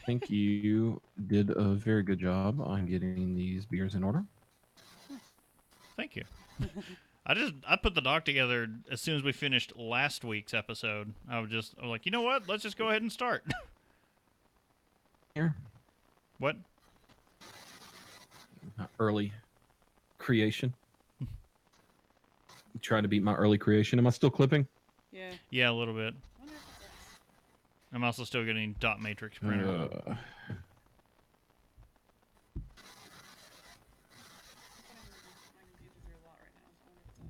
think you did a very good job on getting these beers in order. Thank you. I put the doc together as soon as we finished last week's episode. I was like, you know what? Let's just go ahead and start. Here, What? early creation. Trying to beat my early creation. Am I still clipping? Yeah. Yeah, a little bit. I wonder if it's us. I'm also still getting dot matrix printer. Uh,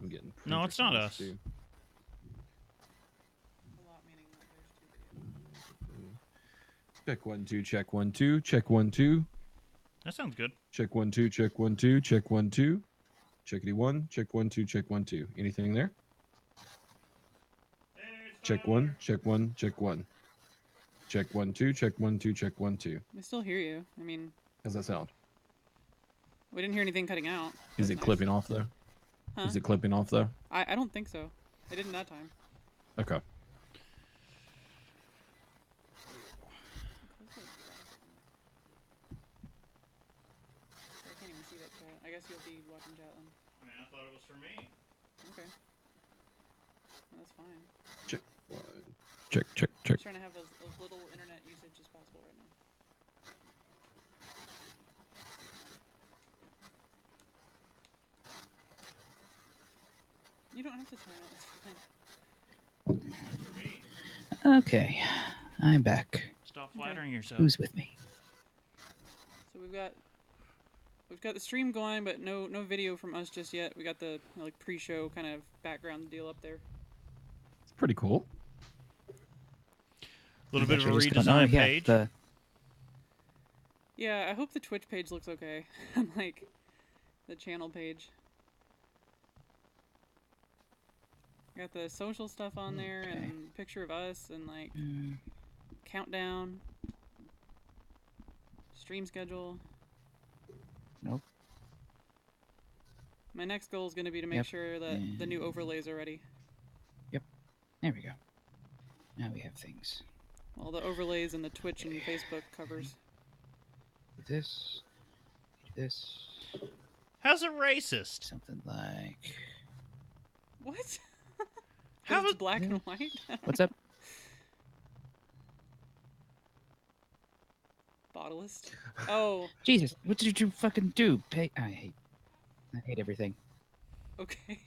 I'm getting. No, it's not us. Too. A lot meaning that there's 2 videos. Check 1 2. Check 1 2. Check 1 2. That sounds good. Check 1 2. Check 1 2. Check 1 2. Checkity 1. Check 1 2. Check 1 2. Anything there? Check 1. Check 1. Check 1. Check 1 2. Check 1 2. Check 1 2. I still hear you. I mean, How's that sound? we didn't hear anything cutting out. Is That's it nice. clipping off though? Huh? Is it clipping off though? I don't think so. I didn't that time. Okay. I can't even see that chat. I guess you'll be watching chat then. I mean, I thought it was for me. Okay. Well, that's fine. Check. Check. Check. I'm Check. just trying to have as little internet usage as possible right now. You don't have to turn it. It's fine. Okay, I'm back. Stop flattering yourself. Who's with me? So we've got the stream going, but no video from us just yet. We got the like pre-show kind of background deal up there. It's pretty cool. A little bit of a Actually, just gonna- redesigned yeah, page. Yeah, I hope the Twitch page looks okay. Like the channel page. Got the social stuff on there and picture of us and like countdown, stream schedule. Nope. My next goal is going to be to make sure that the new overlays are ready. There we go. Now we have things. All the overlays and the Twitch and Facebook covers. This. This. How's it racist? Something like. What? How It's is black and white? What's up? Bottlist. Oh, Jesus, what did you fucking do? I hate everything. okay.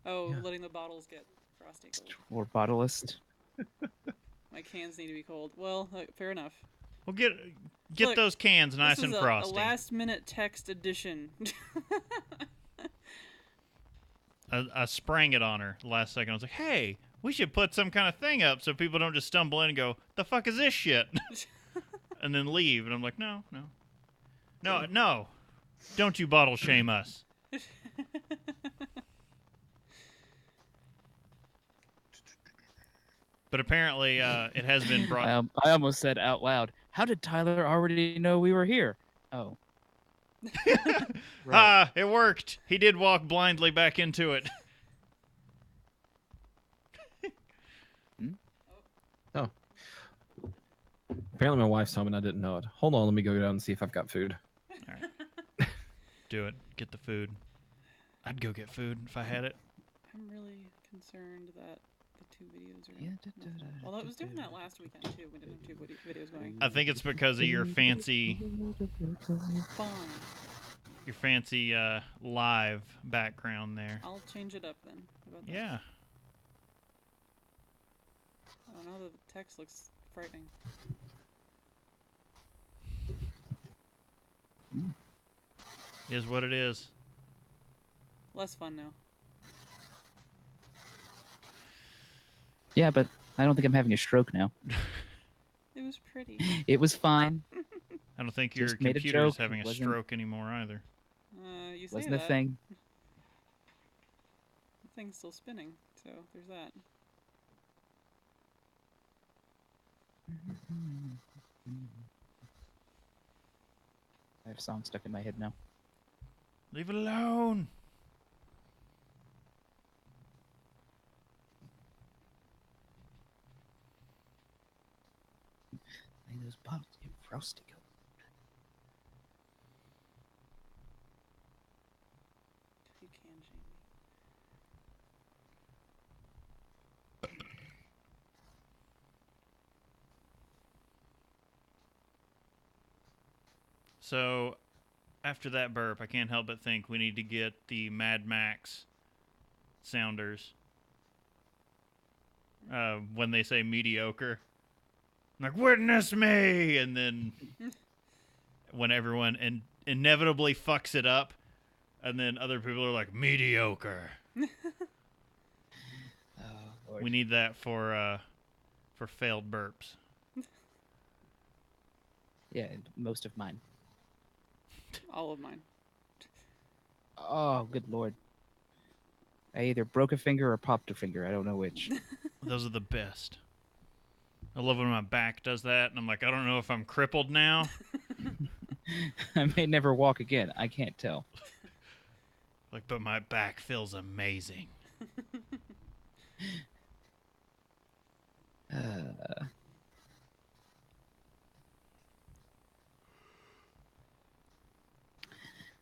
Oh, Yeah. letting the bottles get frosty cold. Or bottlist. My cans need to be cold. Well, fair enough. Well, get Look, those cans nice This and is frosty. a last-minute text edition. I sprang it on her the last second. I was like, hey, we should put some kind of thing up so people don't just stumble in and go, the fuck is this shit? And then leave. And I'm like, no. Don't you bottle shame us. But apparently it has been brought... I almost said out loud, how did Tyler already know we were here? Oh. Ah, it worked. He did walk blindly back into it. Oh. Apparently my wife's home and I didn't know it. Hold on, let me go down and see if I've got food. All right. Do it. Get the food. I'd go get food if I had it. I'm really concerned that the 2 videos are... Although I was doing that last weekend, too. We didn't have 2 videos going. I think it's because of your fancy Fine. live background there. I'll change it up then. How about that? Yeah. I don't know, the text looks frightening. Is what it is. Less fun now. Yeah, but I don't think I'm having a stroke now. It was pretty. It was fine. I don't think your Just made a computer is joke. having a Wasn't- stroke anymore either. You say Wasn't a that. thing. The thing's still spinning, so there's that. I have a song stuck in my head now. Leave it alone. Hey, those bottles get frosty. You can, Jamie. So, after that burp, I can't help but think we need to get the Mad Max sounders. When they say mediocre, like "witness me," and then when everyone inevitably fucks it up, and then other people are like mediocre. Oh, Lord. We need that for failed burps. Yeah, most of mine. All of mine. Oh, good Lord. I either broke a finger or popped a finger. I don't know which. Those are the best. I love when my back does that, and I'm like, I don't know if I'm crippled now. I may never walk again. I can't tell. Like, but my back feels amazing.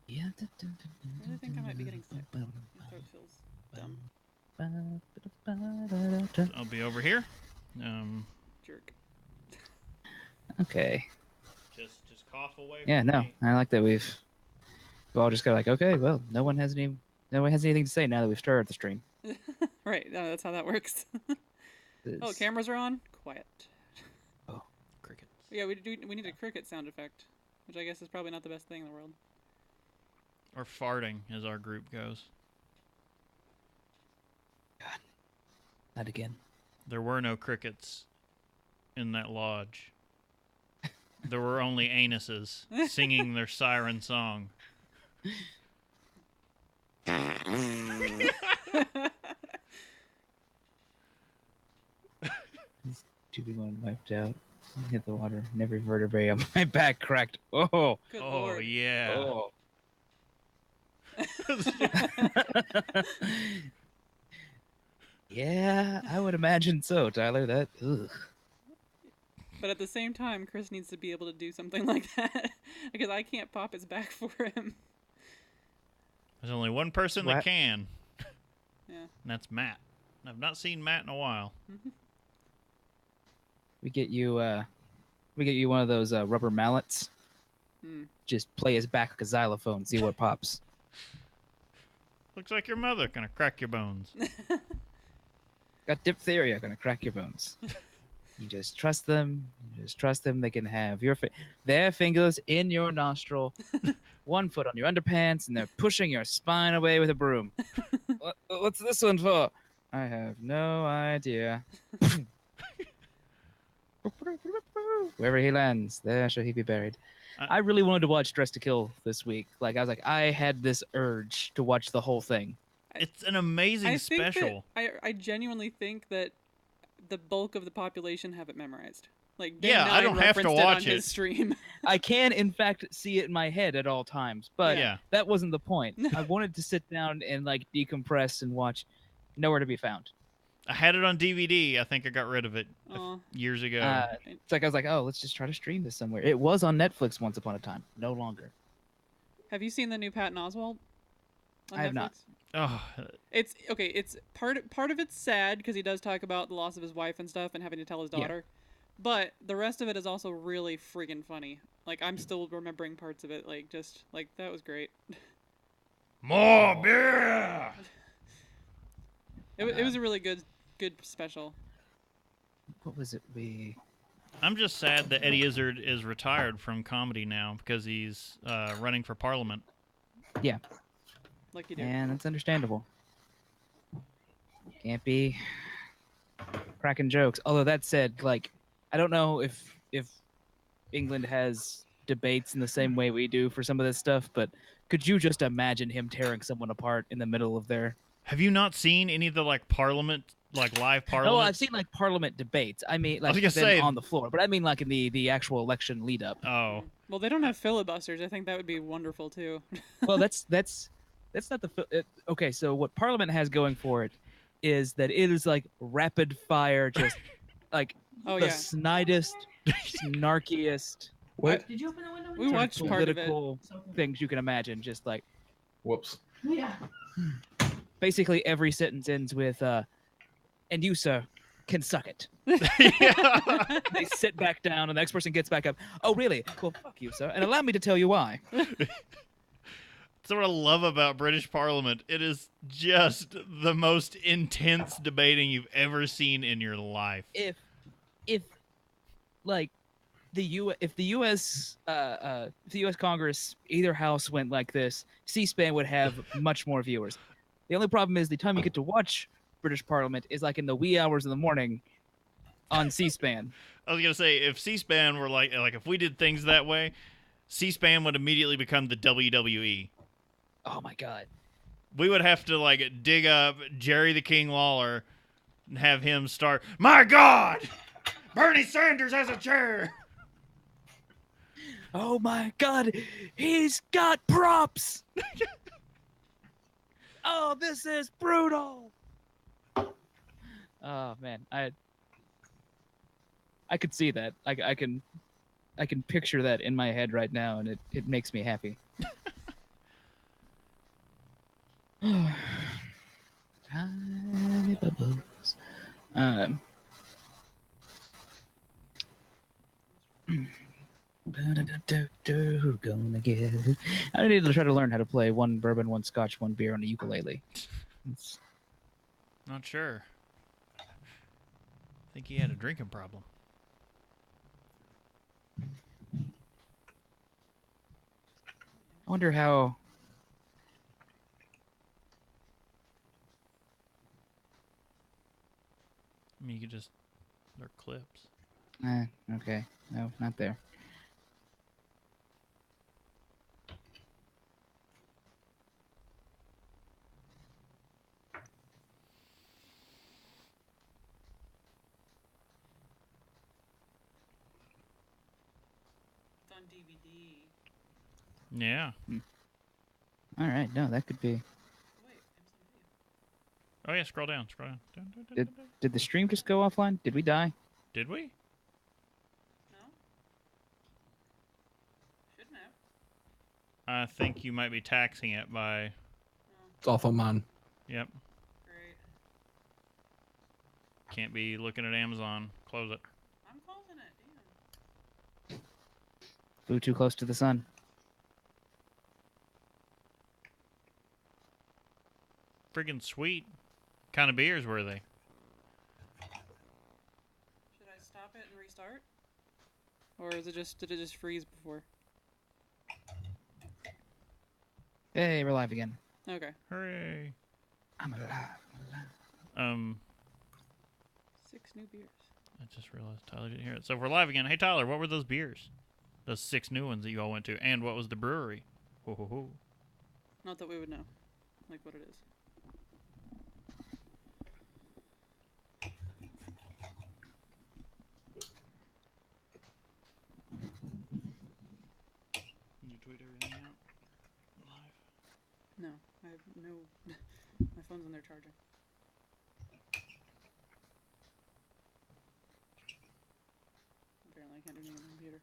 Yeah. I really think I might be getting sick. My throat feels dumb. I'll be over here. Jerk. Okay. Just cough away. Yeah, from no, me. I like that we've all just got like, okay, well, no one has anything to say now that we've started the stream. Right, that's how that works. Oh, cameras are on? Quiet. Crickets. Yeah, we need a cricket sound effect, which I guess is probably not the best thing in the world. Or farting, as our group goes. Not again. There were no crickets in that lodge. There were only anuses singing their siren song. Stupid one wiped out. Hit the water. And every vertebrae on my back cracked. Oh. Good Oh, lord. yeah. Oh. Yeah, I would imagine so, Tyler. That. Ugh. But at the same time, Chris needs to be able to do something like that because I can't pop his back for him. There's only one person that What? can, Yeah. and that's Matt. I've not seen Matt in a while. We get you one of those rubber mallets. Hmm. Just play his back like a xylophone. See what pops. Looks like your mother. Gonna crack your bones. Got diphtheria. Gonna crack your bones. You just trust them. You just trust them. They can have their fingers in your nostril, one foot on your underpants, and they're pushing your spine away with a broom. What's this one for? I have no idea. Wherever he lands, there shall he be buried. I really wanted to watch Dress to Kill this week. Like, I was like, I had this urge to watch the whole thing. It's an amazing I think special. that, I genuinely think that the bulk of the population have it memorized. Like, Dan Yeah, I Nye don't have to referenced watch on his it. stream. I can, in fact, see it in my head at all times, but Yeah. that wasn't the point. I wanted to sit down and like decompress and watch. Nowhere to be found. I had it on DVD. I think I got rid of it Aw. years ago. It's like I was like, oh, let's just try to stream this somewhere. It was on Netflix once upon a time. No longer. Have you seen the new Patton Oswalt? On I have not. Netflix? Oh, It's okay. It's part of it's sad because he does talk about the loss of his wife and stuff and having to tell his Yeah. daughter, but the rest of it is also really freaking funny. Like, I'm still remembering parts of it. Like, just like that was great. more beer! It was a really good special. What was it? I'm just sad that Eddie Izzard is retired from comedy now because he's running for parliament. Yeah. Like you do. And that's understandable. Can't be cracking jokes. Although that said, like, I don't know if England has debates in the same way we do for some of this stuff, but could you just imagine him tearing someone apart in the middle of their... Have you not seen any of the parliament, live parliament? Oh, I've seen like parliament debates. I mean, like was gonna them say- on the floor, but I mean like in the actual election lead up. Oh, Well, they don't have filibusters. I think that would be wonderful too. Well, that's not the okay. So what Parliament has going for it is that it is like rapid fire, just like Oh the yeah. snidest snarkiest What? Did you open the window? We sort of watched part of it. political things you can imagine. Just like Whoops. Yeah. basically every sentence ends with "and you, sir, can suck it." Yeah. They sit back down, and the next person gets back up. Oh, really? Well, fuck you, sir. And allow me to tell you why. That's what I love about British Parliament. It is just the most intense debating you've ever seen in your life. If like if the U.S. Congress, either house went like this, C-SPAN would have much more viewers. The only problem is the time you get to watch British Parliament is like in the wee hours of the morning on C-SPAN. I was gonna say, if C-SPAN were like if we did things that way, C-SPAN would immediately become the WWE. Oh my god. We would have to like dig up Jerry the King Lawler and have him start. My God, Bernie Sanders has a chair. Oh my god, he's got props. Oh, this is brutal. Oh man, I could see that. I can picture that in my head right now, and it makes me happy. Tiny bubbles. Who gonna get it? I need to try to learn how to play one bourbon, one scotch, one beer on a ukulele. It's- Not sure. I think he had a drinking problem. I wonder how. I mean, you could just. They're clips. Okay. No, not there. It's on DVD. Yeah. All right. No, that could be. Wait, Amazon Video. Oh yeah. Scroll down. Scroll down. Dun, dun, dun, Did- dun, dun. Did the stream just go offline? Did we die? Did we? No? Shouldn't have. I think you might be taxing it by. No. It's off on mine. Yep. Great. Can't be looking at Amazon. Close it. I'm closing it. Damn. Flew too close to the sun. Friggin' sweet. What kind of beers were they? Should I stop it and restart? Or is it just did it just freeze before? Hey, we're live again. Okay. Hooray. I'm alive. 6 new beers. I just realized Tyler didn't hear it. So if we're live again, hey Tyler, what were those beers? Those 6 new ones that you all went to, and what was the brewery? Ho ho ho. Not that we would know, like what it is. Can you tweet everything out? Live. No, I have no. My phone's on there charging. Apparently, I can't do anything on the computer.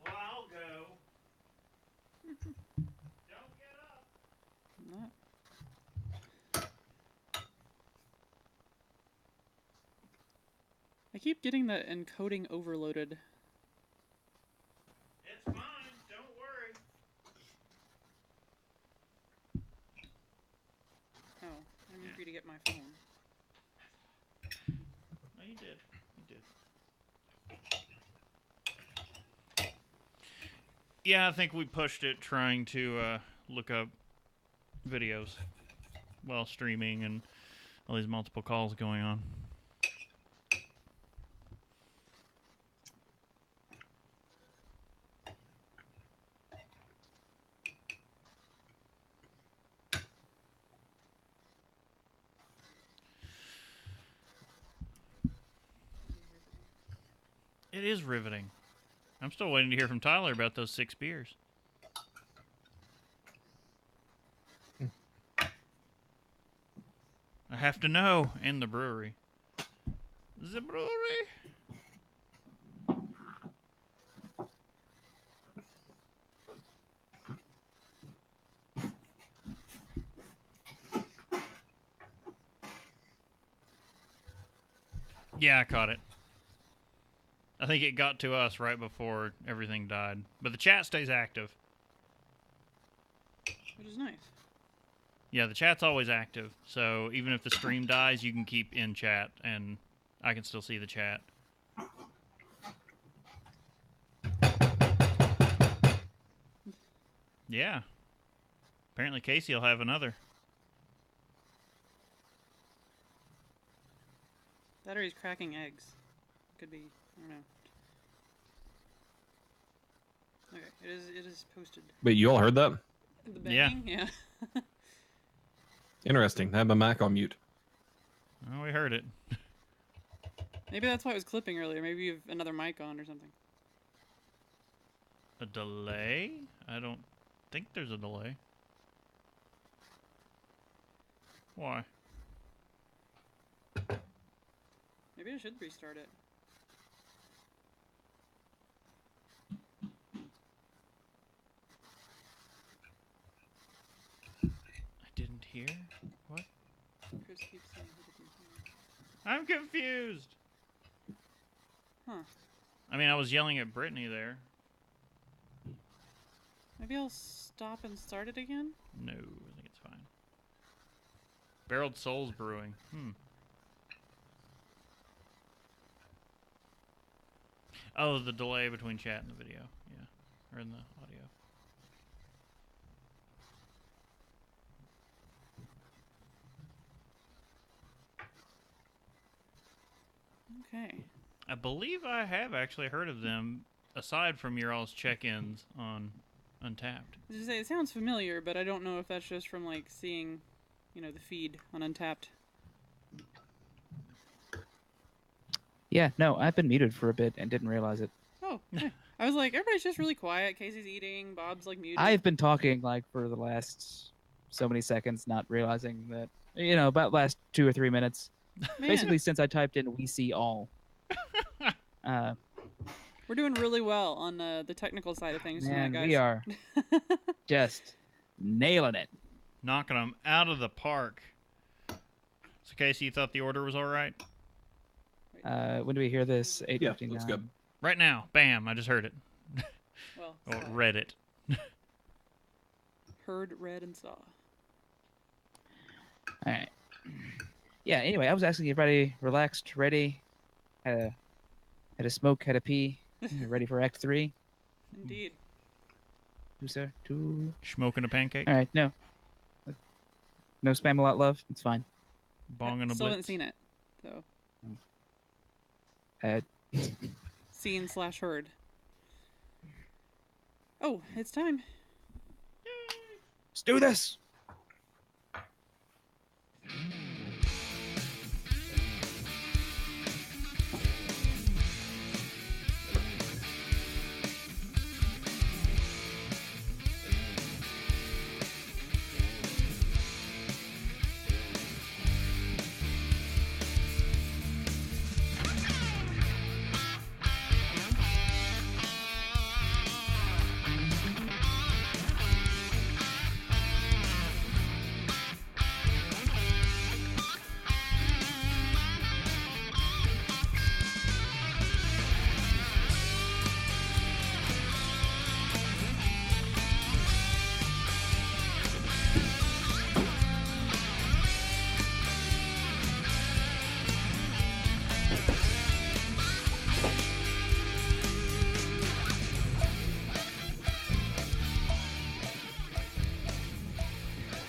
Well, I'll go. Don't get up. I'm not. I keep getting the encoding overloaded. It's fine. Don't worry. Oh, I mean for you to get my phone. No, you did. You did. Yeah, I think we pushed it trying to look up videos while streaming and all these multiple calls going on. It is riveting. I'm still waiting to hear from Tyler about those 6 beers. I have to know. And the brewery. The brewery. Yeah, I caught it. I think it got to us right before everything died. But the chat stays active. Which is nice. Yeah, the chat's always active. So even if the stream dies, you can keep in chat, and I can still see the chat. Yeah. Apparently Casey will have another. That or he's cracking eggs. Could be, I don't know. Okay, it is posted. Wait, you all heard that? The Yeah. banging? Yeah. Interesting. I have my Mac on mute. Oh, we heard it. Maybe that's why it was clipping earlier. Maybe you have another mic on or something. A delay? I don't think there's a delay. Why? Maybe I should restart it. I didn't hear? What? Chris keeps saying he didn't hear. I'm confused. Huh. I mean, I was yelling at Brittany there. Maybe I'll stop and start it again? No, I think it's fine. Barreled Souls Brewing. Oh, the delay between chat and the video. Yeah. Or in the audio. Okay. I believe I have actually heard of them, aside from your all's check-ins on Untapped. As I say, it sounds familiar, but I don't know if that's just from, like, seeing, you know, the feed on Untapped. Yeah, no, I've been muted for a bit and didn't realize it. Oh, hey. I was like, everybody's just really quiet. Casey's eating. Bob's, like, muted. I've been talking like for the last so many seconds, not realizing that, you know, about last 2 or 3 minutes. Man, Basically, since I typed in "we see all." we're doing really well on the technical side of things Man, tonight, guys. we are just nailing it. Knocking them out of the park. So, Casey, you thought the order was all right? When do we hear this? Yeah, 8:59. looks good. Right now. Bam. I just heard it. Well, Or saw. read it. Heard, read, and saw. All right. Yeah. Anyway, I was actually ready, relaxed, ready. Had a smoke, had a pee. Ready for Act 3. Indeed. 2, sir. 2. Smoking a pancake. All right. No. No spam a lot, love. It's fine. Bong and a Still haven't blitz. seen it, so Uh, seen/heard. Oh, it's time. let's do this.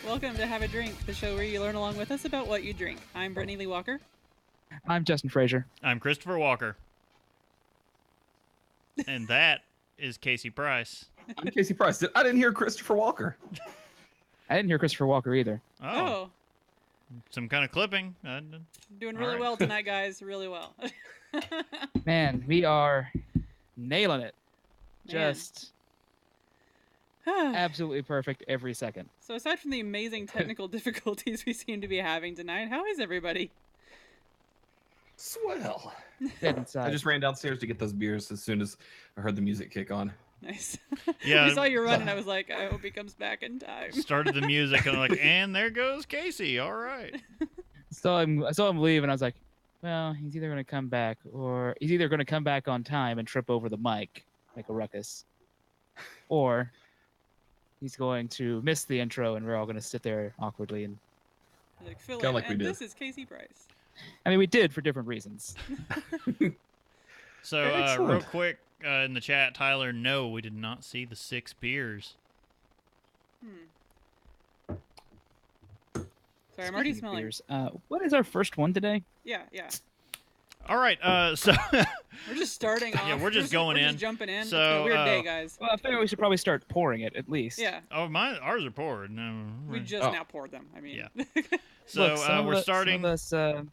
Welcome to Have a Drink, the show where you learn along with us about what you drink. I'm Brittany Lee Walker. I'm Justin Frazier. I'm Christopher Walker. And that is Casey Price. I'm Casey Price. I didn't hear Christopher Walker. I didn't hear Christopher Walker either. Oh, some kind of clipping. Doing All really right. well tonight, guys. Really well. Man, we are nailing it. Man. Just absolutely perfect every second. So aside from the amazing technical difficulties we seem to be having tonight, how is everybody? Swell. Get I inside. just ran downstairs to get those beers as soon as I heard the music kick on. Nice. Yeah. We saw you run, and I was like, I hope he comes back in time. Started the music, and I'm like, and there goes Casey. All right. I saw him leave, and I was like, well, he's either going to come back, or he's either going to come back on time and trip over the mic, make a ruckus, or he's going to miss the intro, and we're all going to sit there awkwardly. And Like, fill Kinda in, like we and did. this is Casey Price. I mean, we did for different reasons. So, real Excellent. quick, in the chat, Tyler, no, we did not see the 6 beers. Sorry, I'm already Speaking of smelling. beers, what is our first one today? Yeah. All right, so We're just starting off. Yeah, we're just going we're in. Just jumping in. So, it's been a weird day, guys. Well, I figure we should probably start pouring it at least. Yeah. ours are poured. No, We just Oh. now poured them. I mean. Yeah. So Look, some we're of us- starting. Some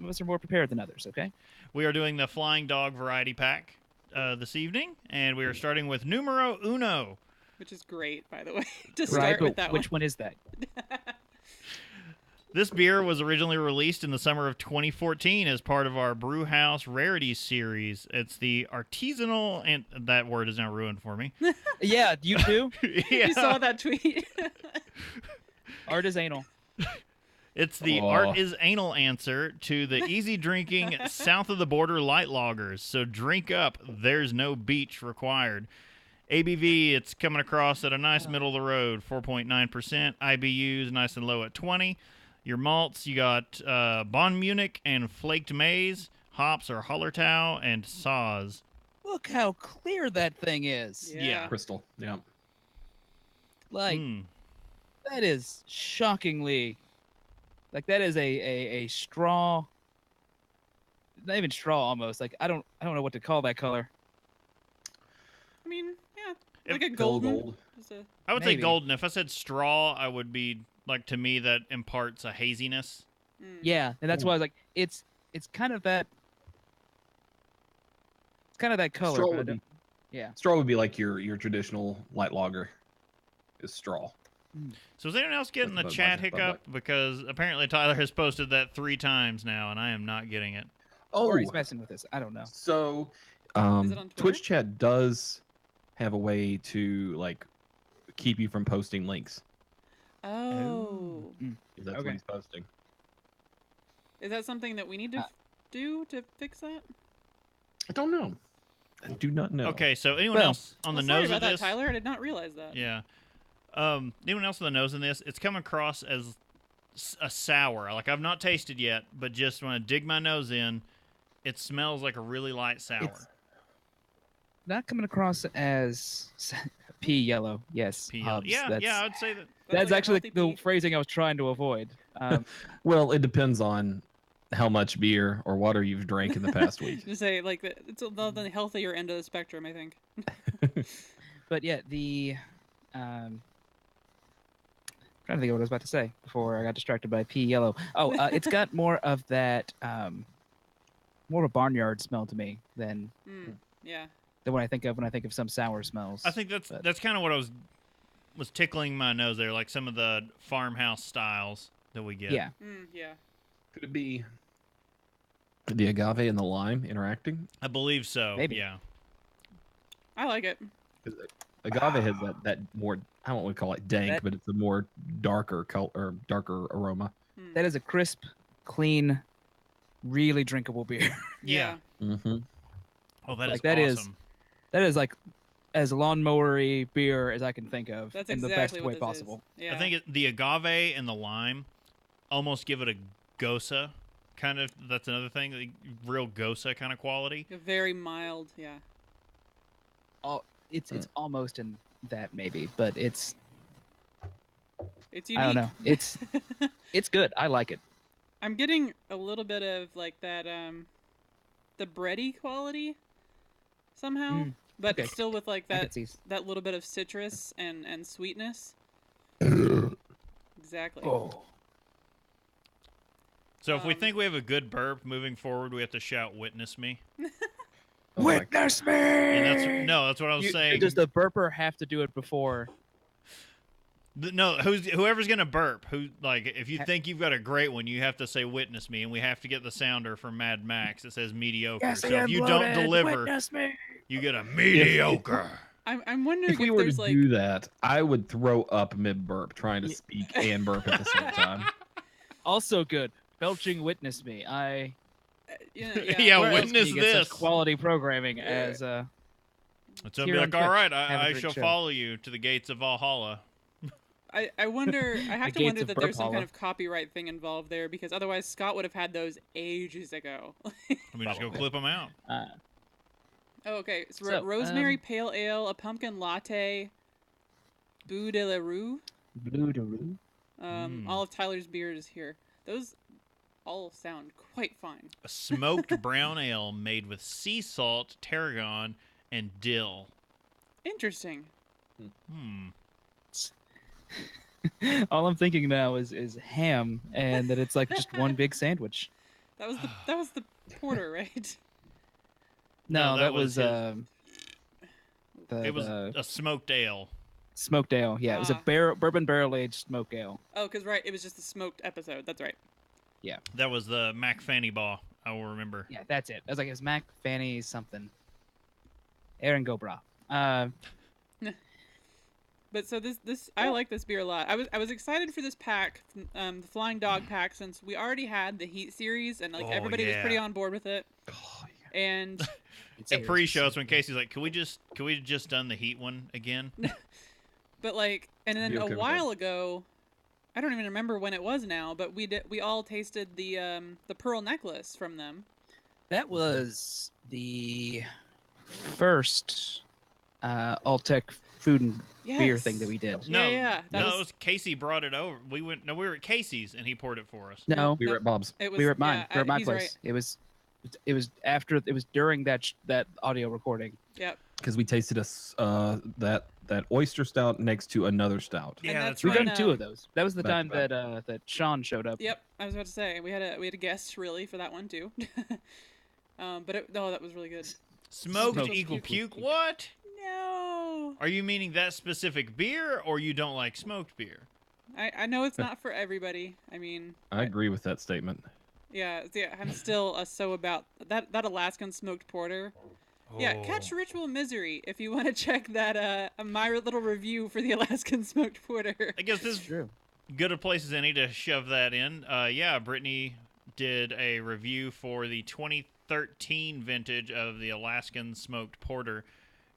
of us are more prepared than others. Okay. We are doing the Flying Dog variety pack this evening, and we are starting with numero uno. Which is great, by the way, to Right, start but with that which one is that? This beer was originally released in the summer of 2014 as part of our Brewhouse Rarities series. It's the artisanal, and that word is now ruined for me. Yeah, you too. Yeah. You saw that tweet. Art is anal. It's the Aw. art is anal answer to the easy drinking south of the border light lagers. So drink up. There's no beach required. ABV, it's coming across at a nice middle of the road, 4.9%. IBUs nice and low at 20. Your malts, you got Bon Munich and Flaked Maize. Hops are Hallertau and Saaz. Look how clear that thing is. Yeah. Crystal. Yeah. Like Mm. that is shockingly. Like that is a straw. Not even straw, almost. Like I don't know what to call that color. I mean, yeah, If- like a Pale golden. gold. Just a- I would say Maybe. golden. If I said straw, I would be like, to me, that imparts a haziness. mm. Yeah, and that's Ooh. why I was like, it's kind of that. It's kind of that color. Straw but I would don't- be, yeah. straw would be like your traditional light lager. Is straw. So is anyone else getting the That's chat Bud Light. hiccup? Because apparently Tyler has posted that 3 times now, and I am not getting it. Or he's messing with us. I don't know. So, it on Twitter? Twitch chat does have a way to like keep you from posting links. Oh. If that's Okay. what he's posting. Is that something that we need to do to fix that? I don't know. I do not know. Okay, so anyone Well- else on the Well, sorry nose about of that, this? Tyler. I did not realize that. Yeah. Anyone else on the nose in this? It's come across as a sour. Like, I've not tasted yet, but just when I dig my nose in, it smells like a really light sour. It's not coming across as pea yellow. Yes. Peel. Hobbs, Yeah, that's, yeah, I would say that. That's like a actually healthy the pea. phrasing I was trying to avoid. Well, it depends on how much beer or water you've drank in the past week. Just say like it's on the healthier end of the spectrum, I think. But yeah, the trying to think of what I was about to say before I got distracted by pea yellow. Oh, it's got more of that more of a barnyard smell to me than Yeah. what I think of when I think of some sour smells. I think that's But- that's kind of what I was tickling my nose there, like some of the farmhouse styles that we get. yeah. Yeah. Could it be the agave and the lime interacting? I believe so. Maybe. Yeah. I like it. 'Cause agave has that more, I don't want to call it dank, That- but it's a more darker color or darker aroma. That is a crisp, clean, really drinkable beer. Yeah. Mm-hmm. Oh, that is Like, that is- awesome. That is like as lawnmower-y beer as I can think of That's in exactly the best what way this possible. Is. Yeah. I think the agave and the lime almost give it a gosa kind of. That's another thing, like, real gosa kind of quality. A very mild. Yeah. It's almost in that maybe, but it's It's unique. I don't know. It's good. I like it. I'm getting a little bit of like that the bready quality somehow, but okay. still with like I that can see. that little bit of citrus and sweetness. Exactly. Oh. So if we Um, think we have a good burp moving forward, we have to shout "Witness me." Oh my- Witness me! And that's what I was saying. Does the burper have to do it before? No, whoever's gonna burp. Who like if you think you've got a great one, you have to say "witness me," and we have to get the sounder from Mad Max that says mediocre. Yes, so I am if you don't bloated. deliver, Witness me. you get a mediocre. I'm wondering If we if were to there's like do that, I would throw up mid burp trying to speak and burp at the same time. Also good. Belching witness me. yeah, Yeah, Where else witness can you get this. such quality programming as It's gonna be here on like, all Twitch, right, have a I drink shall show. follow you to the gates of Valhalla. I wonder. I have The to gates wonder of that there's some Burpala. kind of copyright thing involved there because otherwise Scott would have had those ages ago. Let me just go Probably. clip them out. Oh, okay. So, So, rosemary pale ale, a pumpkin latte, Boo de la Rue. Blue Daroo. All of Tyler's beer is here. Those all sound quite fine. A smoked brown ale made with sea salt, tarragon, and dill. Interesting. All I'm thinking now is ham, and that it's like just one big sandwich. That was the porter, right? No, No, that that was was It was the a smoked ale. smoked ale. Yeah, it was a bourbon barrel aged smoked ale. Oh, because right, it was just the smoked episode. That's right. That was the Mac Fanny Ball. I will remember. Yeah, that's it. I was like, it was Mac Fanny something. Aaron Gobra. But so this I like this beer a lot. I was excited for this pack, the Flying Dog pack, since we already had the Heat series and like Oh, everybody was pretty yeah. on board with it. Oh, And At pre-shows when Casey's like, "Can we just done the Heat one again?" but like and then Be okay a with while ago, I don't even remember when it was now, but we all tasted the pearl necklace from them. That was the first Alltech food and beer thing that we did. No, Yeah, that no, was- it was Casey brought it over. We were at Casey's and he poured it for us. No, we were at Bob's. It was, we were at mine. yeah, we were at my he's place. It was during that audio recording. Yep. Because we tasted that oyster stout next to another stout. And Yeah, that's that's We've right. when, done two of those. That was the back time to back. that Sean showed up. Yep, I was about to say we had a guest really for that one too. But that was really good. Smoked Smoked equal puke. puke. What? No, Are you meaning that specific beer, or you don't like smoked beer? I know it's not for everybody. I mean, I agree with that statement. yeah, I'm still so about that Alaskan smoked porter. Yeah, Oh. catch Ritual Misery if you want to check that my little review for the Alaskan smoked porter. I guess this is True. good a place as any to shove that in. Yeah, Brittany did a review for the 2013 vintage of the Alaskan smoked porter,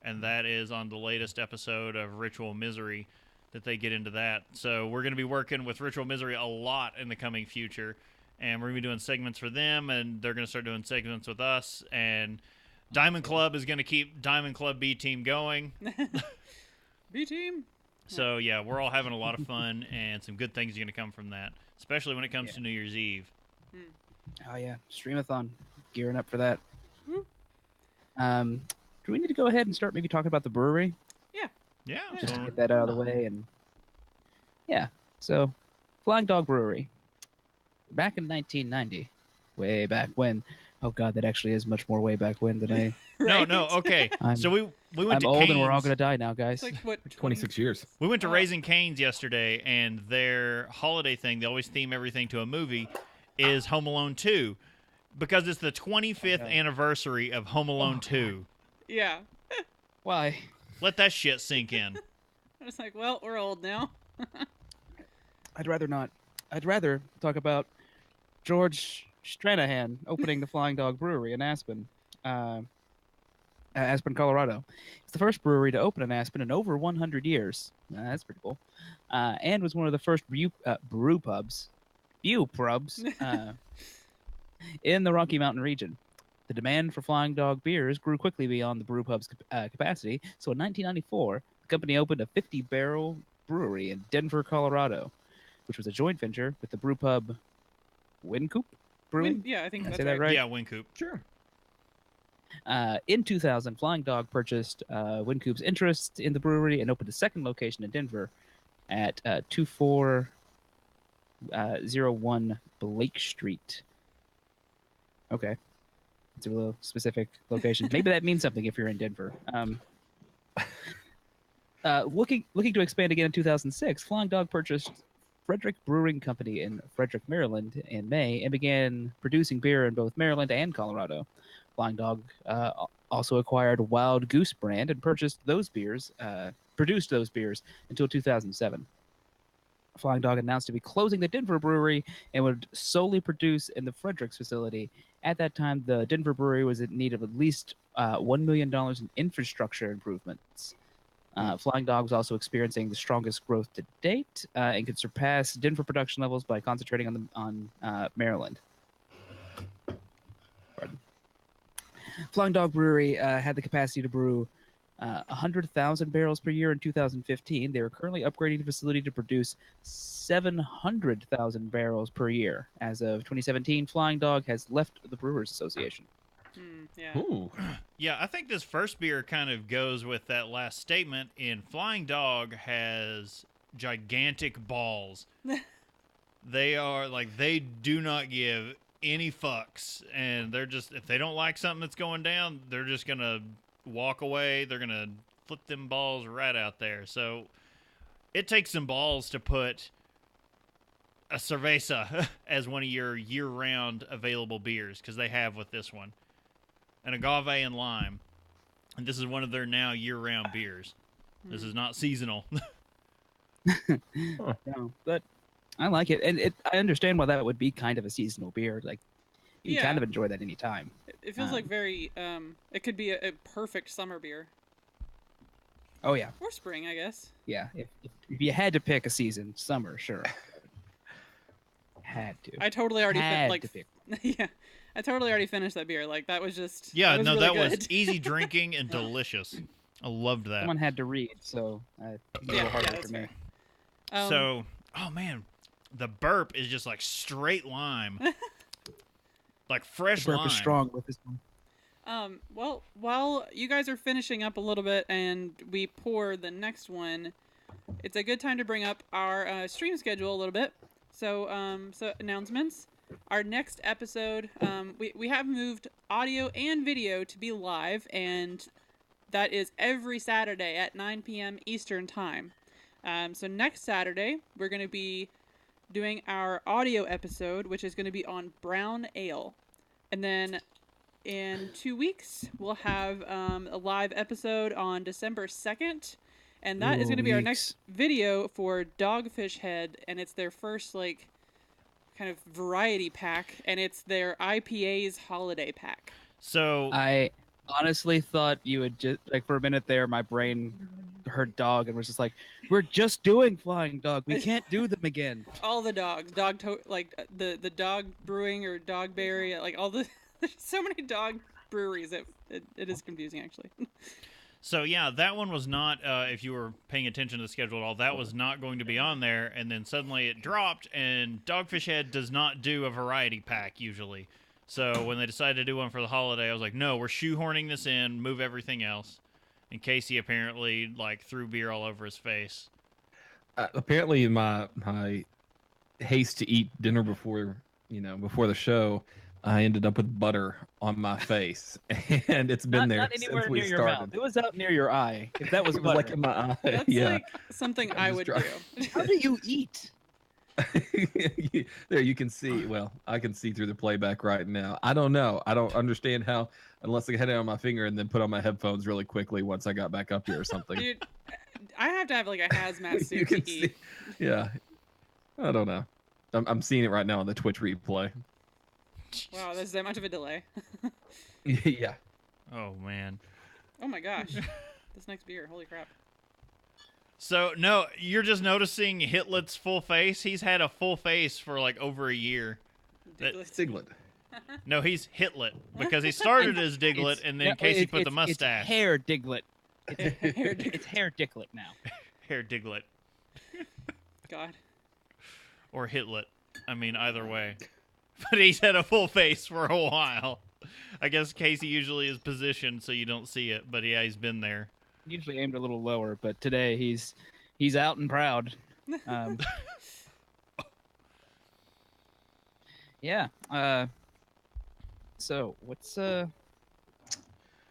and that is on the latest episode of Ritual Misery that they get into that. So we're going to be working with Ritual Misery a lot in the coming future, and we're going to be doing segments for them, and they're going to start doing segments with us, and Diamond Club is going to keep Diamond Club B Team going. B team. So, yeah, we're all having a lot of fun, and some good things are going to come from that, especially when it comes to New Year's Eve. Oh yeah, Streamathon, gearing up for that. Woo. Do we need to go ahead and start maybe talking about the brewery? Yeah. Just to so- get that out of the way, and yeah. So, Flying Dog Brewery, back in 1990, way back when. Oh God, that actually is much more way back when than I. Right? No, okay. I'm- So we went I'm to old, Cane's. and we're all gonna die now, guys. It's like what 26 years. We went to Oh. Raising Cane's yesterday, and their holiday thing, they always theme everything to a movie, is Home Alone 2. Because it's the 25th Oh, no. anniversary of Home Alone 2. Yeah. Why? Let that shit sink in. I was like, well, we're old now. I'd rather not. I'd rather talk about George Stranahan opening the Flying Dog Brewery in Aspen, Aspen, Colorado. It's the first brewery to open in Aspen in over 100 years. That's pretty cool. And was one of the first brew pubs in the Rocky Mountain region. The demand for Flying Dog beers grew quickly beyond the brew pub's capacity, so in 1994, the company opened a 50-barrel brewery in Denver, Colorado, which was a joint venture with the brew pub Wincoop Brewing. Yeah, I think Did I that's say that right? Yeah, Wincoop. Sure. In 2000, Flying Dog purchased Wincoop's interest in the brewery and opened a second location in Denver at 2401 Blake Street. Okay. It's a little specific location. Maybe that means something if you're in Denver. Looking to expand again in 2006, Flying Dog purchased Frederick Brewing Company in Frederick, Maryland in May and began producing beer in both Maryland and Colorado. Flying Dog also acquired Wild Goose brand and produced those beers until 2007. Flying Dog announced to be closing the Denver brewery and would solely produce in the Fredericks facility. At that time, the Denver brewery was in need of at least $1 million in infrastructure improvements. Flying Dog was also experiencing the strongest growth to date and could surpass Denver production levels by concentrating on Maryland. Pardon. Flying Dog Brewery had the capacity to brew 100,000 barrels per year in 2015. They are currently upgrading the facility to produce 700,000 barrels per year. As of 2017, Flying Dog has left the Brewers Association. Yeah. Ooh. Yeah, I think this first beer kind of goes with that last statement. In Flying Dog has gigantic balls. They are like, they do not give any fucks, and they're just, if they don't like something that's going down, they're just gonna walk away. They're gonna flip them balls right out there. So it takes some balls to put a cerveza as one of your year-round available beers, because they have with this one. An agave and lime. And this is one of their now year-round beers. This is not seasonal. No, but I like it, and I understand why that would be kind of a seasonal beer. Like, you can kind of enjoy that any time. It feels like very, it could be a perfect summer beer. Oh, yeah. Or spring, I guess. Yeah, if you had to pick a season, summer, sure. Had to. I totally already pick. Yeah, I totally already finished that beer. Like, that was just Yeah, that was really good. was easy drinking and delicious. I loved that. Someone had to read, so a little harder for me. So, oh man, the burp is just like straight lime. Like fresh The burp lime. is strong with this one. Well, while you guys are finishing up a little bit and we pour the next one, it's a good time to bring up our stream schedule a little bit. So, so announcements. Our next episode, we have moved audio and video to be live, and that is every Saturday at 9 p.m. Eastern Time. So next Saturday, we're going to be doing our audio episode, which is going to be on brown ale. And then in 2 weeks, we'll have a live episode on December 2nd. And that is going to be our next video for Dogfish Head. And it's their first, like, kind of variety pack. And it's their IPA's holiday pack. So I honestly thought you would just, like, for a minute there, my brain heard dog and was just like, we're just doing Flying Dog. We can't do them again. All the dogs. The dog brewing or dogberry. Like, all the... There's so many dog breweries. It is confusing, actually. So yeah, that one was not, if you were paying attention to the schedule at all, that was not going to be on there, and then suddenly it dropped, and Dogfish Head does not do a variety pack usually. So when they decided to do one for the holiday, I was like, no, we're shoehorning this in, move everything else. And Casey apparently, like, threw beer all over his face. Apparently, in my haste to eat dinner before the show, I ended up with butter on my face, and it's been there not anywhere since we near your started. mouth. It was out near your eye. If that was It was butter. like in my eye. That's Yeah. like something I would trying. do. How do you eat? There, you can see. Well, I can see through the playback right now. I don't know. I don't understand how, unless I had it on my finger and then put on my headphones really quickly once I got back up here or something. Dude, I have to have like a hazmat suit You can to eat. see. Yeah. I don't know. I'm seeing it right now on the Twitch replay. Wow, there's that much of a delay. Yeah. Oh man. Oh my gosh. This next beer, holy crap. So no, you're just noticing Hitlet's full face. He's had a full face for like over a year. Ridiculous. Siglet. No, he's Hitlet because he started as Diglett and then Casey put the mustache. It's hair Diglett. Hair It's hair Diglett now. Hair Diglett God. or Hitlet. I mean, either way. But he's had a full face for a while. I guess Casey usually is positioned so you don't see it, but yeah, he's been there. Usually aimed a little lower, but today he's out and proud. Yeah. So what's the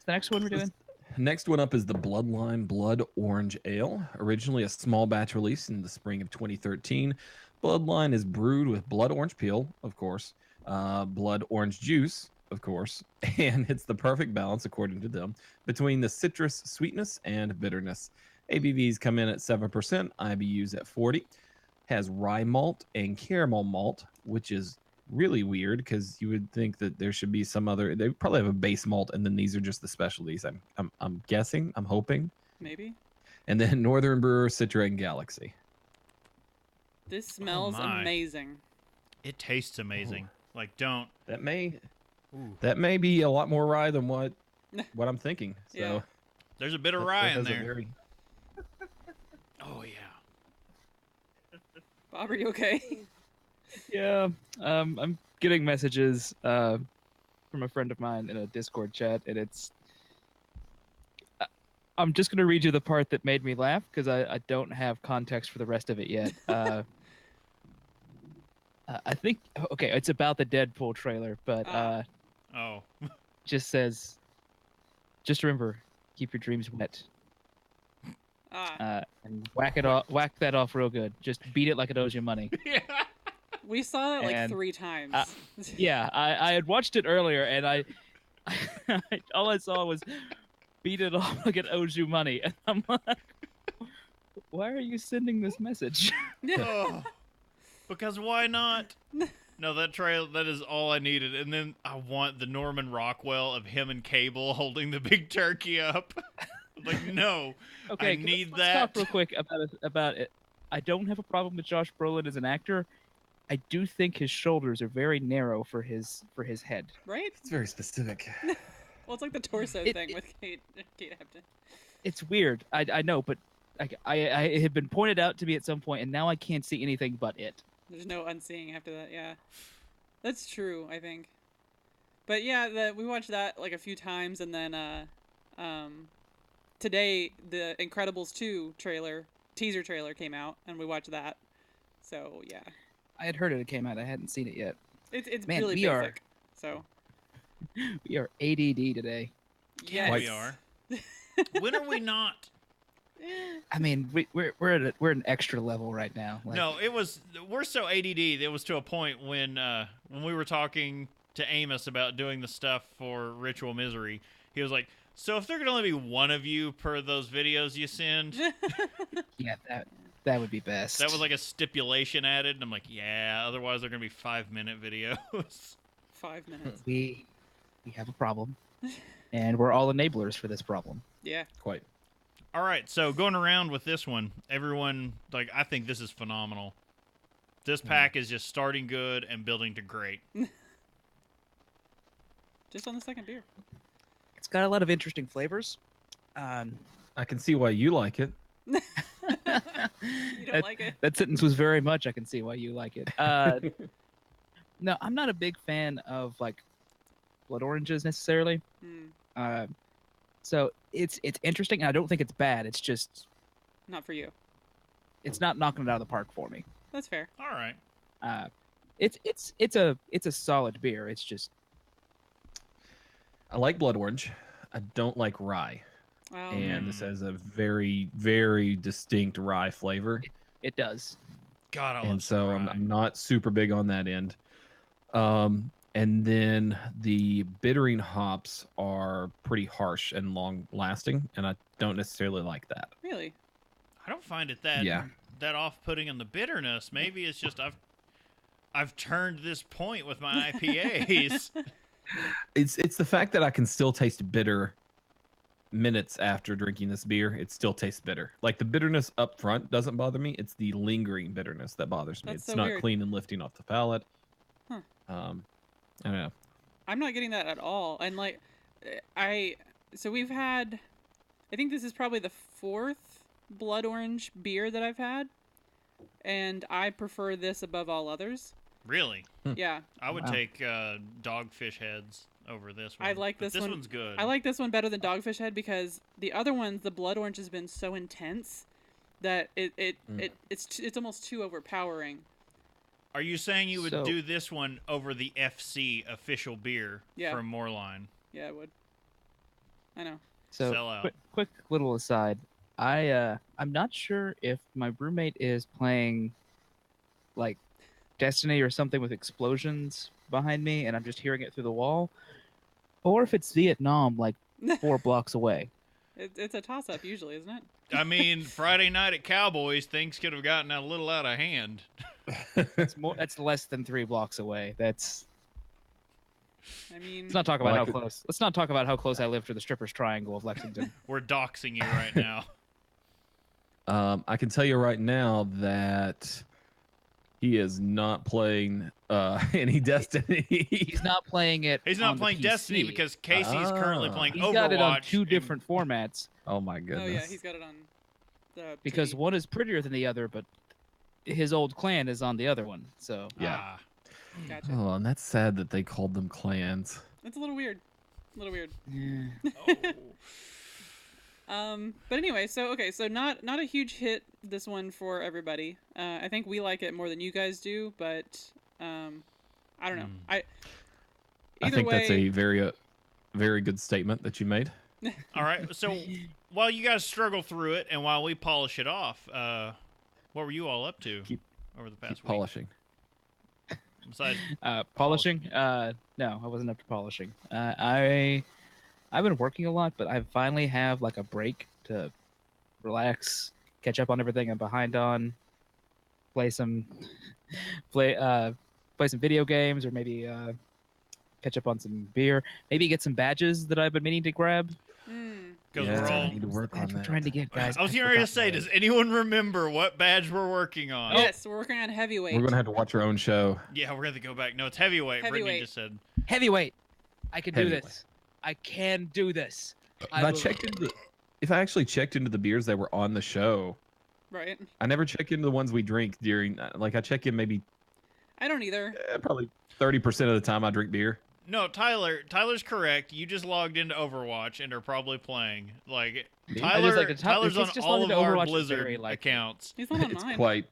next one we're doing? Next one up is the Bloodline Blood Orange Ale. Originally a small batch release in the spring of 2013, Bloodline is brewed with blood orange peel, of course, blood orange juice, of course, and it's the perfect balance, according to them, between the citrus sweetness and bitterness. ABVs come in at 7%, IBUs at 40. Has rye malt and caramel malt, which is really weird because you would think that there should be some other. They probably have a base malt, and then these are just the specialties. I'm guessing. I'm hoping. Maybe. And then Northern Brewer, Citra, and Galaxy. This smells my. amazing. It tastes amazing. Like, don't. That may Ooh. that may be a lot more rye than what I'm thinking. So Yeah. There's a bit of that rye in has a there. very- Oh yeah. Bob, are you okay? Yeah, I'm getting messages from a friend of mine in a Discord chat, and it's. I'm just gonna read you the part that made me laugh because I don't have context for the rest of it yet. I think okay, it's about the Deadpool trailer, but Oh. just says, just remember, keep your dreams wet, and whack that off real good. Just beat it like it owes you money. Yeah. We saw that like And, 3 times. Yeah, I had watched it earlier, and I all I saw was beat it off like it owes you money, and I'm like, why are you sending this message? Oh. Because why not? No, that is all I needed. And then I want the Norman Rockwell of him and Cable holding the big turkey up. Like, no. Okay, I need let's that. talk real quick about it. I don't have a problem with Josh Brolin as an actor. I do think his shoulders are very narrow for his head. Right? It's very specific. Well, it's like the torso thing with Kate Hampton. It's weird. I know, but I it had been pointed out to me at some point, and now I can't see anything but it. There's no unseeing after that, yeah. That's true, I think. But yeah, we watched that like a few times, and then today the Incredibles 2 teaser trailer came out, and we watched that. So yeah, I had heard it came out. I hadn't seen it yet. it's Man, really we basic. So We are ADD today. yes. We are. When are we not? I mean, we're at an extra level right now. Like, No, we're so ADD. It was to a point when we were talking to Amos about doing the stuff for Ritual Misery. He was like, "So if there could only be one of you per those videos you send," yeah, that would be best. that was like a stipulation added. And I'm like, "Yeah, otherwise they're gonna be 5-minute videos." 5 minutes. we have a problem, and we're all enablers for this problem. Yeah. Quite. All right, so going around with this one, everyone, like, I think this is phenomenal. This pack is just starting good and building to great. Just on the second beer. It's got a lot of interesting flavors. I can see why you like it. You don't like it? That sentence was very much. I can see why you like it. No, I'm not a big fan of like blood oranges necessarily. Hmm. So it's interesting, and I don't think it's bad. It's just Not for you. it's not knocking it out of the park for me. That's fair. All right. It's a solid beer. It's just I like blood orange. I don't like rye. Oh, And this has a very, very distinct rye flavor. it does. God, I love And so some rye. I'm not super big on that end. And then the bittering hops are pretty harsh and long lasting, and I don't necessarily like that. really? I don't find it that off-putting in the bitterness. Maybe it's just I've turned this point with my IPAs. It's the fact that I can still taste bitter minutes after drinking this beer. It still tastes bitter. Like the bitterness up front doesn't bother me. It's the lingering bitterness that bothers me. That's It's so not weird. clean and lifting off the palate. Huh. I don't know. I'm not getting that at all. And like, so we've had, I think this is probably the 4th blood orange beer that I've had, and I prefer this above all others. Really? Yeah, I would Wow. take Dogfish Heads over this one. I like But this this one. one's good. I like this one better than Dogfish Head because the other ones, the blood orange has been so intense that it's almost too overpowering. Are you saying you would So- do this one over the FC official beer Yeah. from Moreline? Yeah, I would. I know. So Sell out. quick little aside. I'm not sure if my roommate is playing like Destiny or something with explosions behind me, and I'm just hearing it through the wall, or if it's Vietnam, like 4 blocks away. It's a toss up usually, isn't it? I mean, Friday night at Cowboys, things could have gotten a little out of hand. That's less than 3 blocks away. Let's I mean, not talk about Well, I how could- close. Let's not talk about how close I live to the strippers' triangle of Lexington. We're doxing you right now. I can tell you right now that he is not playing any Destiny. He's not playing it. He's not on the playing Destiny PC. because Casey's currently Ah. playing He's Overwatch. got it on 2 and- different formats Oh my goodness. oh yeah, he's got it on the because TV. one is prettier than the other, but his old clan is on the other one. So Yeah. Ah. Gotcha. Oh, and that's sad that they called them clans. It's a little weird. A little weird. yeah. Oh. But anyway, so not a huge hit this one for everybody. I think we like it more than you guys do, but I don't know. Hmm. I think that's a very good statement that you made. All right. So while you guys struggle through it and while we polish it off, what were you all up to Keep- over the past Keep week? polishing. Besides, Polishing? No, I wasn't up to polishing. I've been working a lot, but I finally have like a break to relax, catch up on everything I'm behind on, play some video games, or maybe catch up on some beer. Maybe get some badges that I've been meaning to grab. because Yeah, we're I all. need to work Badge on we're that. trying to get, guys. I was I getting ready to forgot say, my- does anyone remember what badge we're working on? Yes, we're working on heavyweight. We're gonna have to watch our own show. Yeah, we're going to go back. No, it's heavyweight. Brittany Heavyweight. just said. heavyweight. I can do Heavyweight. this. I can do this. If I actually checked into the beers that were on the show, Right. I never check into the ones we drink during. Like I check in maybe I don't either. probably 30% of the time I drink beer. No, Tyler's correct. You just logged into Overwatch and are probably playing. Like Me? I just like to Tyler's on he's just all logged of into our Overwatch Blizzard very likely. accounts. He's not on It's mine. quite.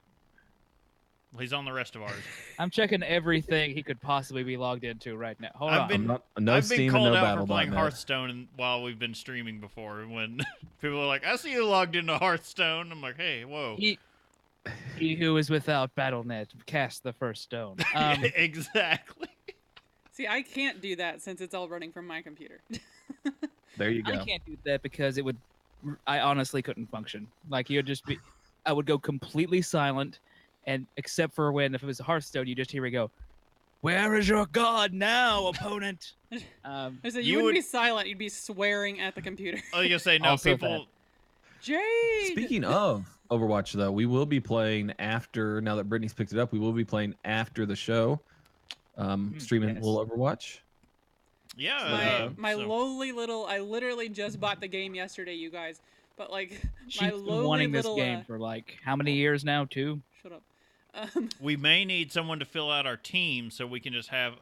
He's on the rest of ours. I'm checking everything he could possibly be logged into right now. Hold I've on. been- No I've been Steam and called no out for Battle. playing Hearthstone while we've been streaming before. When people are like, "I see you logged into Hearthstone," I'm like, "Hey, whoa!" He who is without BattleNet cast the first stone. Exactly. See, I can't do that since it's all running from my computer. There you I go. can't do that because it would. I honestly couldn't function. Like you'd just be. I would go completely silent, and except for when if it was Hearthstone, you just hear me go, "Where is your god now, opponent?" I said You you wouldn't would- be silent; you'd be swearing at the computer. I was gonna say no. Also People. Jade. Speaking of Overwatch, though, we will be playing after. Now that Brittany's picked it up, we will be playing after the show. Streaming yes. little Overwatch. Yeah. my so- lowly little. I literally just bought the game yesterday, you guys. But like She's my been lowly wanting this little. game for like how many years now? 2. Shut up. We may need someone to fill out our team so we can just have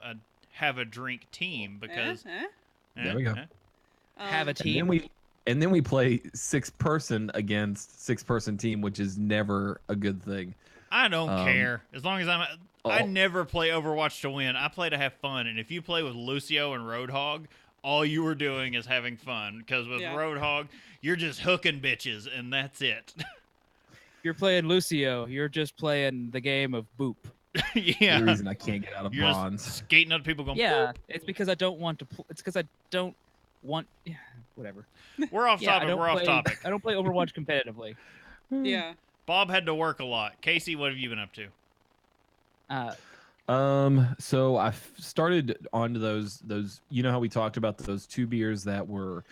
a drink team because There we go. Have a um, team. And then we play 6-person against 6-person team, which is never a good thing. I don't Um, care as long as I oh. never play Overwatch to win. I play to have fun, and if you play with Lucio and Roadhog, all you were doing is having fun. Because with Yeah. Roadhog, you're just hooking bitches, and that's it. You're playing Lucio. You're just playing the game of boop. Yeah, The reason I can't get out of you're just bronze. skating up to people going. Yeah, it's because I don't want to. It's because I don't want. Yeah, whatever. We're off Yeah, I topic. don't We're off play- topic. I don't play Overwatch competitively. yeah. Bob had to work a lot. Casey, what have you been up to? So I've started onto those. You know how we talked about those 2 beers that were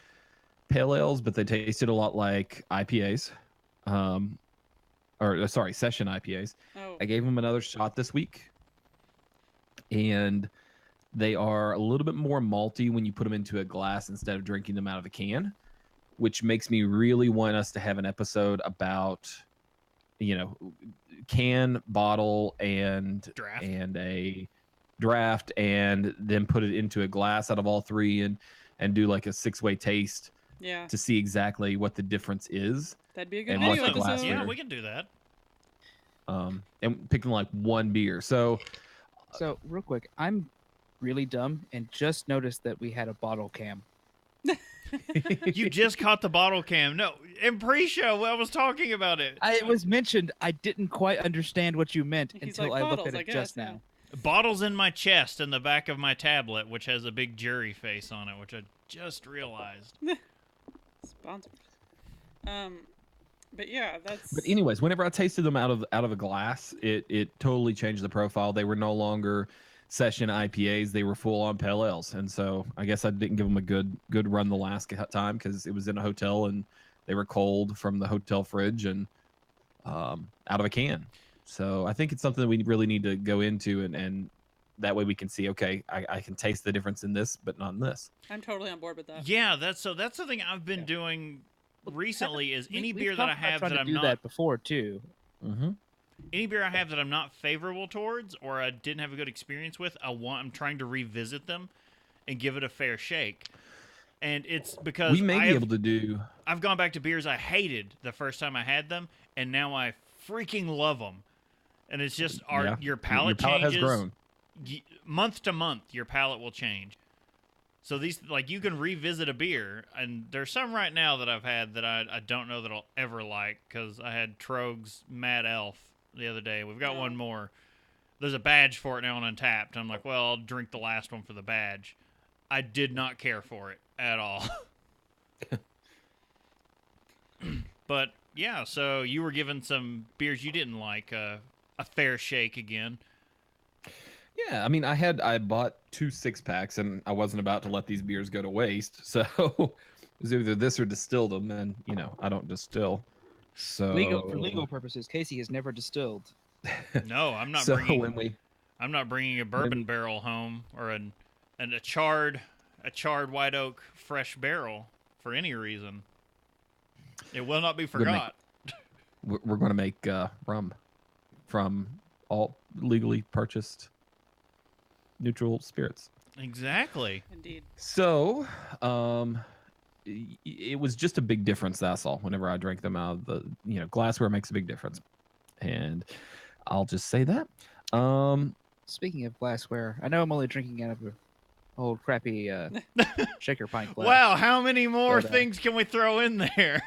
pale ales, but they tasted a lot like IPAs. Session IPAs. Oh. I gave them another shot this week, and they are a little bit more malty when you put them into a glass instead of drinking them out of a can, which makes me really want us to have an episode about, can, bottle, and Draft. a draft, and then put it into a glass out of all 3 and do like a 6-way taste Yeah. to see exactly what the difference is. That'd be a good And video what's the glass episode. Yeah, winner? we can do that. And picking like 1 beer. So So real quick, I'm really dumb and just noticed that we had a bottle cam. You just caught the bottle cam. No, in pre-show, I was talking about it. It was mentioned. I didn't quite understand what you meant He's until like, I looked "Bottles, at I it just guess, yeah." now. Bottles in my chest and the back of my tablet, which has a big jury face on it, which I just realized. Sponsors. But yeah, that's. But anyways, whenever I tasted them out of a glass, it totally changed the profile. They were no longer session IPAs; they were full on pale ales. And so I guess I didn't give them a good run the last time because it was in a hotel and they were cold from the hotel fridge and out of a can. So I think it's something that we really need to go into and that way we can see, okay, I can taste the difference in this, but not in this. I'm totally on board with that. Yeah, that's something I've been doing recently. Is any beer that I have that I'm not that before too. Mm-hmm. any beer I have that I'm not favorable towards or I didn't have a good experience with, I'm trying to revisit them and give it a fair shake. And it's because We may be able to do. I've gone back to beers I hated the first time I had them, and now I freaking love them. And it's just Yeah. your palate has changes. grown. Month to month, your palate will change. So these, like, you can revisit a beer, and there's some right now that I've had that I don't know that I'll ever like, because I had Troeg's Mad Elf the other day. We've got one more. There's a badge for it now on Untappd. I'm like, well, I'll drink the last one for the badge. I did not care for it at all. But yeah, so you were given some beers you didn't like a fair shake again. Yeah, I mean, I bought 2 6-packs, and I wasn't about to let these beers go to waste. So it was either this or distill them, and I don't distill. So For legal purposes, Casey has never distilled. No, I'm not So bringing. I'm not bringing a bourbon barrel home or a charred white oak fresh barrel for any reason. It will not be forgot. we're going to make rum from all legally purchased neutral spirits. Exactly. Indeed. So, it was just a big difference. That's all. Whenever I drank them out of the, glassware makes a big difference, and I'll just say that. Speaking of glassware, I know I'm only drinking out of a old crappy shaker pint glass. Wow, how many more But, things can we throw in there?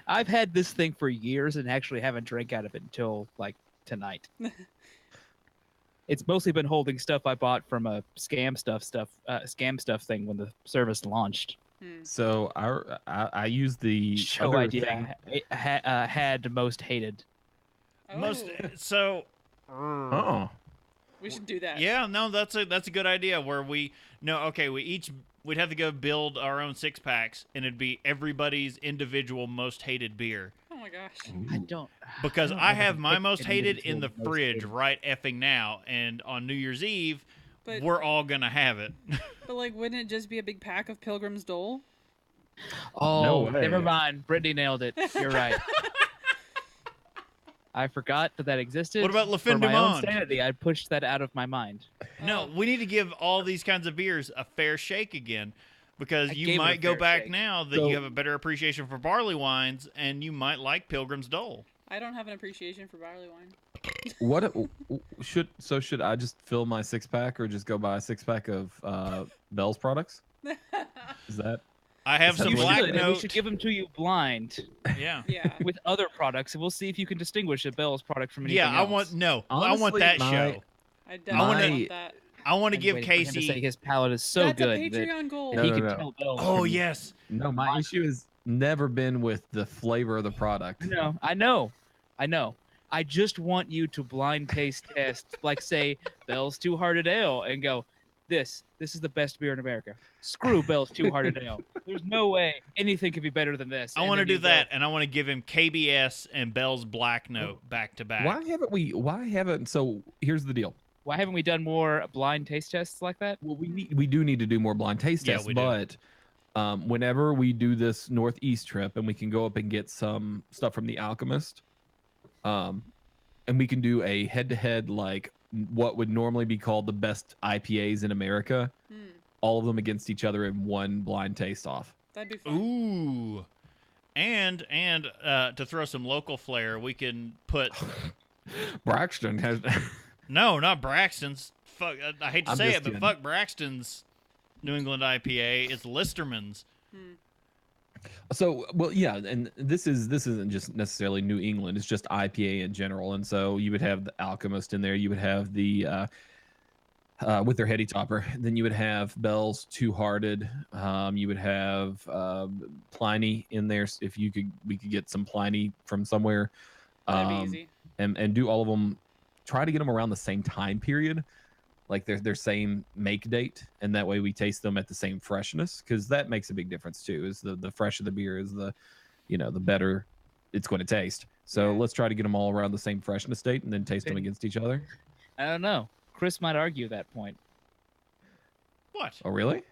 I've had this thing for years and actually haven't drank out of it until like tonight. It's mostly been holding stuff I bought from a scam stuff thing when the service launched. So I used the Show other idea thing. had most hated. Most Oh, so. Oh, we should do that. Yeah, no, that's a good idea. Where we'd have to go build our own 6-packs, and it'd be everybody's individual most hated beer. Oh my gosh. I don't Because don't I know have if my pick most an hated in the individual most fridge hated. right effing now, and on New Year's Eve, But we're all gonna have it. but like, wouldn't it just be a big pack of Pilgrim's Dole? Oh, way. never mind. Brittany nailed it. You're right. I forgot that existed. What about Le For Fin du my own Monde? sanity, I pushed that out of my mind. No, we need to give all these kinds of beers a fair shake again, because I you gave it a might go fair back shake. now that So- you have a better appreciation for barley wines, and you might like Pilgrim's Dole. I don't have an appreciation for barley wine. what should I just fill my 6-pack or just go buy a 6-pack of Bell's products? Is that? I have some You Black should, and we Note. should give them to you blind Yeah. Yeah. with other products, and we'll see if you can distinguish a Bell's product from anything Yeah, else. I want Honestly, that my- show. I definitely My- want that. I want to I'm give waiting for him to say Casey. his palate is so That's good a that, Patreon goal. that No, he no, can no. tell Bell's. Oh from- yes. No, my issue has never been with the flavor of the product. I know. I just want you to blind taste test, like say Bell's Two Hearted Ale, and go, this is the best beer in America. Screw Bell's Two Hearted Ale. There's no way anything could be better than this. I And want to then do you go, that, and I want to give him KBS and Bell's Black Note back to back. Why haven't? So here's the deal. Why haven't we done more blind taste tests like that? Well, we do need to do more blind taste Yeah, tests, we do. but whenever we do this Northeast trip and we can go up and get some stuff from the Alchemist, and we can do a head-to-head like what would normally be called the best IPAs in America, all of them against each other in one blind taste off. That'd be fun. Ooh. And to throw some local flair, we can put Braxton has no, not Braxton's. Fuck, I hate to I'm say just it, but kidding. fuck Braxton's New England IPA. It's Listerman's. So, well, yeah, and this isn't just necessarily New England. It's just IPA in general. And so you would have the Alchemist in there. You would have the with their heady topper. Then you would have Bell's Two Hearted. You would have Pliny in there. If we could get some Pliny from somewhere. That'd be easy. And do all of them. Try to get them around the same time period, like their same make date, and that way we taste them at the same freshness, because that makes a big difference too. Is the fresher the beer is, the better it's going to taste. So Yeah. let's try to get them all around the same freshness date and then taste them against each other. I don't know. Chris might argue that point. What? Oh, really?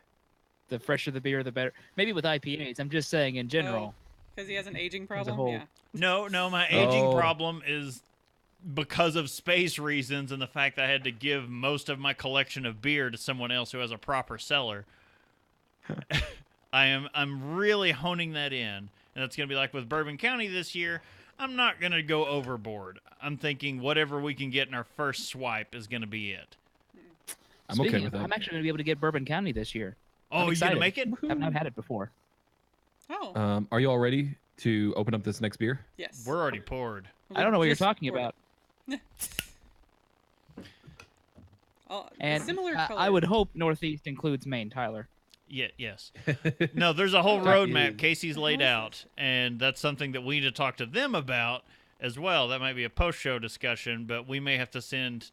The fresher the beer, the better. Maybe with IPAs. I'm just saying in general. Because he has an aging There's a problem. whole- Yeah. No, my aging Oh. problem is because of space reasons and the fact that I had to give most of my collection of beer to someone else who has a proper cellar. I'm really honing that in, and that's gonna be like with Bourbon County this year. I'm not gonna go overboard. I'm thinking whatever we can get in our first swipe is gonna be it. I'm okay Speaking with of, that. I'm actually going to be able to get Bourbon County this year. Oh, you gonna excited. make it? I've had it before. Oh. Are you all ready to open up this next beer? Yes. We're already poured. I don't know what you're Just talking poured about. it. And similar color. I would hope Northeast includes Maine, Tyler. Yeah, yes. No, there's a whole That roadmap is- Casey's laid out, and that's something that we need to talk to them about as well. That might be a post-show discussion, but we may have to send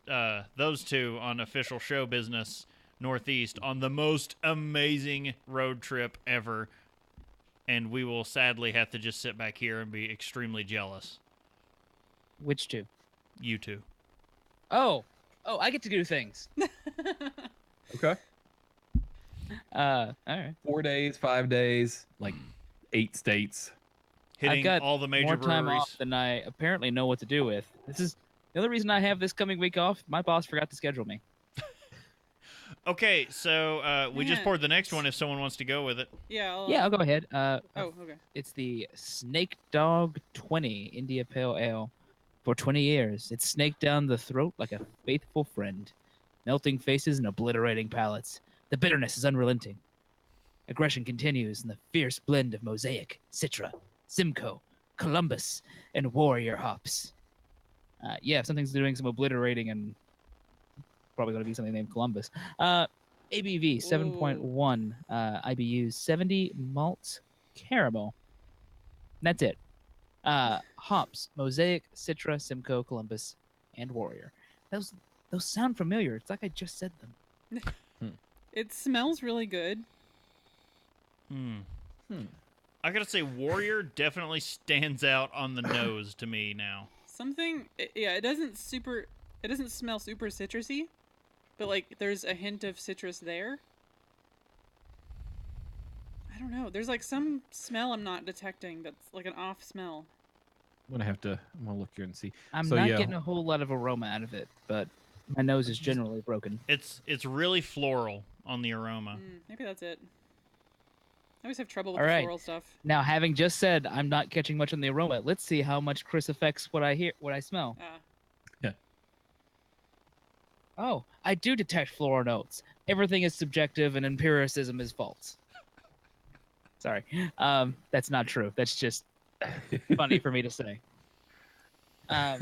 those two on official show business Northeast on the most amazing road trip ever, and we will sadly have to just sit back here and be extremely jealous. Which two? You two. Oh, I get to do things. Okay. All right. 4 days, 5 days, like 8 states. Hitting I've got all the major more time breweries. off than I apparently know what to do with. This is the only reason I have this coming week off. My boss forgot to schedule me. Okay, so we just Yeah. poured the next one if someone wants to go with it. Yeah. Yeah, I'll go ahead. Oh, okay. It's the Snake Dog 20 India Pale Ale. For 20 years, it's snaked down the throat like a faithful friend, melting faces and obliterating palates. The bitterness is unrelenting. Aggression continues in the fierce blend of Mosaic, Citra, Simcoe, Columbus, and Warrior hops. Yeah, if something's doing some obliterating and probably going to be something named Columbus. ABV 7.1, IBUs 70 malt caramel. That's it. Hops, Mosaic, Citra, Simcoe, Columbus, and Warrior. Those sound familiar. It's like I just said them. It smells really good. I gotta say, Warrior definitely stands out on the nose to me now. It doesn't smell super citrusy, but like there's a hint of citrus there. I don't know. There's like some smell I'm not detecting that's like an off smell. I'm gonna look here and see. I'm So, not yeah. getting a whole lot of aroma out of it, but my nose is generally broken. It's really floral on the aroma. Maybe that's it. I always have trouble with All the right. floral stuff. Now, having just said I'm not catching much on the aroma, let's see how much Chris affects what I smell. Oh, I do detect floral notes. Everything is subjective and empiricism is false. Sorry. That's not true. That's just funny for me to say. Yeah,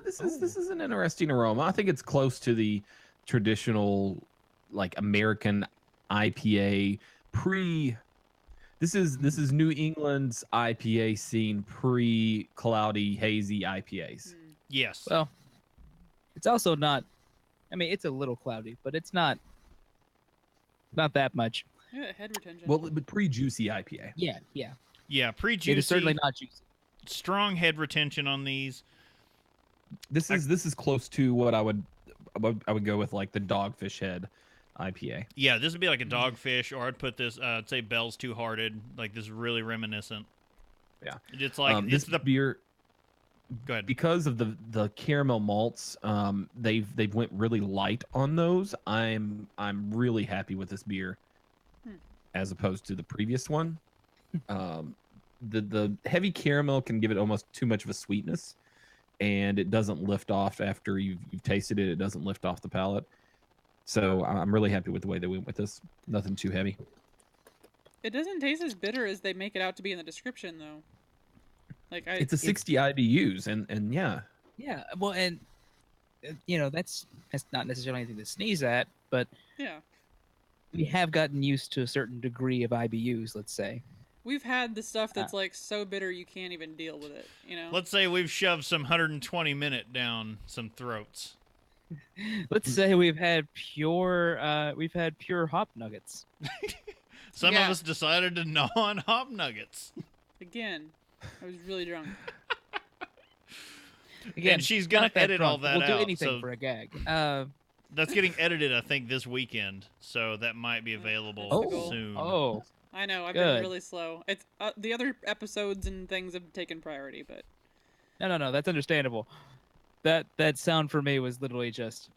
this is an interesting aroma. I think it's close to the traditional, like, American IPA This is New England's IPA scene pre cloudy hazy IPAs. Yes. Well, it's also not. I mean, it's a little cloudy, but it's not that much. Yeah, head retention. Well, but pre juicy IPA. Yeah. Yeah, It pre-juicy, is certainly not juicy. strong head retention on these. This is close to what I would go with, like the Dogfish Head IPA. Yeah, this would be like a dogfish, or I'd put this, I'd say Bell's Two Hearted. Like, this is really reminiscent. Yeah. It's like, This it's the... beer, Go ahead. because of the caramel malts, they've went really light on those. I'm really happy with this beer, as opposed to the previous one. The heavy caramel can give it almost too much of a sweetness, and it doesn't lift off after you've tasted it. It doesn't lift off the palate. So I'm really happy with the way they went with this. Nothing too heavy. It doesn't taste as bitter as they make it out to be in the description, though. Like It's a 60 IBUs, and yeah, Yeah, well, and that's not necessarily anything to sneeze at, but yeah, we have gotten used to a certain degree of IBUs. Let's say. we've had the stuff that's like so bitter you can't even deal with it. Let's say we've shoved some 120-minute down some throats. Let's say we've had pure hop nuggets. Some Yeah. of us decided to gnaw on hop nuggets. Again, I was really drunk. Again, And she's gonna not that edit all drunk. that We'll do out, anything so- for a gag. That's getting edited, I think, this weekend, so that might be available That's the goal. soon. Oh, I know, I've Good. been really slow. It's the other episodes and things have taken priority, but no, that's understandable. That sound for me was literally just,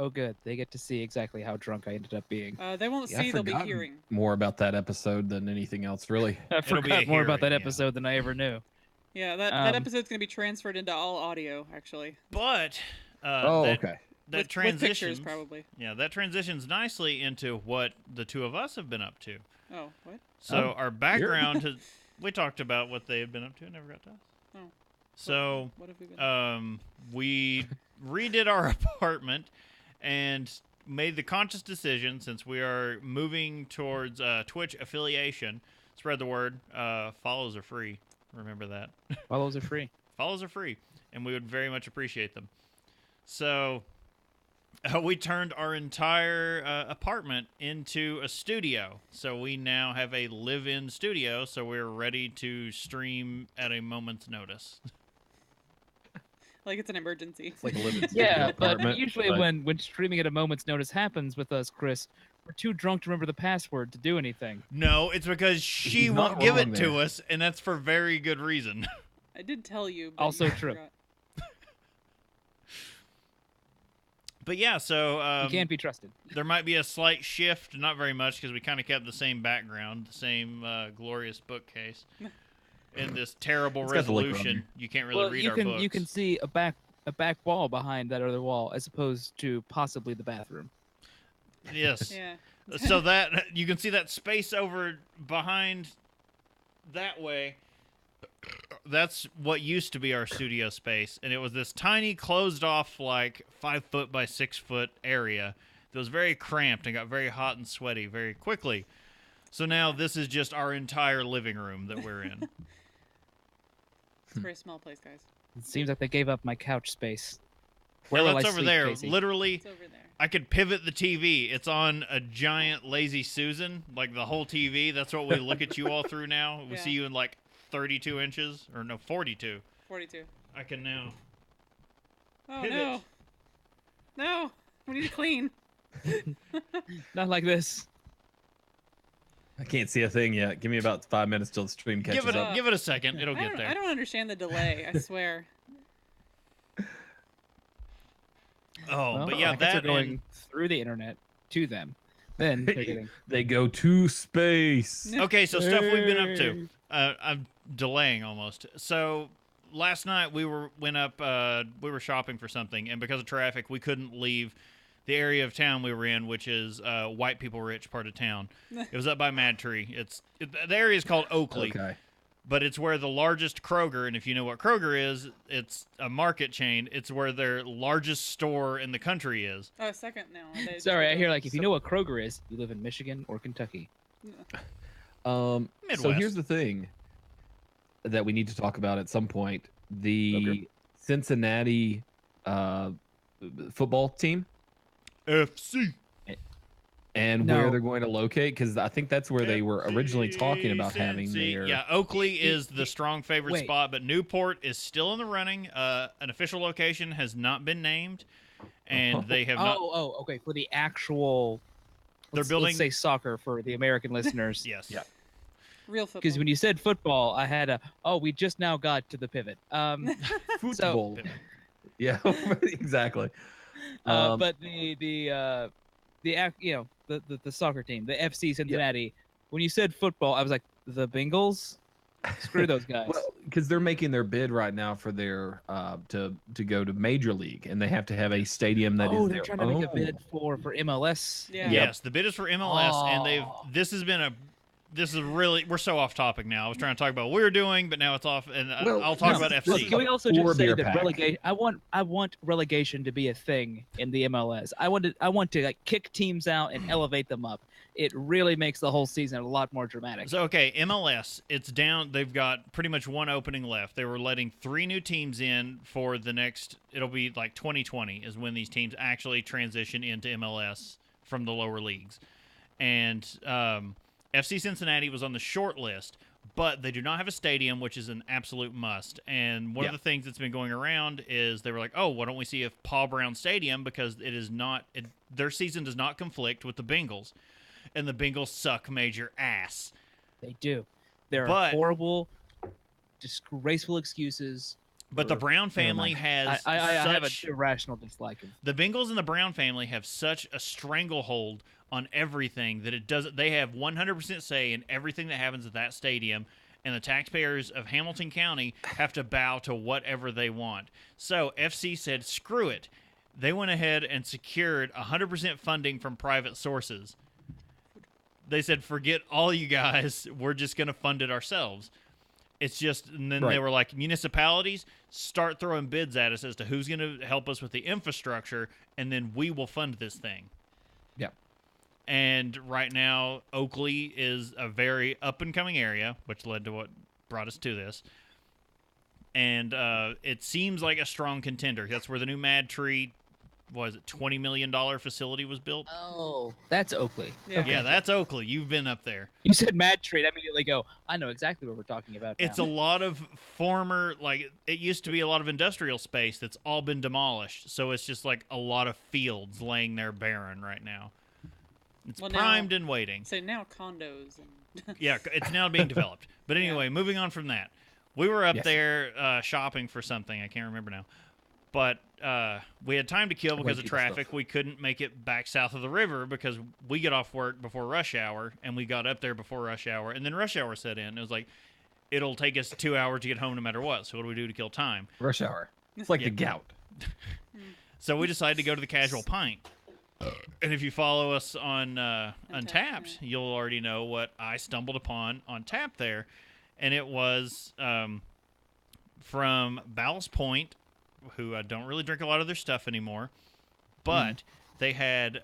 oh, good. They get to see exactly how drunk I ended up being. they won't Yeah, see, I've they'll be forgotten hearing. more about that episode than anything else, really. I It'll be forgot a more about that hearing, yeah. episode than I ever knew. Yeah, that Um, episode's gonna be transferred into all audio, actually. But Oh, that, okay. that With transitions, pictures, probably. yeah, that transitions nicely into what the two of us have been up to. Oh, what? So our background has, we talked about what they had been up to, never got to us. Oh. So What have we been? we redid our apartment and made the conscious decision, since we are moving towards Twitch affiliation, spread the word. Follows are free. Remember that. Follows are free. Follows are free, and we would very much appreciate them. So we turned our entire apartment into a studio. So we now have a live-in studio, so we're ready to stream at a moment's notice. Like it's an emergency. It's like a living Yeah, studio but apartment, usually but- when streaming at a moment's notice happens with us, Chris, we're too drunk to remember the password to do anything. No, it's because she You're won't not give it wrong to there. us, and that's for very good reason. I did tell you. But Also you true. forgot. But yeah, so You can't be trusted. there might be a slight shift, not very much, because we kind of kept the same background, the same glorious bookcase. In this terrible It's got the liquor on resolution, there. you can't really read our books. you can see a back wall behind that other wall, as opposed to possibly the bathroom. Yes. Yeah. So that you can see that space over behind that way. That's what used to be our studio space, and it was this tiny closed off, like 5 foot by 6 foot area that was very cramped and got very hot and sweaty very quickly. So now this is just our entire living room that we're in. It's a very small place, guys. It seems like they gave up my couch space. Well, will that's I over sleep, there. Casey? Literally, It's over there. I could pivot the TV. It's on a giant lazy Susan, like the whole TV. That's what we look at you all through now. We Yeah. see you in like 32 inches, or no, 42. 42. I can now. Oh Pivot. no. No. We need to clean. Not like this. I can't see a thing yet. Give me about 5 minutes till the stream catches Give it up. give it a second. It'll I get don't, there. I don't understand the delay. I swear. Oh, Well, but yeah, packets are that going and, through the internet to them. Then they're getting. They go to space. okay. So stuff we've been up to. I'm delaying almost. So last night we went up. We were shopping for something, and because of traffic, we couldn't leave the area of town we were in, which is white people rich part of town. It was up by Mad Tree. The area is called Oakley. Okay. But it's where the largest Kroger, and if you know what Kroger is, it's a market chain. It's where their largest store in the country is. Oh, second now. Sorry, I hear like if you know what Kroger is, you live in Michigan or Kentucky. So Midwest. here's the thing that we need to talk about at some point. The Okay. Cincinnati football team FC. and No. where they're going to locate, because I think that's where they were originally talking about having Cincy. their. Yeah, Oakley is the strong favorite Wait. spot, but Newport is still in the running. An official location has not been named, and they have not. Okay. For the actual, They're let's building- say soccer for the American listeners. Yes. Yeah. Real football. Because when you said football, I had a we just now got to the pivot. football. Yeah, exactly. But the soccer team, the FC Cincinnati. When you said football, I was like the Bengals. Screw those guys. Well, because they're making their bid right now for their to go to Major League, and they have to have a stadium that is they're their trying to make a bid for MLS. Yeah. Yes, the bid is for MLS, and Oh. this is really, we're so off topic now. I was trying to talk about what we're doing, but now it's off, and Well, I'll talk no, about look, FC. Can we also Or just say beer that pack. relegation? I want relegation to be a thing in the MLS. I want to like kick teams out and elevate them up. It really makes the whole season a lot more dramatic. So, okay, MLS, it's down. They've got pretty much one opening left. They were letting 3 new teams in for the next, it'll be like 2020 is when these teams actually transition into MLS from the lower leagues. And FC Cincinnati was on the short list, but they do not have a stadium, which is an absolute must. And one of the things that's been going around is they were like, oh, why don't we see if Paul Brown Stadium, because it is not, their season does not conflict with the Bengals. And the Bengals suck major ass. They do. There are But- horrible, disgraceful excuses. But the for- Brown family Never has I have such... an irrational dislike of. The Bengals and the Brown family have such a stranglehold on everything that it doesn't. They have 100% say in everything that happens at that stadium, and the taxpayers of Hamilton County have to bow to whatever they want. So FC said, "Screw it." They went ahead and secured 100% funding from private sources. They said, "Forget all you guys. We're just going to fund it ourselves." It's just, and then they Right. were like, municipalities, start throwing bids at us as to who's going to help us with the infrastructure, and then we will fund this thing. Yeah. And right now, Oakley is a very up-and-coming area, which led to what brought us to this. And it seems like a strong contender. That's where the new Mad Tree, was it $20 million facility was built? Oh, that's Oakley. Yeah. Yeah, that's Oakley. You've been up there. You said Mad Trade. I immediately go, I know exactly what we're talking about. It's now. a lot of former, like, it used to be a lot of industrial space that's all been demolished. So it's just like a lot of fields laying there barren right now. It's Well, now- primed and waiting. So now condos and Yeah, it's now being developed. But anyway, moving on from that. We were up Yes. there shopping for something. I can't remember now. But we had time to kill because of people stuff. traffic. We couldn't make it back south of the river because we get off work before rush hour, and we got up there before rush hour, and then rush hour set in. It was like, it'll take us 2 hours to get home no matter what. So what do we do to kill time? Rush hour. It's like Yeah. the gout. So we decided to go to the Casual Pint. And if you follow us on Untapped, you'll already know what I stumbled upon on tap there. And it was from Ballast Point, who I don't really drink a lot of their stuff anymore. But they had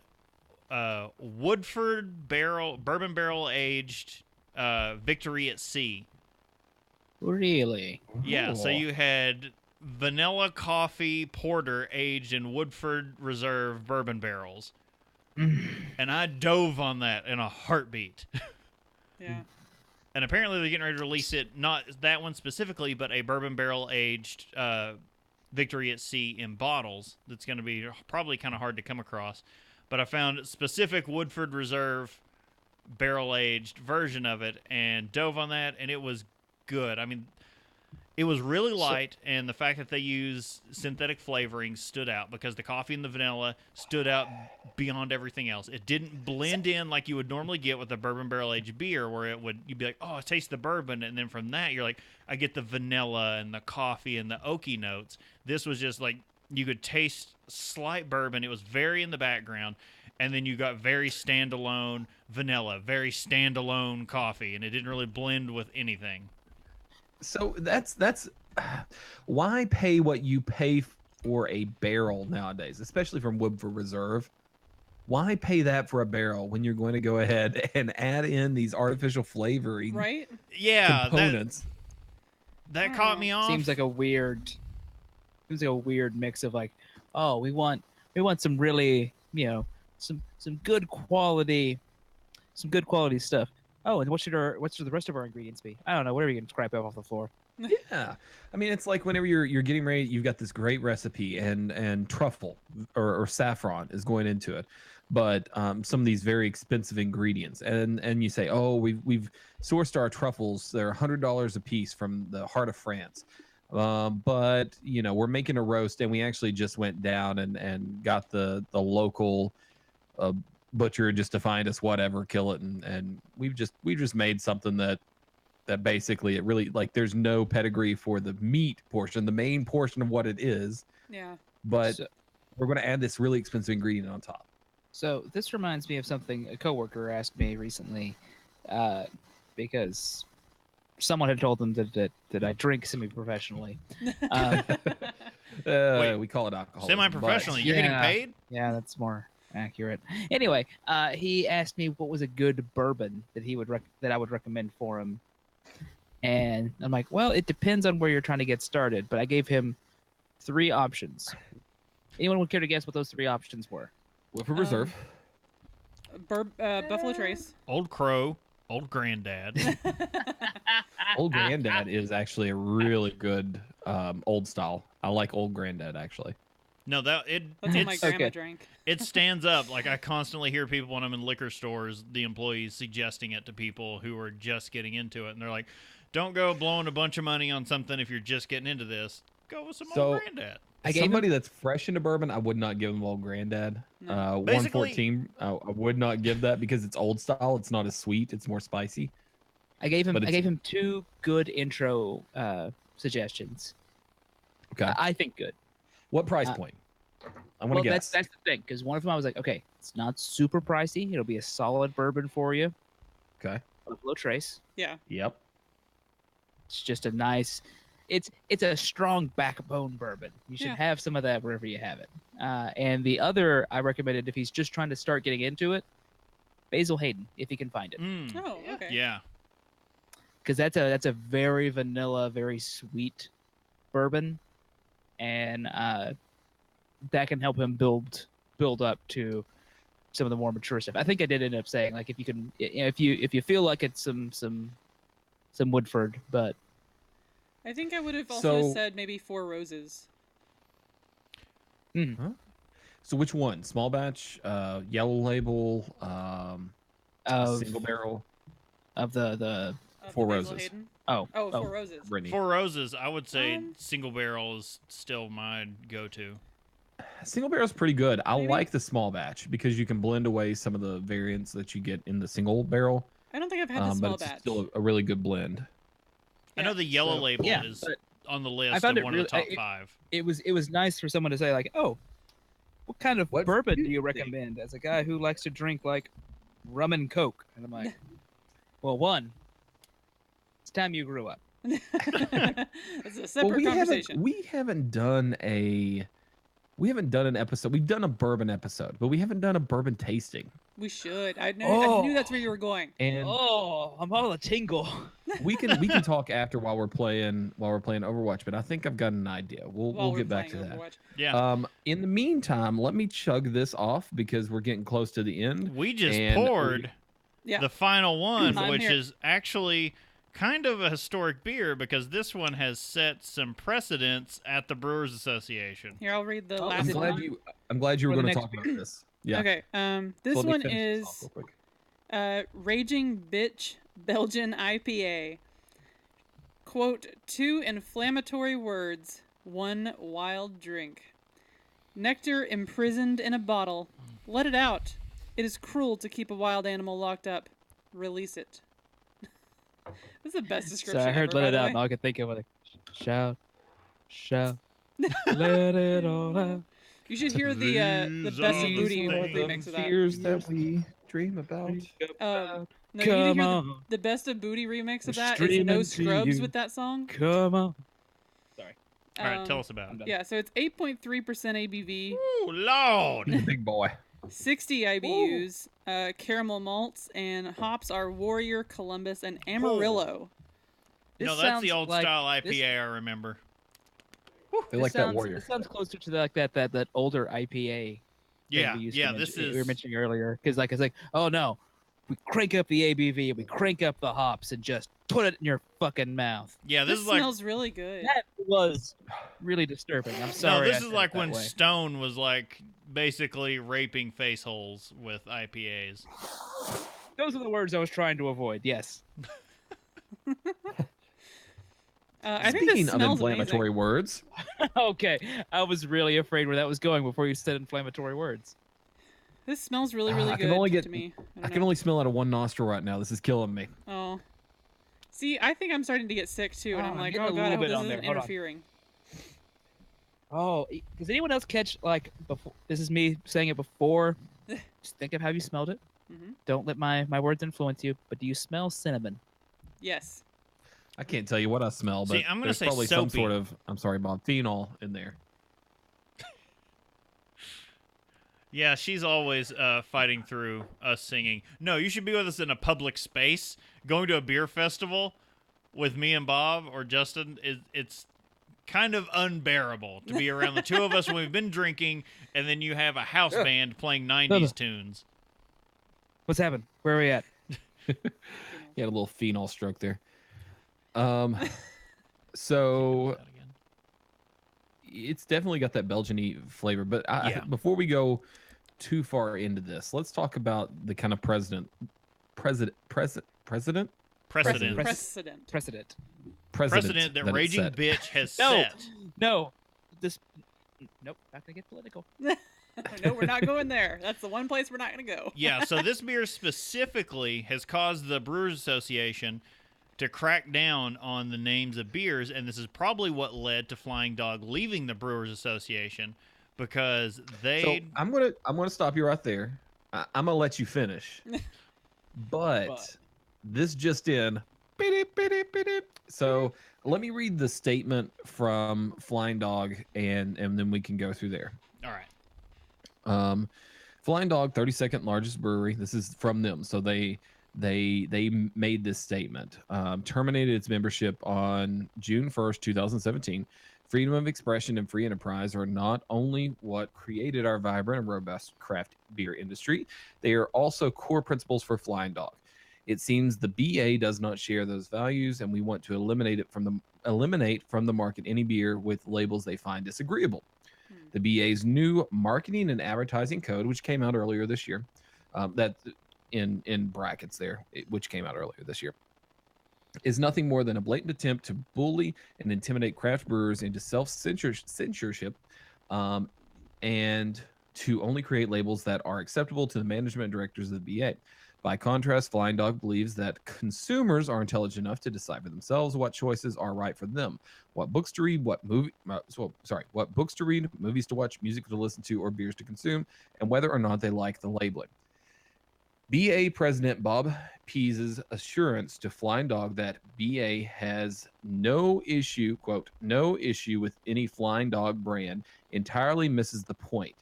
Woodford bourbon barrel aged Victory at Sea. Really. Yeah, so Ooh. you had vanilla coffee porter aged in Woodford Reserve bourbon barrels. And I dove on that in a heartbeat. yeah. And apparently they're getting ready to release it, not that one specifically, but a bourbon barrel aged Victory at Sea in bottles. That's going to be probably kind of hard to come across. But I found a specific Woodford Reserve barrel aged version of it and dove on that, and it was good. I mean, it was really light, and the fact that they use synthetic flavorings stood out because the coffee and the vanilla stood out beyond everything else. It didn't blend in like you would normally get with a bourbon barrel aged beer, where you'd be like, oh, I taste the bourbon, and then from that you're like, I get the vanilla and the coffee and the oaky notes. This was just like you could taste slight bourbon. It was very in the background, and then you got very standalone vanilla, very standalone coffee, and it didn't really blend with anything. So that's why pay what you pay for a barrel nowadays, especially from Woodford Reserve. Why pay that for a barrel when you're going to go ahead and add in these artificial flavoring Right? Yeah, components? that caught me off. Seems like a weird mix of like, oh, we want some really, some good quality stuff. Oh, and what should the rest of our ingredients be? I don't know. Whatever you can scrape off the floor. Yeah, I mean, it's like whenever you're getting ready, you've got this great recipe, and truffle or saffron is going into it, but some of these very expensive ingredients, and you say, oh, we've sourced our truffles; they're $100 a piece from the heart of France, but we're making a roast, and we actually just went down and got the local butcher just to find us whatever, kill it, and we just made something that that basically it really like there's no pedigree for the meat portion, the main portion of what it is, Yeah. but So- we're going to add this really expensive ingredient on top. So this reminds me of something a coworker asked me recently, because someone had told them that I drink semi-professionally. Um, Wait. We call it alcohol. Semi-professionally, you're getting Yeah. paid? Yeah, that's more accurate. Anyway, he asked me what was a good bourbon that he would that I would recommend for him, and I'm like, well, it depends on where you're trying to get started. But I gave him 3 options. Anyone would care to guess what those 3 options were? Woodford Reserve. Buffalo Trace. Old Crow, Old Granddad. Old Granddad is actually a really good old style. I like Old Granddad actually. No, that That's what my it's, grandma Okay. drank. it stands up. Like I constantly hear people when I'm in liquor stores, the employees suggesting it to people who are just getting into it, and they're like, "Don't go blowing a bunch of money on something if you're just getting into this. Go with some So- Old Granddad." I gave Somebody that's fresh into bourbon, I would not give them Old Granddad. No. Basically- 114, I would not give that because it's old style. It's not as sweet. It's more spicy. I gave him But I it's- gave him 2 good intro suggestions. Okay. I think good. What price uh, point? I want Well, to guess. that's the thing, because one of them I was like, okay, it's not super pricey. It'll be a solid bourbon for you. Okay. Buffalo Trace. Yeah. Yep. It's just a nice. It's a strong backbone bourbon. You should Yeah. have some of that wherever you have it. And the other I recommended if he's just trying to start getting into it, Basil Hayden, if he can find it, Mm. Oh, okay. Yeah. because that's a very vanilla, very sweet bourbon, and that can help him build up to some of the more mature stuff. I think I did end up saying like if you can, if you feel like it's some Woodford, but I think I would have also So- said maybe 4 Roses. So which one? Small batch, yellow label, of single barrel. of the Of the Four Basil Roses. Hayden. oh Oh, 4 Roses. Brittany. Four Roses, I would say Um, single barrel is still my go-to. Single barrel is pretty good. I Maybe. like the small batch because you can blend away some of the variants that you get in the single barrel. I don't think I've had the But small it's batch. still a really good blend. I know Yeah. the yellow So, label yeah, is but on the I list found of it one really- of the top I- 5. it was nice for someone to say like, oh, what kind of What's bourbon do your you thing? recommend as a guy who likes to drink like rum and coke? And I'm like, well, one, it's time you grew up. It's a separate we conversation. haven't done an episode. We've done a bourbon episode, but we haven't done a bourbon tasting. We should. I knew that's where you were going. And Oh, I'm all a tingle. we can talk after while we're playing Overwatch. But I think I've got an idea. While We'll we're get back to playing that. Overwatch. Yeah. In the meantime, let me chug this off because we're getting close to the end. We just and poured Yeah. the final one, I'm which here. is actually kind of a historic beer because this one has set some precedents at the Brewers Association. Here, I'll read the Oh, last I'm is it glad one. you were For the going to next talk about this. Yeah. Okay. This So let me one finish this off is real quick. Raging Bitch Belgian IPA. Quote, 2 inflammatory words, 1 wild drink. Nectar imprisoned in a bottle. Let it out. It is cruel to keep a wild animal locked up. Release it. That's the best So description I heard ever, let by it the out. way. And all I could think of was like, shout, let it all out. You should hear the These best are of Booty the remix of that. Fears that we dream about. No, you need to Come hear on, the best of Booty remix of We're that. It's No streaming to Scrubs you. with that song. come on. All right, Um, tell us about I'm it. done. Yeah, so it's 8.3% ABV, Oh, Lord. Big boy. 60 IBUs, caramel malts, and hops are Warrior, Columbus, and Amarillo. This No, that's the sounds old like- style IPA this- I remember. They this like that sounds- warrior. This sounds closer to that older IPA. thing Yeah, we used to yeah, mention- this we were is mentioning earlier because like it's like, oh no, we crank up the ABV and we crank up the hops and just put it in your fucking mouth. yeah, This this is like smells really good. That was really disturbing. I'm no, sorry. this I is said like it that when way. Stone was like basically raping face holes with IPAs. Those are the words I was trying to avoid. Yes. I think Speaking this of smells inflammatory words, Okay. I was really afraid where that was going before you said inflammatory words. amazing. This smells really, really I good can only to get- me. I don't can know. only smell out of one nostril right now. This is killing me. Oh. See, I think I'm starting to get sick too, and Oh, I'm I'm like, getting oh a god, I little hope bit this on there. isn't Hold on. interfering. Oh, does anyone else catch like before? This is me saying it before. Just think of how you smelled it. Hmm. Don't let my words influence you. But do you smell cinnamon? Yes. I can't tell you what I smell, See, but I'm gonna there's say probably some soapy. sort of, I'm sorry, Bob, phenol in there. Yeah, she's always fighting through us singing. No, you should be with us in a public space. Going to a beer festival with me and Bob or Justin it's kind of unbearable to be around the two of us when we've been drinking, and then you have a house band playing 90s tunes. What's happened? Where are we at? He had a little phenol stroke there. So That again. it's definitely got that Belgian-y flavor. But Yeah. before we go too far into this, let's talk about the kind of precedent Precedent Precedent. that it Raging set. Bitch has No. set. No, this. Nope, not gonna get political. No, we're not going there. That's the one place we're not going to go. Yeah, so this beer specifically has caused the Brewers Association to crack down on the names of beers, and this is probably what led to Flying Dog leaving the Brewers Association because they. So I'm gonna stop you right there. I'm gonna let you finish. But this just in. So let me read the statement from Flying Dog, and then we can go through there. All right. Flying Dog, 32nd largest brewery. This is from them. So they made this statement. Terminated its membership on June 1st, 2017. Freedom of expression and free enterprise are not only what created our vibrant and robust craft beer industry, they are also core principles for Flying Dog. It seems the BA does not share those values, and we want to eliminate from the market any beer with labels they find disagreeable. The BA's new marketing and advertising code, which came out earlier this year, that in brackets there, which came out earlier this year, is nothing more than a blatant attempt to bully and intimidate craft brewers into self-censorship, and to only create labels that are acceptable to the management and directors of the BA. By contrast, Flying Dog believes that consumers are intelligent enough to decide for themselves what choices are right for them, what books to read, what books to read, movies to watch, music to listen to, or beers to consume, and whether or not they like the labeling. BA President Bob Pease's assurance to Flying Dog that BA has no issue, quote, no issue with any Flying Dog brand entirely misses the point.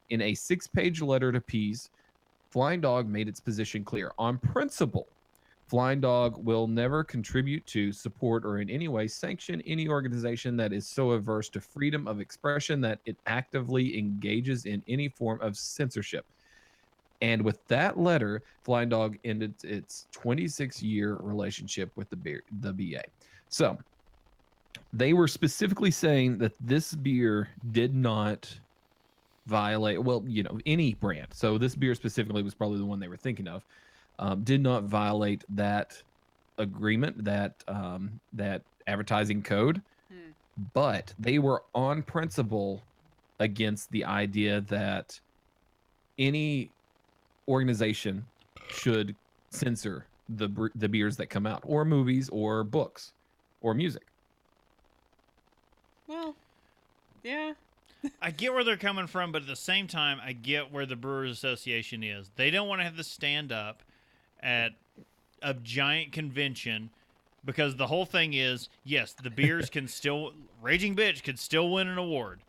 In a 6-page letter to Pease, Flying Dog made its position clear. On principle, Flying Dog will never contribute to, support, or in any way sanction any organization that is so averse to freedom of expression that it actively engages in any form of censorship. And with that letter, Flying Dog ended its 26-year relationship with the BA. So they were specifically saying that this beer did not violate, well, any brand. So this beer specifically was probably the one they were thinking of, did not violate that agreement, that advertising code, but they were on principle against the idea that any organization should censor the beers that come out, or movies, or books, or music. Well, yeah. I get where they're coming from, but at the same time, I get where the Brewers Association is. They don't want to have to stand up at a giant convention because the whole thing is, yes, the beers can still, Raging Bitch could still win an award.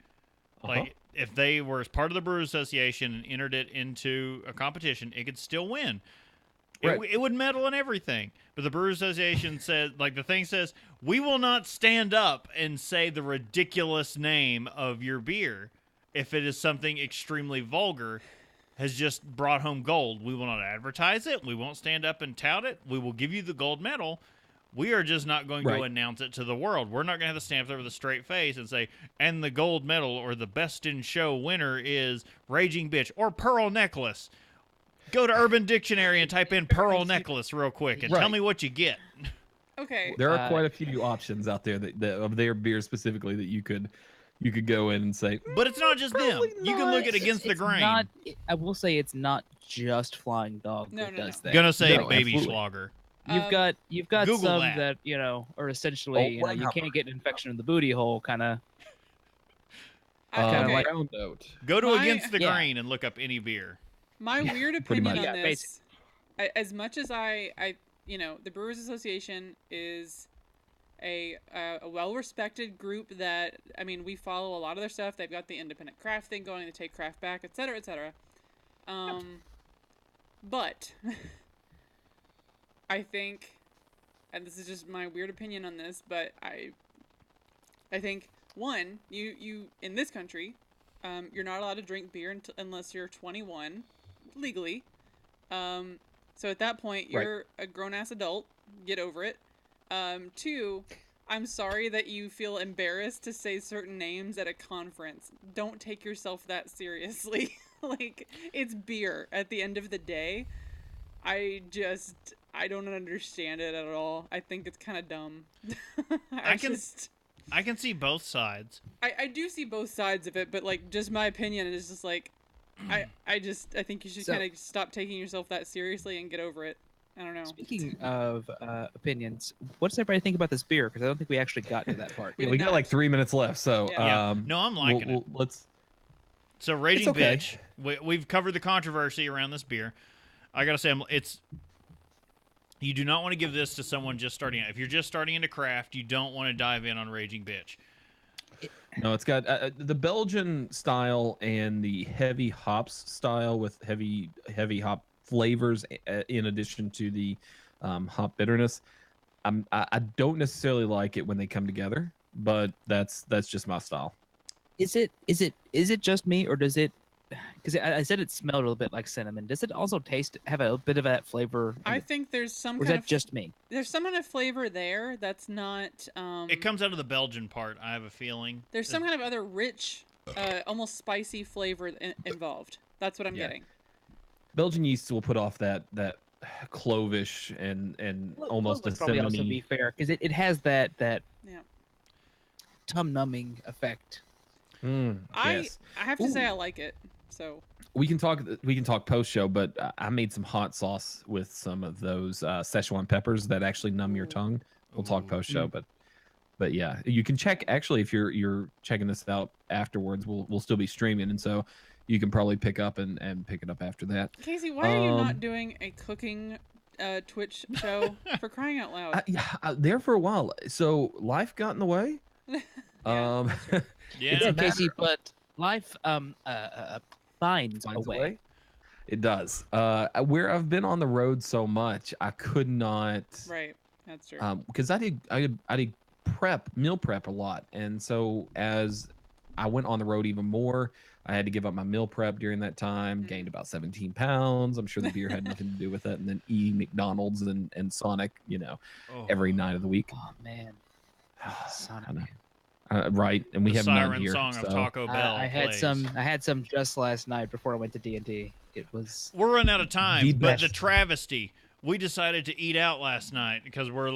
Like, if they were as part of the Brewers Association and entered it into a competition, it could still win. Right. It would medal in everything. But the Brewers Association said, like the thing says, we will not stand up and say the ridiculous name of your beer if it is something extremely vulgar, has just brought home gold. We will not advertise it. We won't stand up and tout it. We will give you the gold medal. We are just not going to announce it to the world. We're not going to have to stand there with a straight face and say, and the gold medal or the best in show winner is Raging Bitch or Pearl Necklace. Go to Urban Dictionary and type in Pearl Necklace real quick and tell me what you get. Okay. There are quite a few options out there that of their beer specifically that you could go in and say. But it's not just them. You can look at against the grain. I will say it's not just Flying Dog No, that no, does no. that. Gonna say No, Baby absolutely. Schlager. You've got Google some that. that are essentially you can't get an infection in the booty hole kind of. Okay. like- round note. Go to My- Against the Yeah. Grain and look up any beer. My weird pretty opinion much. on Yeah, this, as much as I the Brewers Association is a well-respected group that, I mean, we follow a lot of their stuff. They've got the independent craft thing going, they take craft back, etc., etc. But I think, and this is just my weird opinion on this, but I think, one, you in this country, you're not allowed to drink beer unless you're 21 legally. So at that point, you're a grown-ass adult. Get over it. Two, I'm sorry that you feel embarrassed to say certain names at a conference. Don't take yourself that seriously. Like, it's beer at the end of the day. I don't understand it at all. I think it's kind of dumb. I can see both sides. I do see both sides of it, but like, just my opinion is just like, I think you should kind of stop taking yourself that seriously and get over it. I don't know. Speaking of opinions, what does everybody think about this beer? Because I don't think we actually got to that part. We We did got not. like 3 minutes left, so Yeah. No, I'm liking it. let's. So Raging It's okay. Bitch, we've covered the controversy around this beer. I gotta say, you do not want to give this to someone just starting out. If you're just starting into craft, you don't want to dive in on Raging Bitch. No, it's got the Belgian style and the heavy hops style with heavy hop flavors in addition to the hop bitterness. I don't necessarily like it when they come together, but that's just my style. Is it just me, or does it? Because I said it smelled a little bit like cinnamon. Does it also have a bit of that flavor? I think there's some Or is kind that of just me? there's some kind of flavor there that's not. It comes out of the Belgian part, I have a feeling. There's some kind of other rich, almost spicy flavor involved. That's what I'm getting. Belgian yeast will put off that clovish and almost a Would probably also cinnamony. be fair because it has that Yeah. tongue numbing effect. Yes. I have to say I like it. So We can talk post show, but I made some hot sauce with some of those Szechuan peppers that actually numb your tongue. We'll talk post show, but yeah, you can check actually if you're checking this out afterwards. We'll still be streaming, and so you can probably pick up and pick it up after that. Casey, why are you not doing a cooking Twitch show? For crying out loud. There for a while, so life got in the way. Yeah, Yeah. Casey, but life finds a way. It does. Where I've been on the road so much, I could not. Right. That's true. Because I did meal prep a lot, and so as I went on the road even more, I had to give up my meal prep during that time. Gained about 17 pounds. I'm sure the beer had nothing to do with it. And then eating McDonald's and Sonic, every night of the week. Oh man, Sonic. Right, and we The have none siren here. song so. of Taco Bell. I had plays. some just last night before I went to D&D. It was We're running out of time, The but the best. travesty. We decided to eat out last night because we're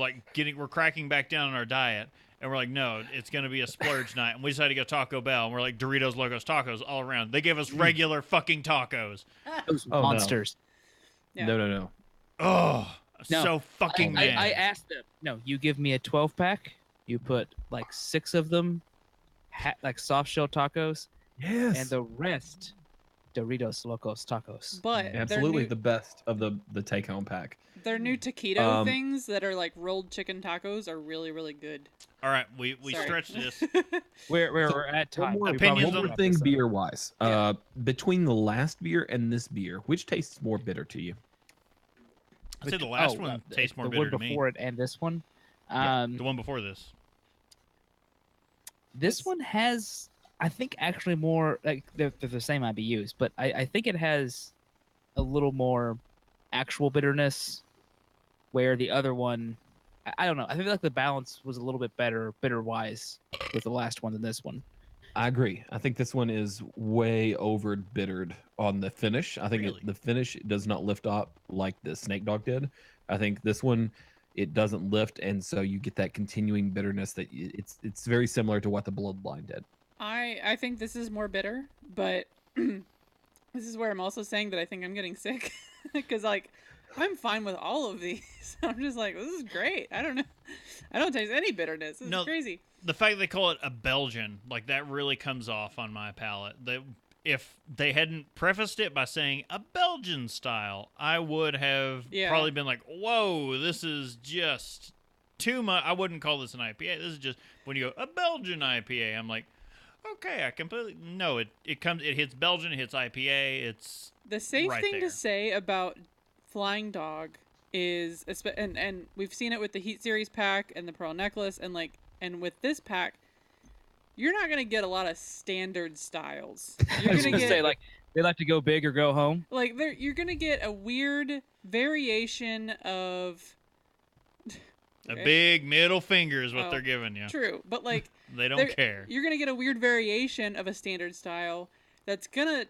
cracking back down on our diet, and we're like, no, it's going to be a splurge night, and we decided to go Taco Bell, and we're like Doritos, Locos, Tacos all around. They gave us regular fucking tacos. those Oh, no. monsters. Yeah. No. Oh, No, so fucking mad. I asked them. No, you give me a 12-pack. You put like 6 of them, like soft shell tacos, Yes. and the rest Doritos Locos Tacos. But Absolutely the best of the take home pack. their new taquito things that are like rolled chicken tacos are really, really good. All right, we Sorry. stretched this. We're at time. One We Opinions probably more on- wrap thing this up. beer wise. Yeah. Between the last beer and this beer, which tastes more bitter to you? I'd say the last one tastes more bitter the to one me. before it and this one. The one before this. This one has, I think, actually more like they're the same IBUs, but I think it has a little more actual bitterness, where the other one, I don't know. I feel like the balance was a little bit better bitter wise with the last one than this one. I agree. I think this one is way over bittered on the finish. I think Really? the finish does not lift up like the Snake Dog did. I think this one, it doesn't lift, and so you get that continuing bitterness that it's very similar to what the Bloodline did. I think this is more bitter, but this is where I'm also saying that I think I'm getting sick because like I'm fine with all of these. I'm just like, this is great. I don't know. I don't taste any bitterness. This No. is crazy. The fact they call it a Belgian, like that really comes off on my palate. If they hadn't prefaced it by saying a Belgian style, I would have probably been like, whoa, this is just too much. I wouldn't call this an IPA. This is just, when you go, a Belgian IPA, I'm like, okay, I completely, no, it hits Belgian, it hits IPA, it's the safe right thing there. to say about Flying Dog is, and we've seen it with the Heat Series pack and the Pearl Necklace, and with this pack, you're not gonna get a lot of standard styles. You're I was gonna gonna get say, like, they like to go big or go home. like you're gonna get a weird variation of a big middle finger is what Oh, they're giving you. true, but like They don't care. you're gonna get a weird variation of a standard style that's gonna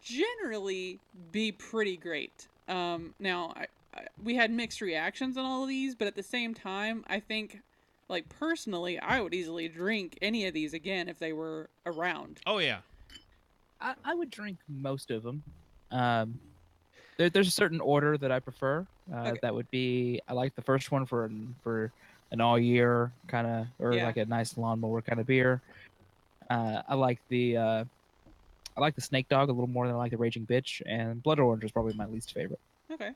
generally be pretty great. Now we had mixed reactions on all of these, but at the same time, I think, like, personally, I would easily drink any of these again if they were around. Oh yeah. I would drink most of them. There's a certain order that I prefer. Okay. That would be, I like the first one for an all year kind of, or Yeah. like a nice lawnmower kind of beer. I like the Snake Dog a little more than I like the Raging Bitch, and Blood Orange is probably my least favorite. Okay,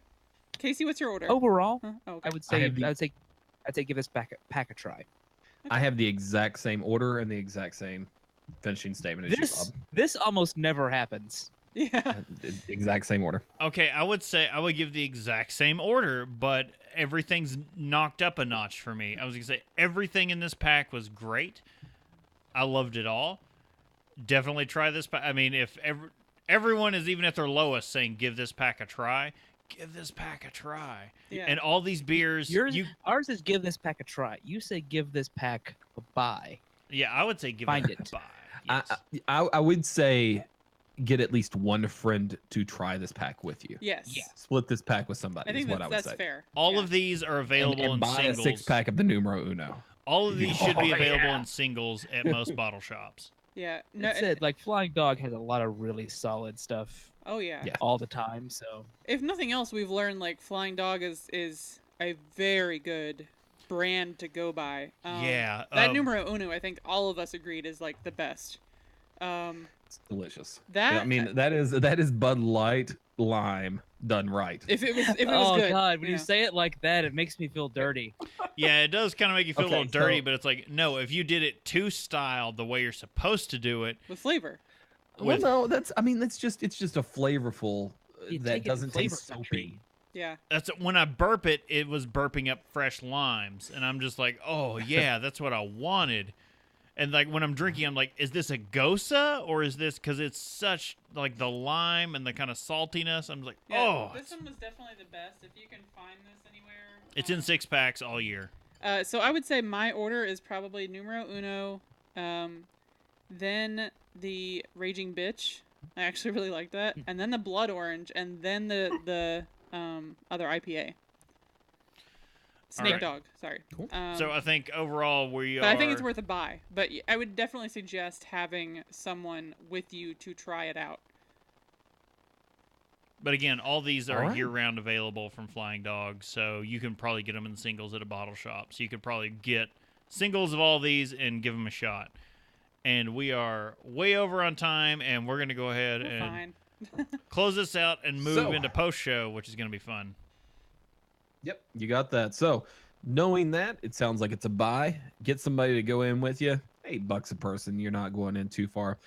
Casey, what's your order? Overall, Huh? Oh, okay. I would say have the- I'd say give this pack a try. I have the exact same order and the exact same finishing statement as you, This almost never happens. Yeah. Bob. The exact same order. Okay, I would say I would give the exact same order, but everything's knocked up a notch for me. I was gonna say everything in this pack was great. I loved it all. Definitely try this pack. I mean, if everyone is even at their lowest saying give this pack a try, give this pack a try. Yeah. And all these beers, Ours is give this pack a try. You say give this pack a buy. yeah, I would say give Find it a it. buy. Yes. I would say get at least one friend to try this pack with you. Yes. Yeah. Split this pack with somebody I think is what I would that's say. fair. All Yeah. of these are available and in buy singles. a 6-pack of the numero uno. All of these should be Oh, available yeah. in singles at most bottle shops. Yeah. No. That's it. Like Flying Dog has a lot of really solid stuff Oh yeah. Yeah. all the time. So If nothing else, we've learned like Flying Dog is a very good brand to go by. Yeah, That numero uno, I think all of us agreed, is like the best. It's delicious. That I mean, that is Bud Light lime done right. if it was oh good. god, when yeah. you say it like that, it makes me feel dirty. Yeah, it does kind of make you feel a Okay, little dirty, so- but it's like, no, if you did it to style the way you're supposed to do it, with flavor. Well, with- no, it's just a flavorful You that take it to doesn't flavor taste country. soapy. Yeah. that's when I burp it, it was burping up fresh limes, and I'm just like, oh yeah, that's what I wanted. And like when I'm drinking, I'm like, is this a Gosa or is this, because it's such like the lime and the kind of saltiness? I'm like, Yeah, oh, this one was definitely the best. If you can find this anywhere, it's in 6-packs all year. So I would say my order is probably numero uno, then the Raging Bitch. I actually really like that, and then the Blood Orange, and then the other IPA. Snake right. Dog. Sorry. Cool. So I think overall we but are. I think it's worth a buy. But I would definitely suggest having someone with you to try it out. But again, all these are All right. year-round available from Flying Dog, so you can probably get them in singles at a bottle shop. So you could probably get singles of all these and give them a shot. And we are way over on time, and we're going to go ahead We're and fine. close this out and move So- into post-show, which is going to be fun. Yep, you got that. So, knowing that, it sounds like it's a buy. Get somebody to go in with you. $8 a person. You're not going in too far.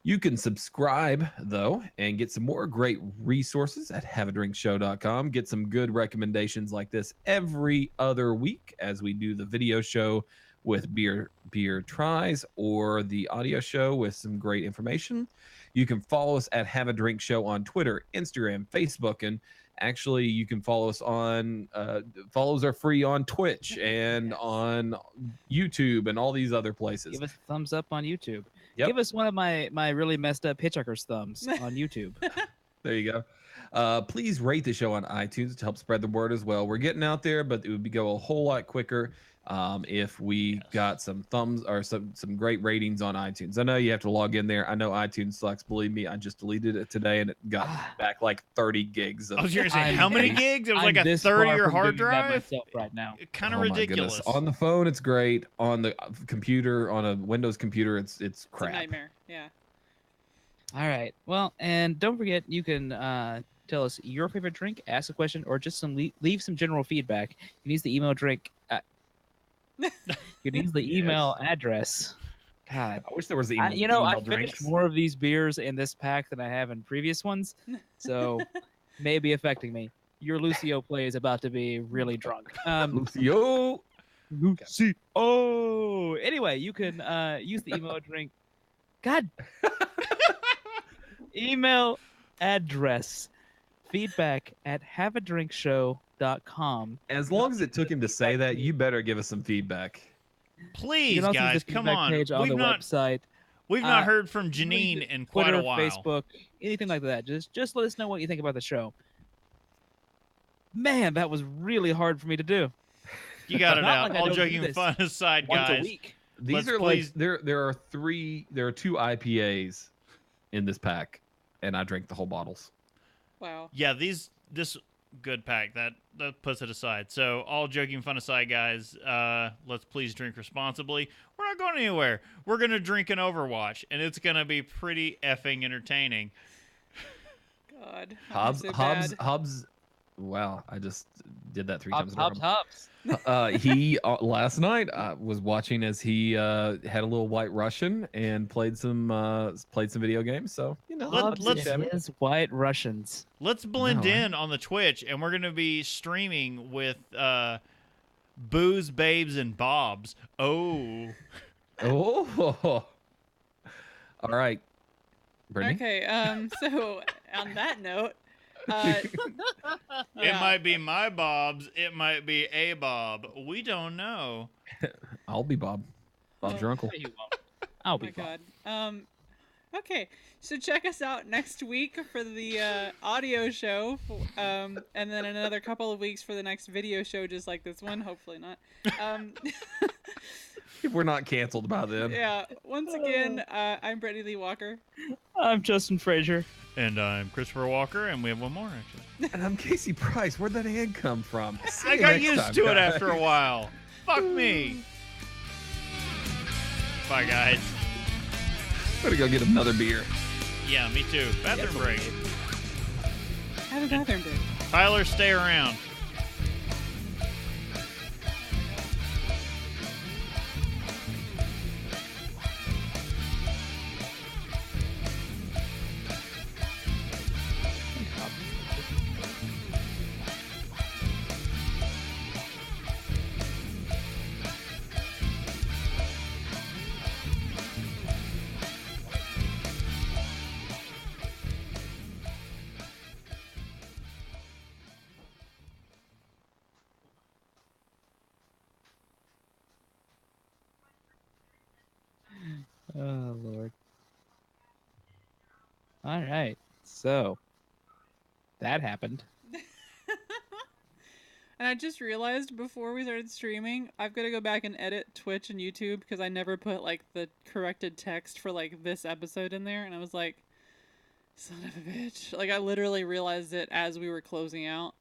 You can subscribe, though, and get some more great resources at haveadrinkshow.com. Get some good recommendations like this every other week as we do the video show with beer tries or the audio show with some great information. You can follow us at Have a Drink Show on Twitter, Instagram, Facebook, and actually you can follow us on follows are free on Twitch and on YouTube and all these other places. Give us a thumbs up on YouTube. Yep. Give us one of my really messed up hitchhiker's thumbs on YouTube. There you go. Please rate the show on iTunes to help spread the word as well. We're getting out there, but it would go a whole lot quicker if we got some thumbs or some great ratings on iTunes. I know you have to log in there. I know iTunes sucks. Believe me, I just deleted it today and it got back like 30 gigs. I was going to say, how many gigs? It was like I'm a this third of far your from hard doing that drive? myself right now. Kind of Oh my goodness. ridiculous. On the phone, it's great. On the computer, on a Windows computer, it's crap. It's a nightmare. Yeah. All right. Well, and don't forget, you can tell us your favorite drink, ask a question, or just leave some general feedback. You can use the email drink. You can use the email address. God, I wish there was the I email finished drinks. more of these beers in this pack than I have in previous ones, so may be affecting me. Your Lucio play is about to be really drunk. Lucio. Lucy. Oh, anyway, you can use the email drink. God. Email address feedback@haveadrinkshow.com. As long as it took him to say that, you better give us some feedback. You Please, can also use guys, the come feedback on. page on the website. We've not Uh, heard from You can use Janine it in quite Twitter, a while. Facebook, anything like that. Just let us know what you think about the show. Man, that was really hard for me to do. You got it Not out. like I All don't do joking this fun aside, Once a guys. week. These Let's are please- like there are two IPAs in this pack, and I drank the whole bottles. Wow. Yeah, this good pack that puts it aside. So all joking fun aside, guys, let's please drink responsibly. We're not going anywhere. We're gonna drink an Overwatch, and it's gonna be pretty effing entertaining. God. Hobbs. Wow, I just did that three times in a row. Hobbs. He last night was watching as he had a little White Russian and played some video games. So Let's- It is White Russians. Let's blend No, right? in on the Twitch, and we're gonna be streaming with Booze, Babes, and Bobs. Oh, Oh, all right, Brittany. Okay. So on that note, it yeah. might be my Bobs. It might be a Bob. We don't know. I'll be Bob. Bob's your uncle. You won't. I'll Oh be my fine. God. Okay. So check us out next week for the audio show, and then another couple of weeks for the next video show, just like this one. Hopefully not. If we're not canceled by then. Yeah. Once again, I'm Brittany Lee Walker. I'm Justin Frazier. And I'm Christopher Walker, and we have one more actually. And I'm Casey Price. Where'd that hand come from? See I you got next used time, to it guys. after a while. Fuck me. Bye, guys. Better go get another beer. Yeah, me too. Bathroom break. Have a bathroom break. Tyler, stay around. Oh Lord. All right. So that happened. And I just realized before we started streaming, I've got to go back and edit Twitch and YouTube because I never put like the corrected text for like this episode in there, and I was like, son of a bitch. Like I literally realized it as we were closing out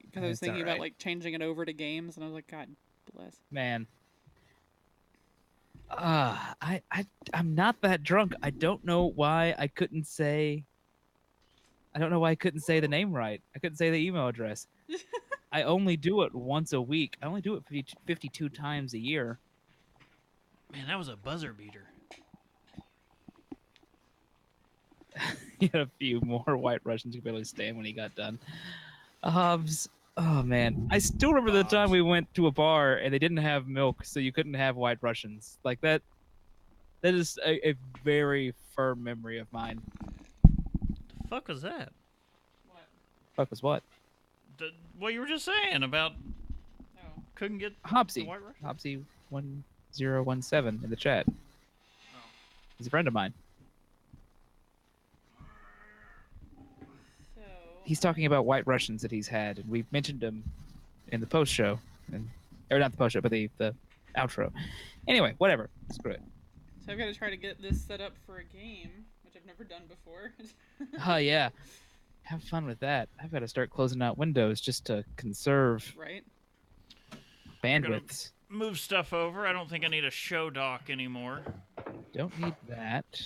because I was That's thinking about alright. like changing it over to games, and I was like, God bless. Man. I'm not that drunk. I don't know why I couldn't say the name right. I couldn't say the email address. I only do it once a week. I only do it 52 times a year. Man, that was a buzzer beater. He had a few more White Russians who could barely stand when he got done. Hobbs. Oh man, I still remember the time we went to a bar and they didn't have milk, so you couldn't have White Russians. Like that. That is a very firm memory of mine. The fuck was that? Fuck was what? What you were just saying about Oh. couldn't get the Hopsy. White Russian? Hopsy 1017 in the chat. He's a friend of mine. So he's talking about White Russians that he's had, and we mentioned them in the post show, or not the post show, but the outro. Anyway, whatever. Screw it. So I've got to try to get this set up for a game, which I've never done before. Oh yeah, have fun with that. I've got to start closing out windows just to conserve Right? bandwidths. Move stuff over. I don't think I need a show doc anymore. Don't need that.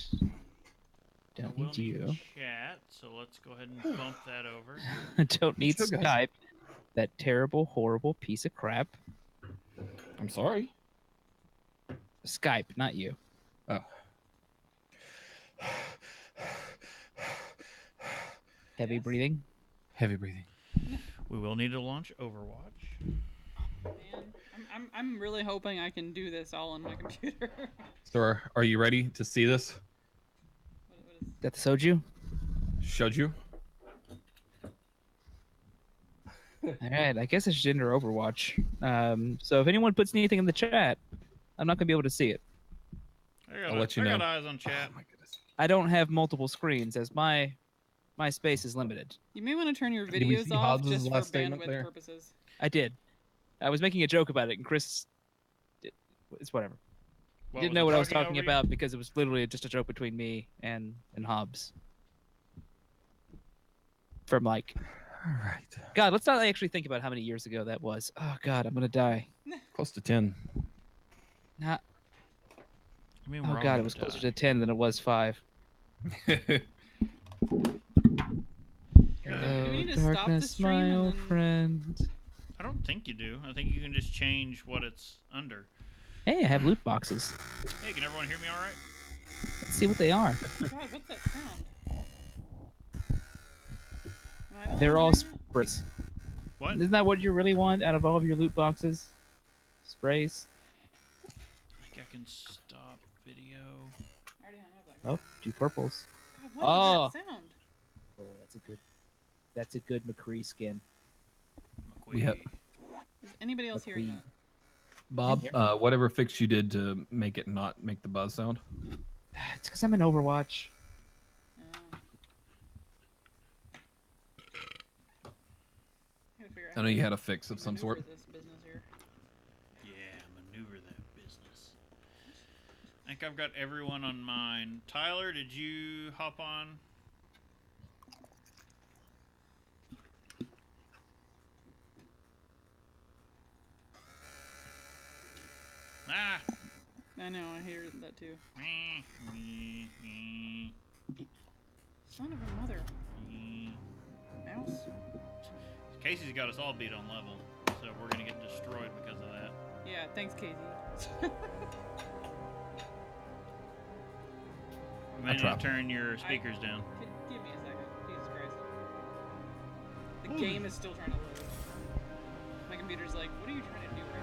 I Don't will need you. chat, so let's go ahead and bump that over. Don't need Sure, guys. Skype. That terrible, horrible piece of crap. I'm sorry. Skype, not you. Oh. Heavy Yes. breathing. Heavy breathing. We will need to launch Overwatch. Man, I'm really hoping I can do this all on my computer. So are you ready to see this? What is... That the soju? Showed you? All right, I guess I should enter Overwatch. So if anyone puts anything in the chat, I'm not gonna be able to see it. I'll let you know. I got eyes on chat. Oh my goodness. I don't have multiple screens as my space is limited. You may want to turn your Did we videos see off Hobbs's just for last statement bandwidth there? purposes. I did. I was making a joke about it, and Chris, it's whatever. What, Didn't was know it what I was talking talking over you? about because it was literally just a joke between me and Hobbs. From like, All right. God, let's not actually think about how many years ago that was. Oh God, I'm gonna die. Close to 10. Not. I mean, Oh we're all God, it gonna was closer die. to 10 than it was 5. Do we need to stop the darkness, stream my and old then- friend. I don't think you do. I think you can just change what it's under. Hey, I have loot boxes. Hey, can everyone hear me all right? Let's see what they are. God, what's that sound? Am I the They're one all hearing that? sprays. What? Isn't that what you really want out of all of your loot boxes? Sprays. I think I can stop video. I already have that. Oh, 2 purples. God, what Oh. is that sound? Oh, that's a good McCree skin. Yep. Is anybody else hearing McQueen. that? Bob, whatever fix you did to make it not make the buzz sound. It's because I'm in Overwatch. Oh. Gotta figure out I how know you to had a fix of some maneuver sort. This business here. Yeah, maneuver that business. I think I've got everyone on mine. Tyler, did you hop on? Ah! I know, I hear that too. Son of a mother. Mouse? Casey's got us all beat on level, so we're gonna get destroyed because of that. Yeah, thanks, Casey. You may need to tried. turn your speakers down. Give me a second. Jesus Christ. The Ooh. game is still trying to load. My computer's like, what are you trying to do right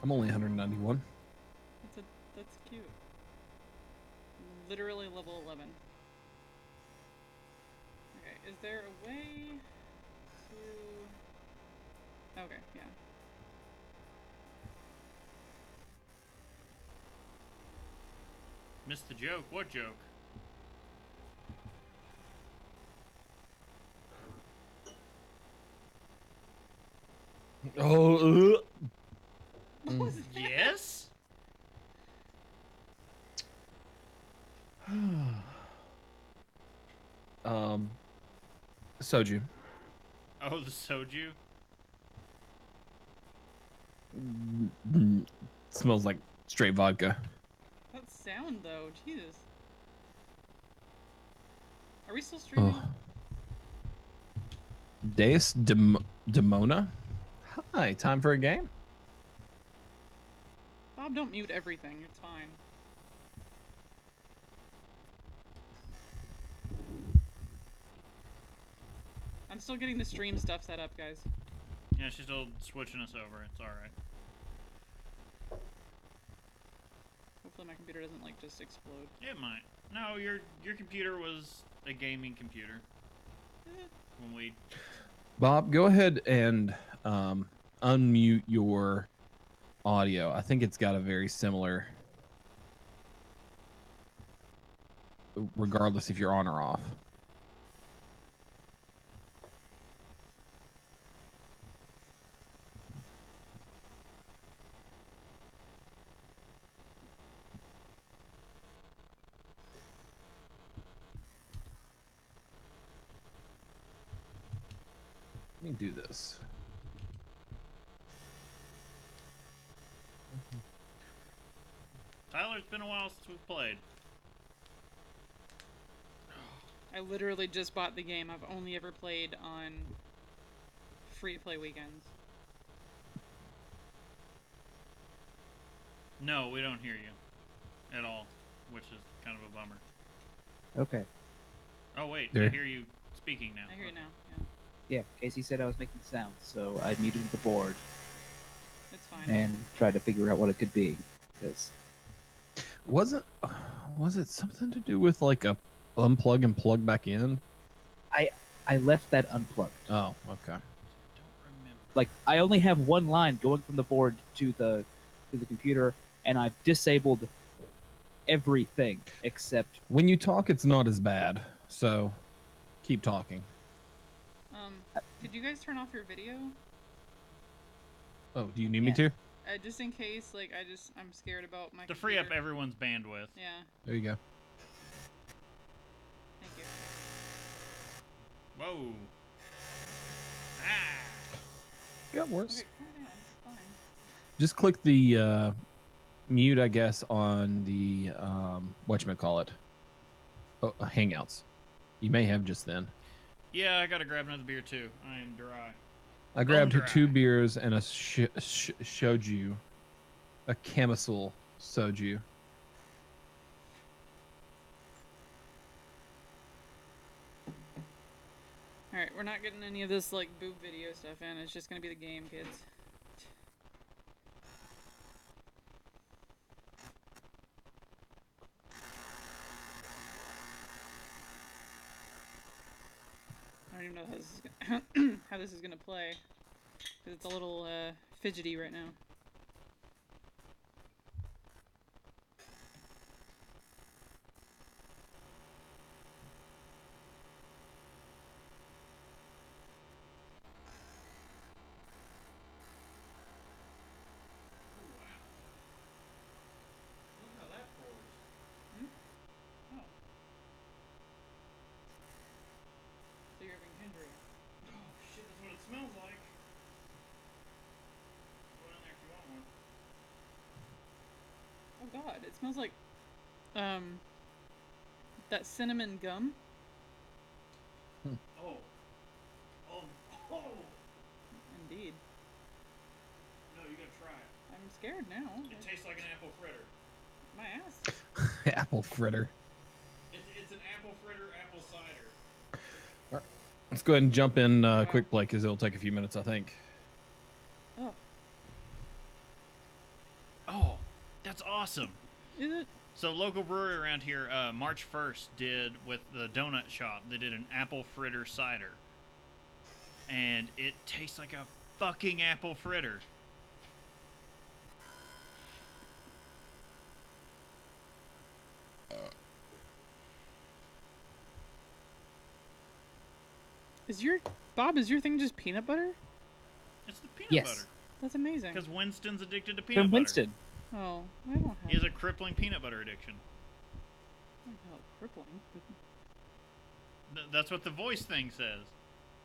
I'm only 191. now? That's cute. Literally level 11. Okay, is there a way to... Okay, yeah. Missed the joke. What joke? Oh, What was that? Yes? Soju. Oh, the soju? Smells like straight vodka. That sound, though. Jesus. Are we still streaming? Oh. Deus Demona? Hi, time for a game? Bob, don't mute everything. It's fine. I'm still getting the stream stuff set up, guys. Yeah, she's still switching us over. It's alright. Hopefully my computer doesn't, like, just explode. It might. No, your computer was a gaming computer. When we... Bob, go ahead and unmute your audio. I think it's got a very similar regardless if you're on or off. Let me do this. Tyler, it's been a while since we've played. I literally just bought the game. I've only ever played on free-to-play weekends. No, we don't hear you at all, which is kind of a bummer. Okay. Oh wait, There. I hear you speaking now. I hear you now. Yeah, Casey said I was making sound, so I muted the board Yeah, it's fine. and tried to figure out what it could be. Because Was it something to do with like a unplug and plug back in? I left that unplugged. Oh, okay. Don't remember. Like I only have one line going from the board to the computer, and I've disabled everything except. When you talk, it's not as bad. So, keep talking. Could you guys turn off your video? Oh, do you need me Yeah. to? Just in case, like, I'm scared about my To free up computer. everyone's bandwidth. Yeah, There you go. thank you. Whoa. Ah. Got worse. Okay, calm down. It's fine. Just click the mute, I guess, on the whatchamacallit. Oh, Hangouts. You may have just then. Yeah, I gotta grab another beer too. I am dry. I grabbed her dry. 2 beers and a shoju, a camisole soju. Alright, we're not getting any of this, like, boob video stuff in. It's just gonna be the game, kids. I don't even know how this is gonna, how this is gonna play. Because it's a little, fidgety right now. Oh. So you're having Hendry. Oh shit, that's what it smells like. Go in there if you want one. Oh god, it smells like, that cinnamon gum. Oh. Oh. Oh. Indeed. No, you gotta try it. I'm scared now. It tastes like an apple fritter. My ass. Apple fritter. It's an apple fritter, apple cider. Let's go ahead and jump in quick play because it'll take a few minutes, I think. Oh, Oh, that's awesome. is it? So local brewery around here, March 1st did with the donut shop. They did an apple fritter cider, and it tastes like a fucking apple fritter. Is your Bob? Is your thing just peanut butter? It's the peanut Yes. butter. That's amazing. Because Winston's addicted to peanut From butter. Winston. Oh, I don't have. He has a crippling peanut butter addiction. I don't know, crippling. That's what the voice thing says.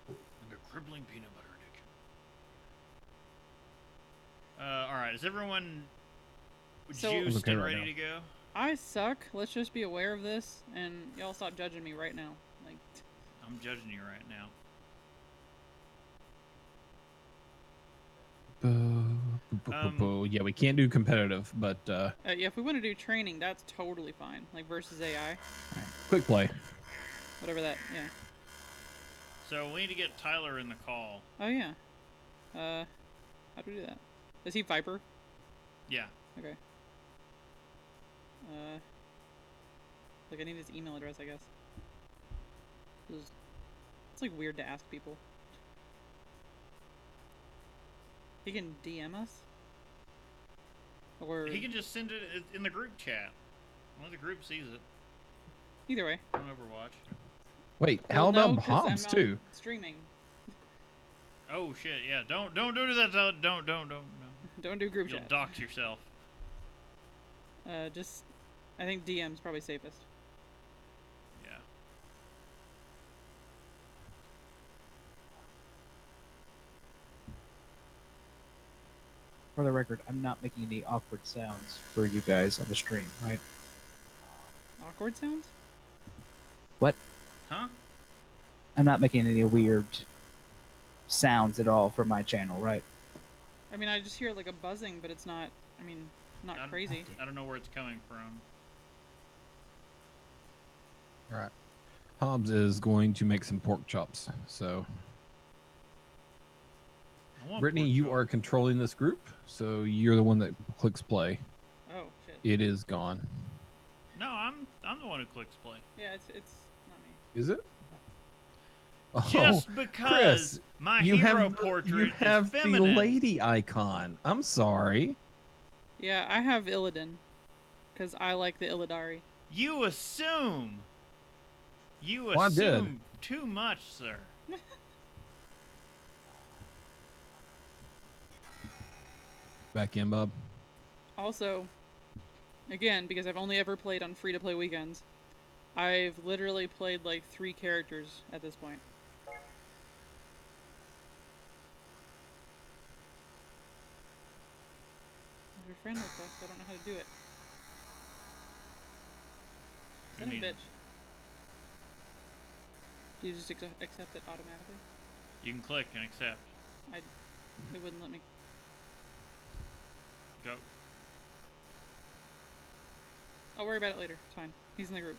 Like a crippling peanut butter addiction. All right. Is everyone So- juiced Okay and right ready now. to go? I suck. Let's just be aware of this, and y'all stop judging me right now. Like, I'm judging you right now. Yeah, we can't do competitive, but yeah, if we want to do training, that's totally fine. Like versus AI, quick play. whatever that. Yeah. So we need to get Tyler in the call. Oh yeah. How do we do that? Is he Viper? Yeah. Okay. Like I need his email address, I guess. It's like weird to ask people. He can DM us? Or He can just send it in the group chat. One of the group sees it. Either way. On Overwatch. Wait, how Well, no, about 'cause Hobbs I'm too? streaming. Oh shit! Yeah, don't do that. Don't. Don't do group You'll chat. dox yourself. Just, I think DM's probably safest. Yeah. For the record, I'm not making any awkward sounds for you guys on the stream, right? Awkward sounds? What? Huh? I'm not making any weird sounds at all for my channel, right? I mean, I just hear like a buzzing, but it's not. I mean, not crazy. I don't know where it's coming from. All right. Hobbs is going to make some pork chops. So, I want Brittany, pork you chop. are controlling this group, so you're the one that clicks play. Oh shit. It is gone. No, I'm the one who clicks play. Yeah, it's not me. Is it? Oh, Just because Chris, my you hero have portrait you have is the feminine. lady icon. I'm sorry. Yeah, I have Illidan, because I like the Illidari. You assume. You Oh, I did. assume too much, sir. Back in, Bob. Also, again, because I've only ever played on free-to-play weekends, I've literally played like 3 characters at this point. Your friend request, I don't know how to do it. Son of a You bitch. Do you just accept it automatically? can click and accept. It wouldn't let me. Go. I'll worry about it later. It's fine. He's in the group.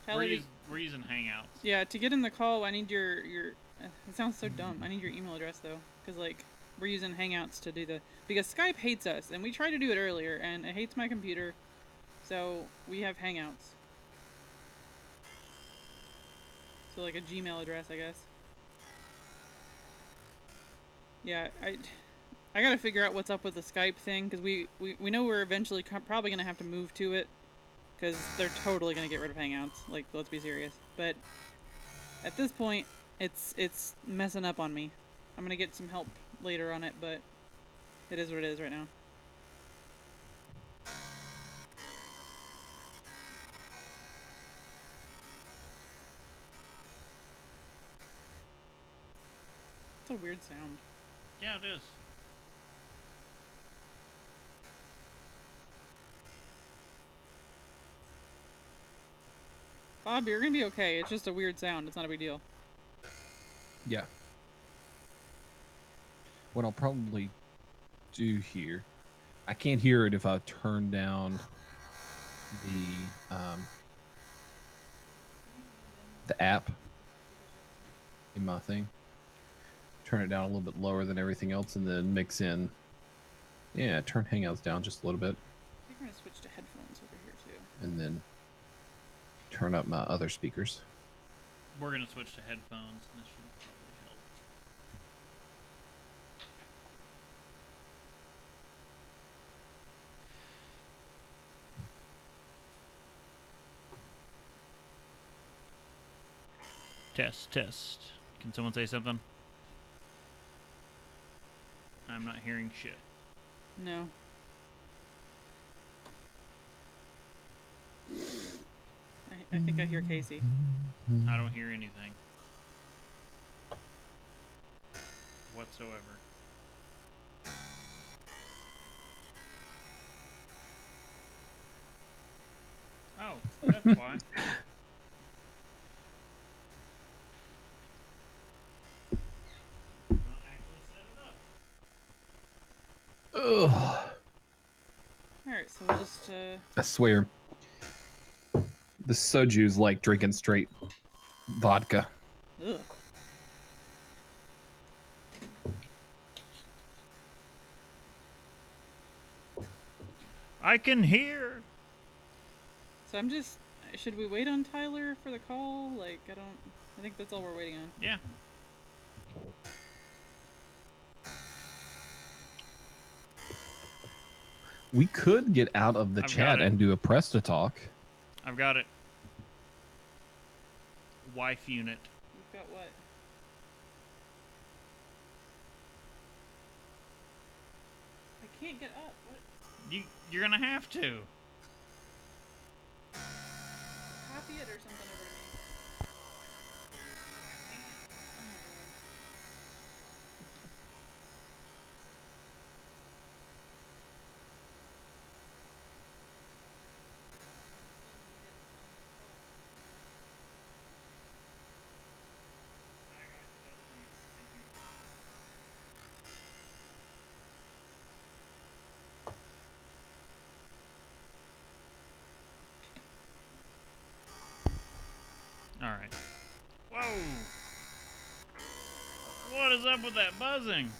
We're using Hangouts. Yeah, to get in the call, I need your. It sounds so dumb. I need your email address though, because like we're using Hangouts to do because Skype hates us, and we tried to do it earlier, and it hates my computer, so we have Hangouts. So like a Gmail address, I guess. Yeah, I gotta figure out what's up with the Skype thing, because we know we're eventually probably gonna have to move to it, because they're totally gonna get rid of Hangouts. Like, let's be serious. But at this point, it's messing up on me. I'm gonna get some help later on it, but it is what it is right now. It's a weird sound. Yeah, it is. Bob, you're gonna be okay. It's just a weird sound. It's not a big deal. Yeah. What I'll probably do here, I can't hear it if I turn down the app in my thing. Turn it down a little bit lower than everything else, and then mix in. Yeah, turn Hangouts down just a little bit, I think we're gonna switch to headphones over here too. and then turn up my other speakers. We're gonna switch to headphones, and this should probably help. Test. Can someone say something? I'm not hearing shit. No. I think I hear Casey. I don't hear anything. Whatsoever. Oh, that's why. Ugh. Alright, so we'll just, I swear, the soju's like drinking straight vodka. ugh. I can hear. So I'm just, should we wait on Tyler for the call? Like, I think that's all we're waiting on. Yeah. We could get out of the I've got chat it. and do a press to talk. I've got it. Wife unit. You've got what? I can't get up. What? You're gonna have to. Copy it or something over to me. All right. Whoa. What is up with that buzzing?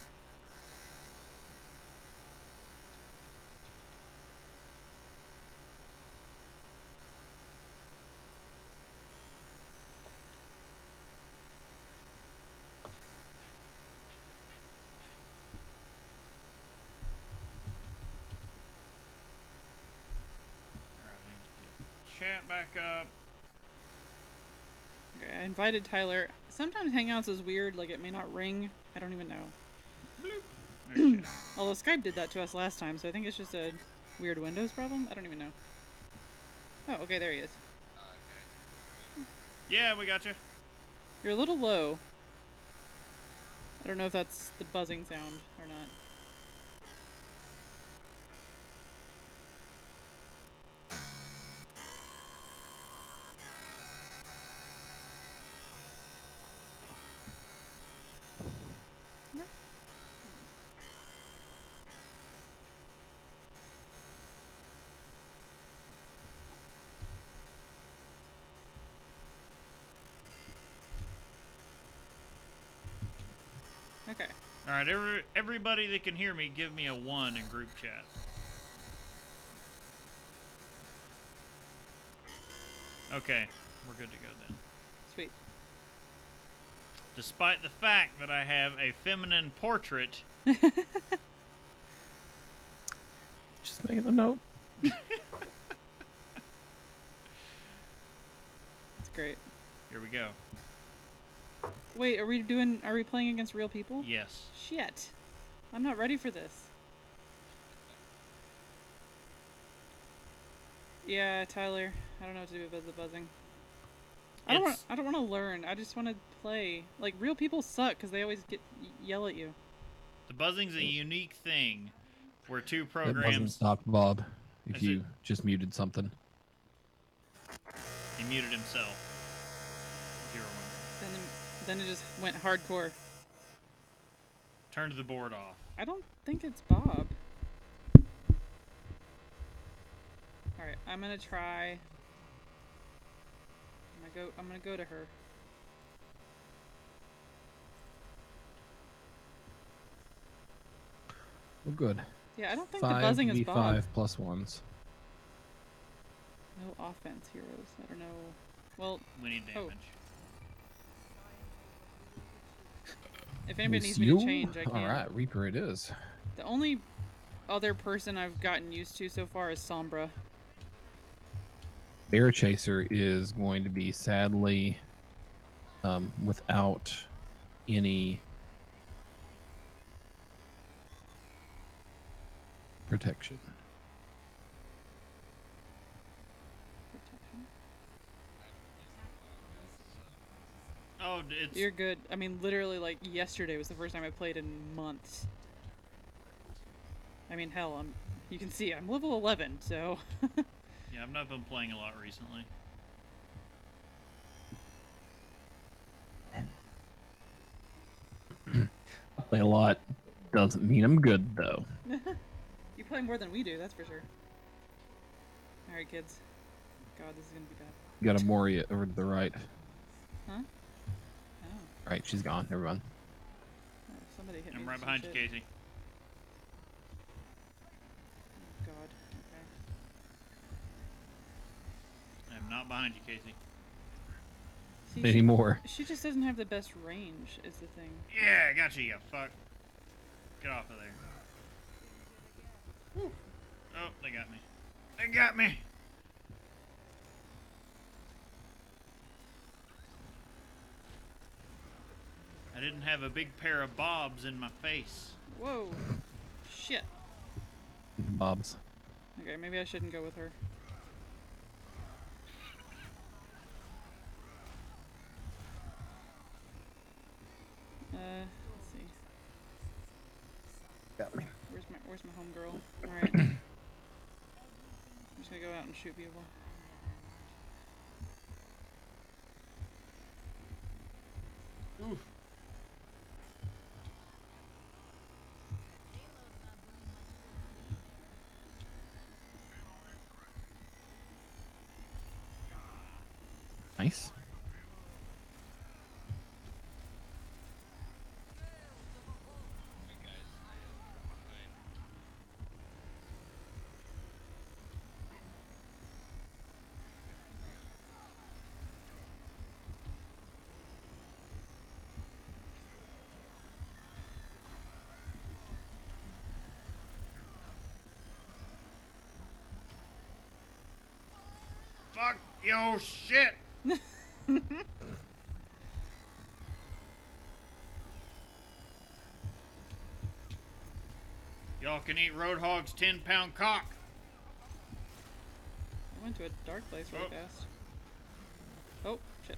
Chat back up. Okay, I invited Tyler. Sometimes Hangouts is weird, like it may not ring. I don't even know. There's chat. Although Skype did that to us last time, so I think it's just a weird Windows problem. I don't even know. Oh, okay, there he is. Yeah, we got you. You're a little low. I don't know if that's the buzzing sound or not. Okay. All right, everybody that can hear me, give me a 1 in group chat. Okay, we're good to go then. Sweet. Despite the fact that I have a feminine portrait, Just making a note. That's great. here we go. Wait, are we playing against real people? Yes. Shit. I'm not ready for this. Yeah, Tyler. I don't know what to do about the buzzing. I don't want to learn. I just want to play. Like, real people suck because they always yell at you. The buzzing's a unique thing where two That doesn't programs... stop Bob if Is you it- just muted something. He muted himself. If you remember. Then it just went hardcore. Turned the board off. I don't think it's Bob. Alright, I'm gonna try. I'm gonna go to her. Well, good. Yeah, I don't think the buzzing is Bob. 5v5 plus ones. No offense, heroes. I don't know. Well, We need Oh. damage. if anybody It's needs me you? to change, I can. Alright, Reaper it is. The only other person I've gotten used to so far is Sombra. Bear Chaser is going to be sadly without any protection. Oh, it's... You're good. I mean, literally, like, yesterday was the first time I played in months. I mean, hell, you can see I'm level 11, so... Yeah, I've not been playing a lot recently. I play a lot. Doesn't mean I'm good, though. You play more than we do, that's for sure. Alright, kids. God, this is gonna be bad. You got a Moria over to the right. Huh? Oh. Right, she's gone. Never mind. Oh, somebody hit me. I'm with right some behind you, shit. Casey. Oh, God. Okay. I'm not behind you, Casey. See, Anymore. she just doesn't have the best range, is the thing. Yeah, I got you, you fuck. Get off of there. Oh, they got me. They got me. I didn't have a big pair of bobs in my face. Whoa. Shit. Bobs. Okay, maybe I shouldn't go with her. Let's see. Got me. Where's my homegirl? Alright. I'm just gonna go out and shoot people. Oof. Nice. Fuck your shit. Y'all can eat Roadhog's 10-pound cock. I went to a dark place really Oh. fast. Oh, shit.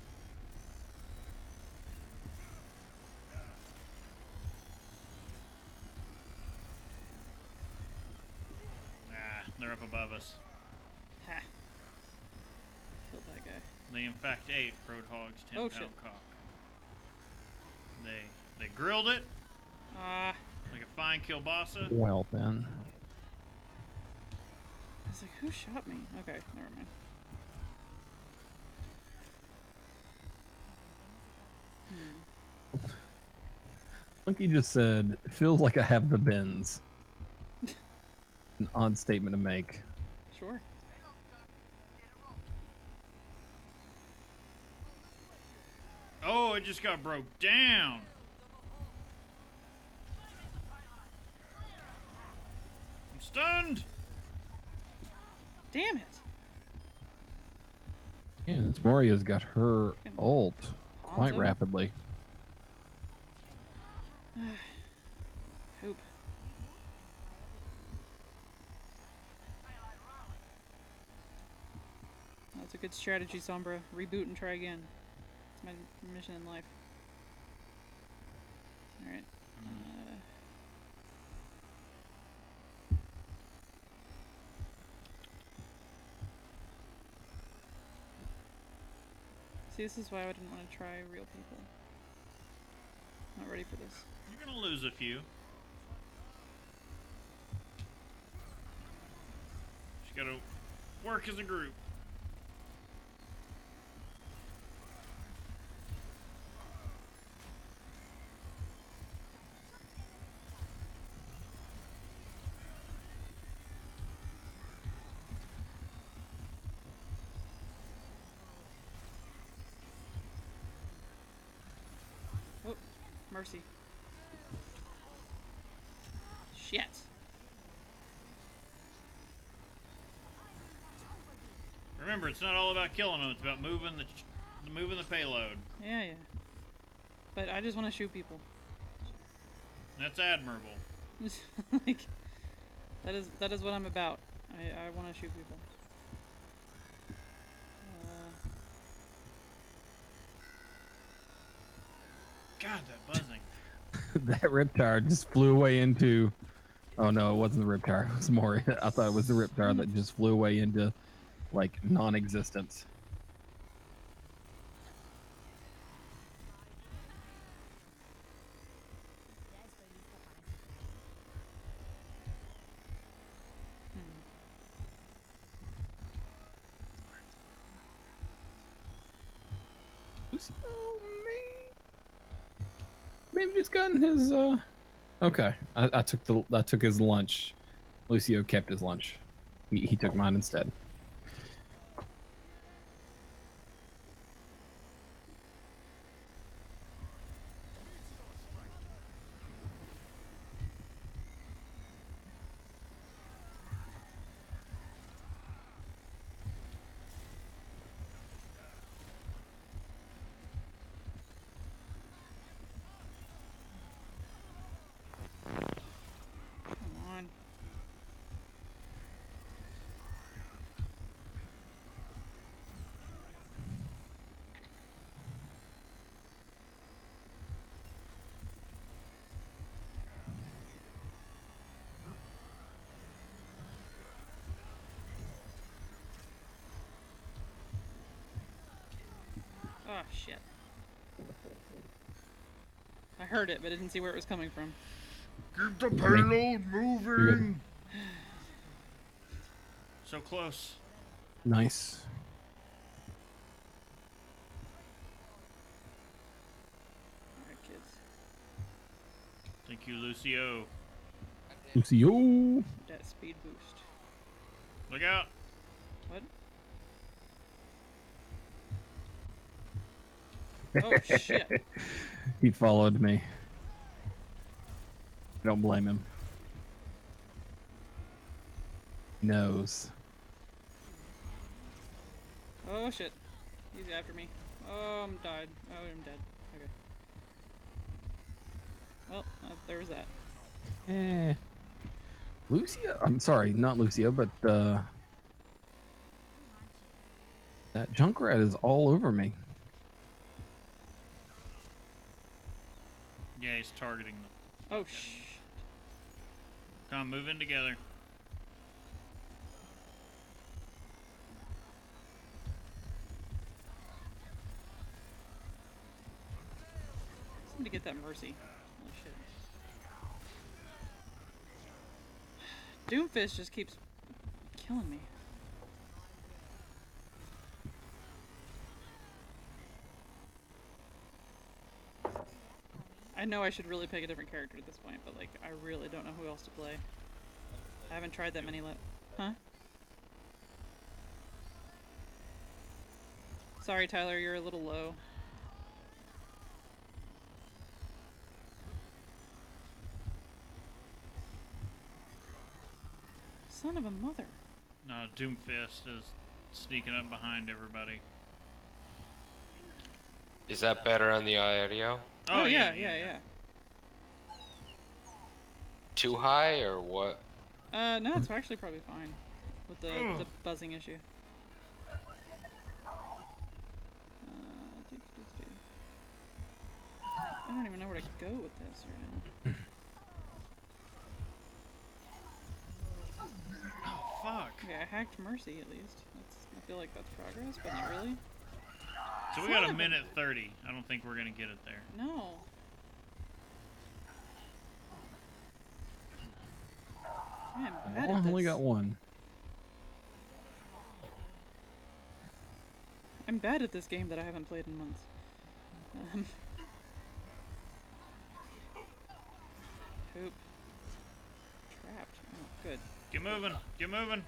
Ah, they're up above us. Ha. Killed that guy. They in fact ate Roadhog's 10-pound Oh, shit. cock. They grilled it Ah. like a fine kielbasa. Well then. I was like, who shot me? Okay, never mind. Monkey just said, "It feels like I have the bends." An odd statement to make. Sure. Oh, it just got broke down. I'm stunned. Damn it. Yeah, this Maria's got her ult quite Awesome. rapidly. Hoop. That's a good strategy, Sombra. Reboot and try again. It's my mission in life. Alright. See, this is why I didn't want to try real people. Not ready for this. You're gonna lose a few. Just gotta work as a group. Oh, mercy. Shit. Remember, it's not all about killing them. It's about moving the payload. Yeah, yeah. But I just want to shoot people. That's admirable. Like, that is what I'm about. I want to shoot people. God, that buzzing. That Riptire just flew away into. Oh no, it wasn't the Riptire. It was Moria. I thought it was the Riptire that just flew away into, like, non-existence. Maybe just gotten his. Okay, I took his lunch. Lucio kept his lunch. He took mine instead. Oh, shit. I heard it, but I didn't see where it was coming from. Keep the For me. payload You're moving. So close. Nice. Alright, kids. Thank you, Lucio. Lucio. That speed boost. Look out. What? Oh, shit. He followed me. I don't blame him. He knows. Oh, shit. He's after me. Oh, I'm died. Oh, I'm dead. Okay. Well, there was that. Eh. Lucio? I'm sorry, not Lucio, but that Junkrat is all over me. Yeah, he's targeting them. Oh, shh. Come on, move in together. Need to get that mercy. Holy shit. Doomfist just keeps killing me. I know I should really pick a different character at this point, but like, I really don't know who else to play. I haven't tried that many Huh? Sorry, Tyler, you're a little low. Son of a mother. No, Doomfist is sneaking up behind everybody. Is that better on the audio? Oh, yeah. Too high or what? No, it's actually probably fine with the buzzing issue. I don't even know where to go with this right now. Oh, fuck. Okay, I hacked Mercy at least. I feel like that's progress, but not really. So we got a minute 30. I don't think we're gonna get it there. No. Man, I'm bad Oh, at I only this. got one. I'm bad at this game that I haven't played in months. Poop. Trapped. Oh, good. Get moving. Get moving.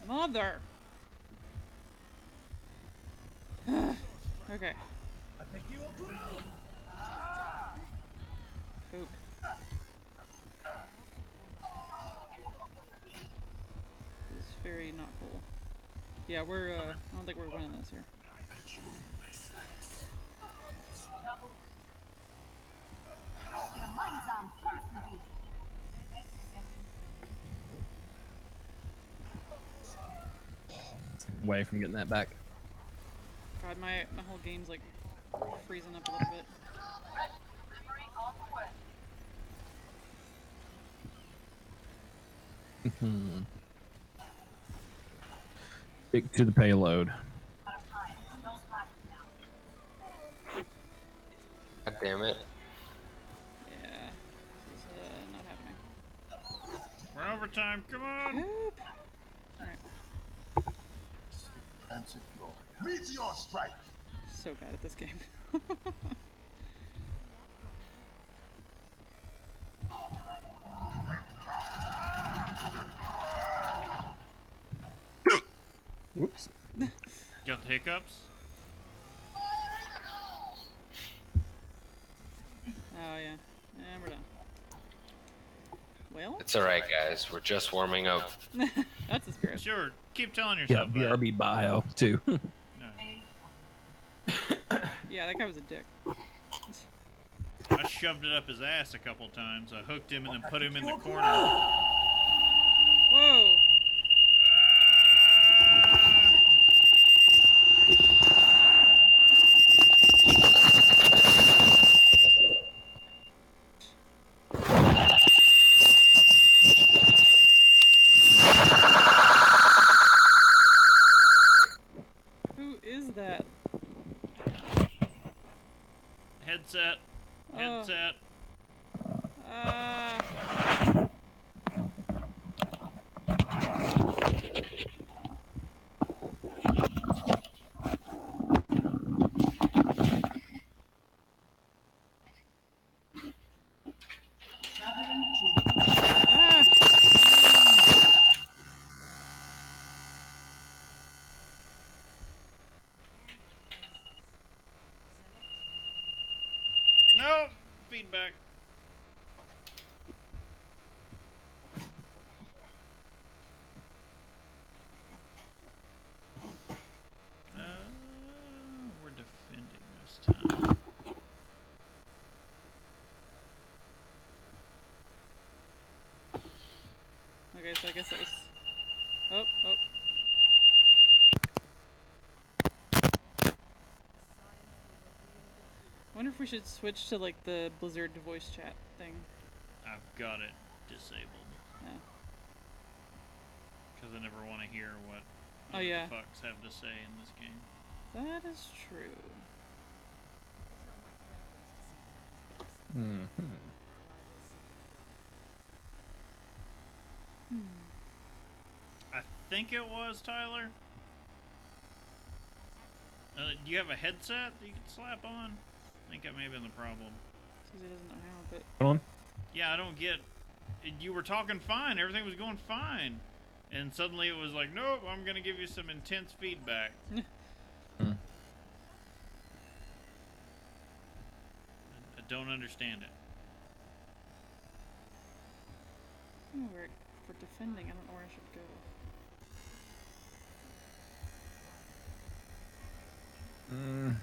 Mother! Okay. Poop. This is very not cool. Yeah, we're, I don't think we're winning this here. Away from getting that back. God, my whole game's like freezing up a little bit. Stick to the payload. God damn it. Yeah, this is not happening. We're overtime. Come on. Poop. Alright. Meteor strike! So bad at this game. Whoops. Got the hiccups? Oh yeah. And we're done. Well, It's alright, guys. We're just warming up. that's the spirit. Sure. Keep telling Yeah, yourself that. BRB bio too. No. Yeah, that guy was a dick. I shoved it up his ass a couple times. I hooked him and then put him in the corner. Whoa! feedback. We're defending this time. Okay, so I guess that was. Oh, oh. I wonder if we should switch to like the Blizzard voice chat thing. I've got it disabled. Yeah. Because I never want to hear what Oh, yeah. the fucks have to say in this game. That is true. Mm-hmm. I think it was, Tyler. Do you have a headset that you can slap on? I think that may have been the problem. Says he doesn't know how, but. Hold on. Yeah, I don't get... You were talking fine. Everything was going fine. And suddenly it was like, nope, I'm going to give you some intense feedback. Hmm. I don't understand it. Oh, we're defending. I don't know where I should go. Mm.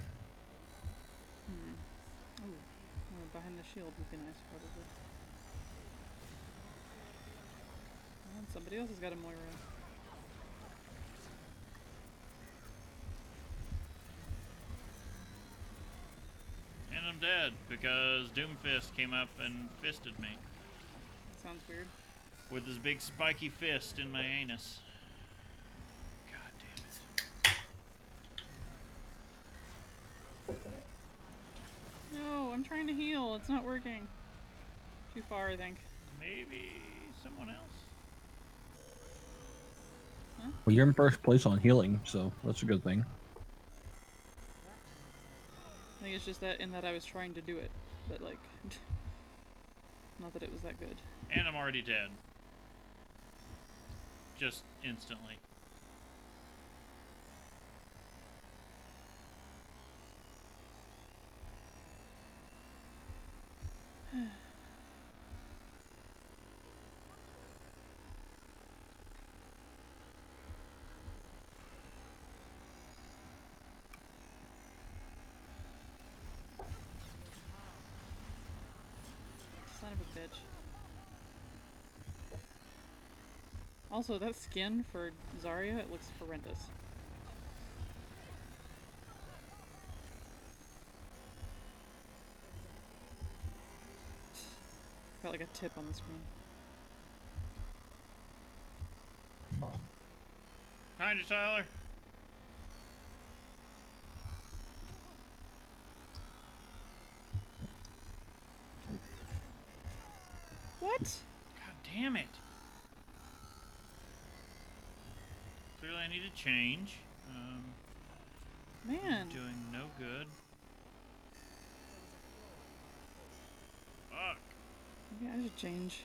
Oh, behind the shield would be nice, probably. And somebody else has got a Moira. And I'm dead because Doomfist came up and fisted me. Sounds weird. With his big spiky fist in my anus. God damn it. No, I'm trying to heal. It's not working. Too far, I think. Maybe someone else? Well, you're in first place on healing, so that's a good thing. I think it's just that in that I was trying to do it, but like, not that it was that good. And I'm already dead. Just instantly. Son of a bitch. Also, that skin for Zarya, it looks horrendous. Got like a tip on the screen. Behind you, Tyler. What? God damn it. Clearly I need to change. Man. Doing no good. Fuck. Maybe I should change.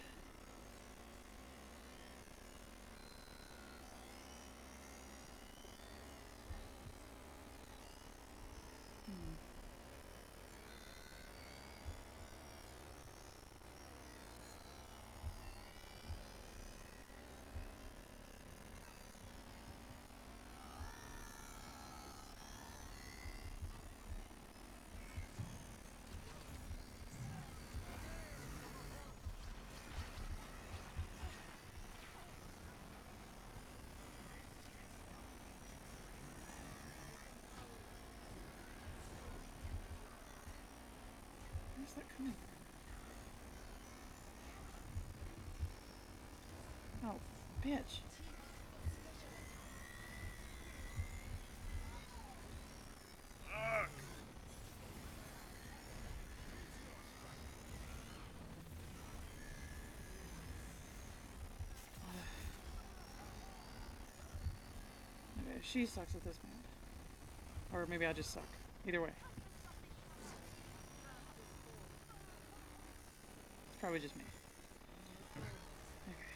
Where's that coming from? Oh, bitch. Fuck. Okay, she sucks at this map. Or maybe I just suck. Either way. It's probably just me. Okay.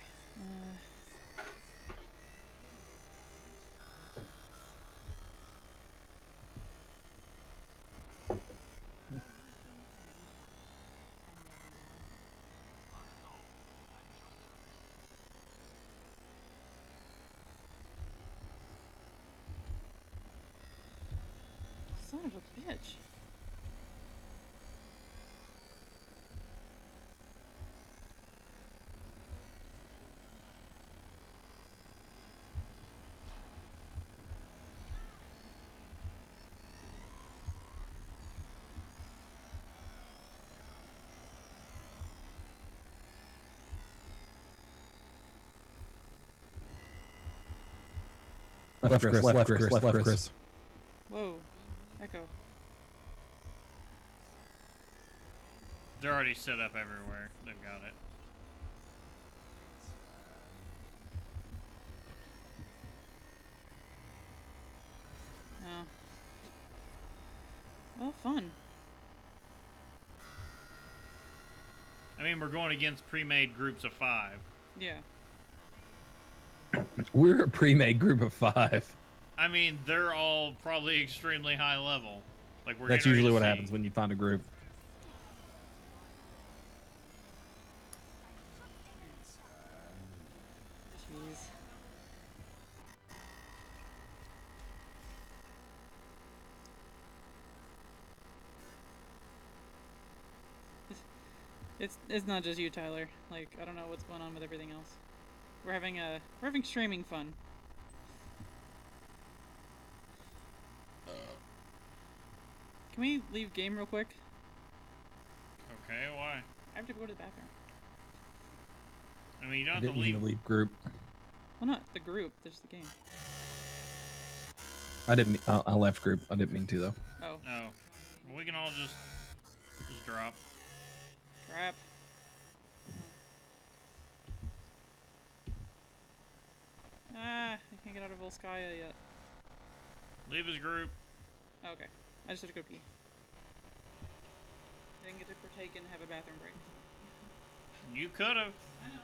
bitch. Left, Chris, left, Chris, left, Chris. Whoa. Echo. They're already set up everywhere. They've got it. Oh. Well, fun. I mean, we're going against pre-made groups of 5. Yeah. We're a pre-made group of 5. I mean, they're all probably extremely high level. Like we're That's getting ready usually to what see. happens when you find a group. Jeez. It's not just you, Tyler. Like, I don't know what's going on with everything else. We're having streaming fun. Can we leave game real quick? Okay, why? I have to go to the bathroom. I mean, you don't I have to didn't mean leave. to leave group. Well, not the group. There's the game. I didn't. I left group. I didn't mean to though. Oh, No, we can all just drop. crap. Ah, I can't get out of Volskaya yet. Leave his group. Okay, I just have to go pee. I didn't get to partake and have a bathroom break. You could have. I know.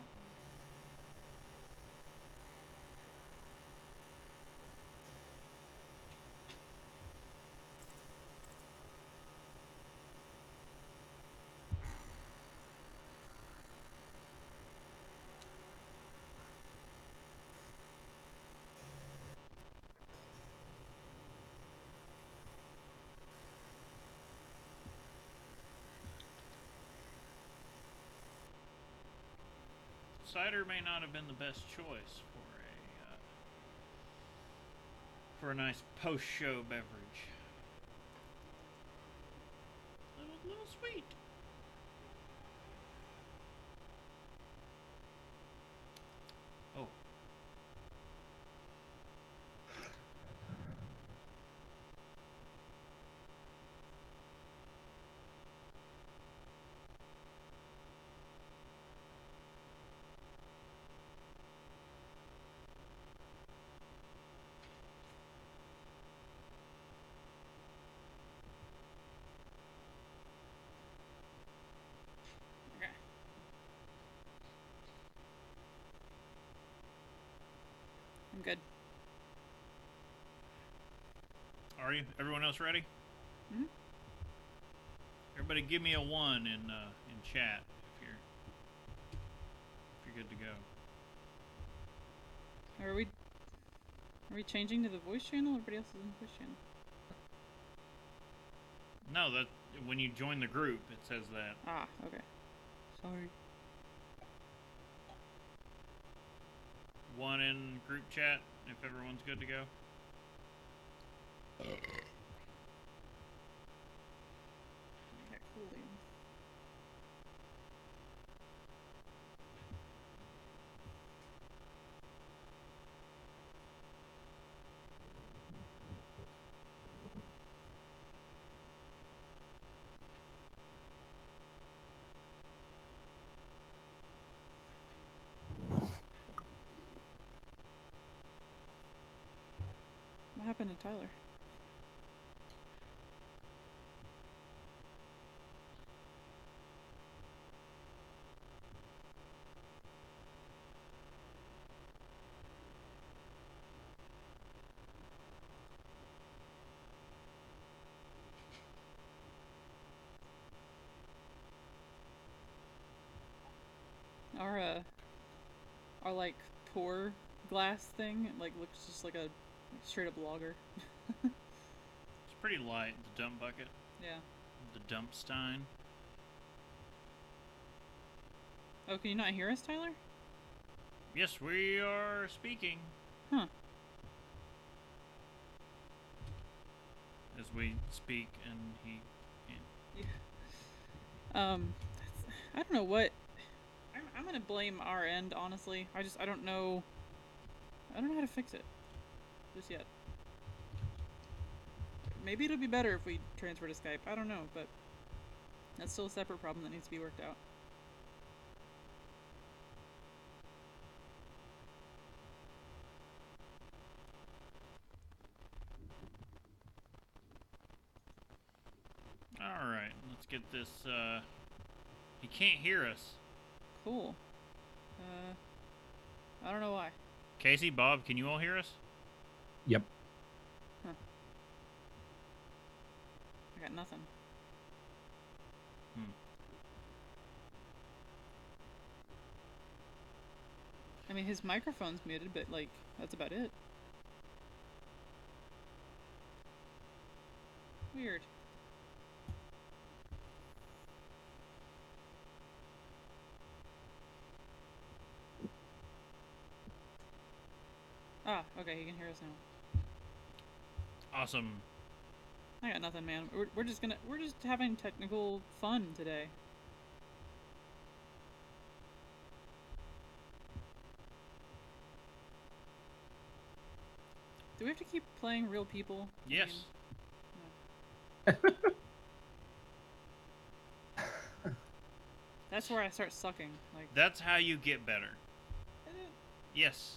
Cider may not have been the best choice for a nice post-show beverage. Little sweet. Oh. Okay. I'm good. Are you? Everyone else ready? Mhm. Everybody, give me a 1 in chat if you're good to go. Are we changing to the voice channel? Everybody else is in the voice channel. No, that when you join the group, it says that. Ah, okay. Sorry. 1 in group chat if everyone's good to go. Okay, cool. What happened to Tyler? Our like pour glass thing, it, like looks just like a straight up lager. It's pretty light, the dump bucket. Yeah. The dump stein. Oh, can you not hear us, Tyler? Yes, we are speaking. Huh. As we speak, and he can't. I don't know what. I'm gonna blame our end, honestly. I don't know. I don't know how to fix it just yet. Maybe it'll be better if we transfer to Skype. I don't know, but that's still a separate problem that needs to be worked out. All right, let's get this. He can't hear us. Cool. I don't know why. Casey, Bob, can you all hear us? Yep. Huh. I got nothing. I mean, his microphone's muted, but, like, that's about it. Weird. Ah, okay, he can hear us now. Awesome. I got nothing, man. We're just having technical fun today. Do we have to keep playing real people? Yes. That's where I start sucking. Like, That's how you get better. Yes.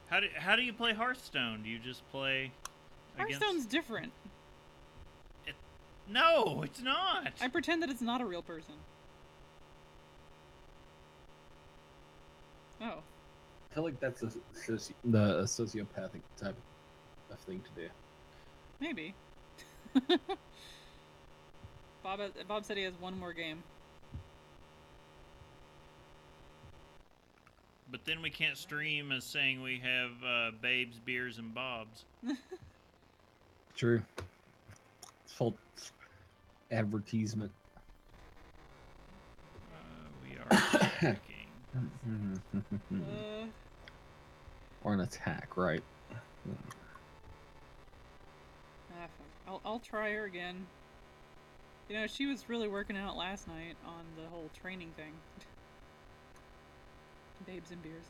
How do you play Hearthstone? Do you just play Hearthstone's different. No, it's not. I pretend that it's not a real person. Oh. I feel like that's the sociopathic type of thing to do. Maybe. Bob said he has one more game. But then we can't stream as saying we have babes, beers, and bobs. True. It's false advertisement. We are checking. Or an attack, right? I'll try her again. You know, she was really working out last night on the whole training thing. Babes and beers,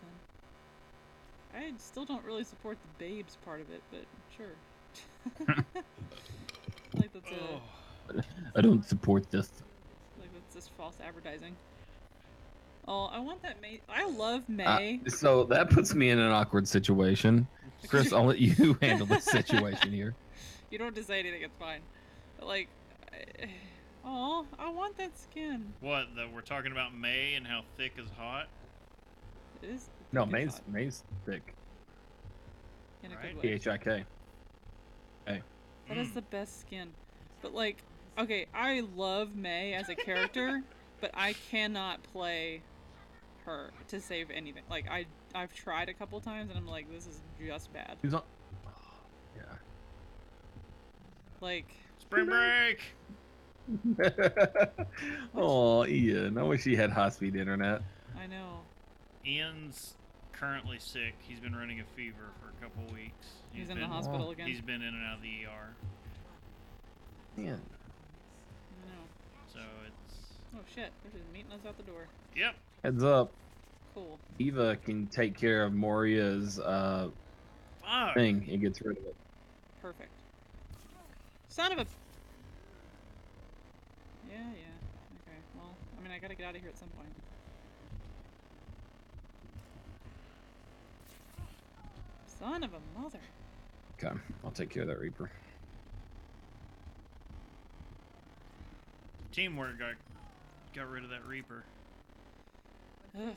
then. I still don't really support the babes part of it, but sure. Like that's I don't support this. like that's just false advertising. Oh, I want that May. I love May. So that puts me in an awkward situation. Chris, I'll let you handle this situation here. You don't have to say anything, it's fine. But like, oh, I want that skin. What? That we're talking about May and how thick is hot? It is. No, thick and hot May's thick. In a Right. good way. P-H-I-K. Hey. That is the best skin. But like, okay, I love May as a character, but I cannot play her to save anything. Like I've tried a couple times and I'm like, this is just bad. Who's on? Yeah. Like, Spring break. Oh, Ian. I wish he had high-speed internet. I know. Ian's currently sick. He's been running a fever for a couple weeks. He's in the been- hospital again. He's been in and out of the ER. Ian. I know. So it's Oh shit, they're just meeting us out the door. yep. Heads up. Cool. Eva can take care of Moria's Fuck. thing and gets rid of it. Perfect. Son of a. Yeah. Okay. Well, I mean, I gotta get out of here at some point. Son of a mother. Okay, I'll take care of that Reaper. Teamwork got rid of that Reaper. Ugh.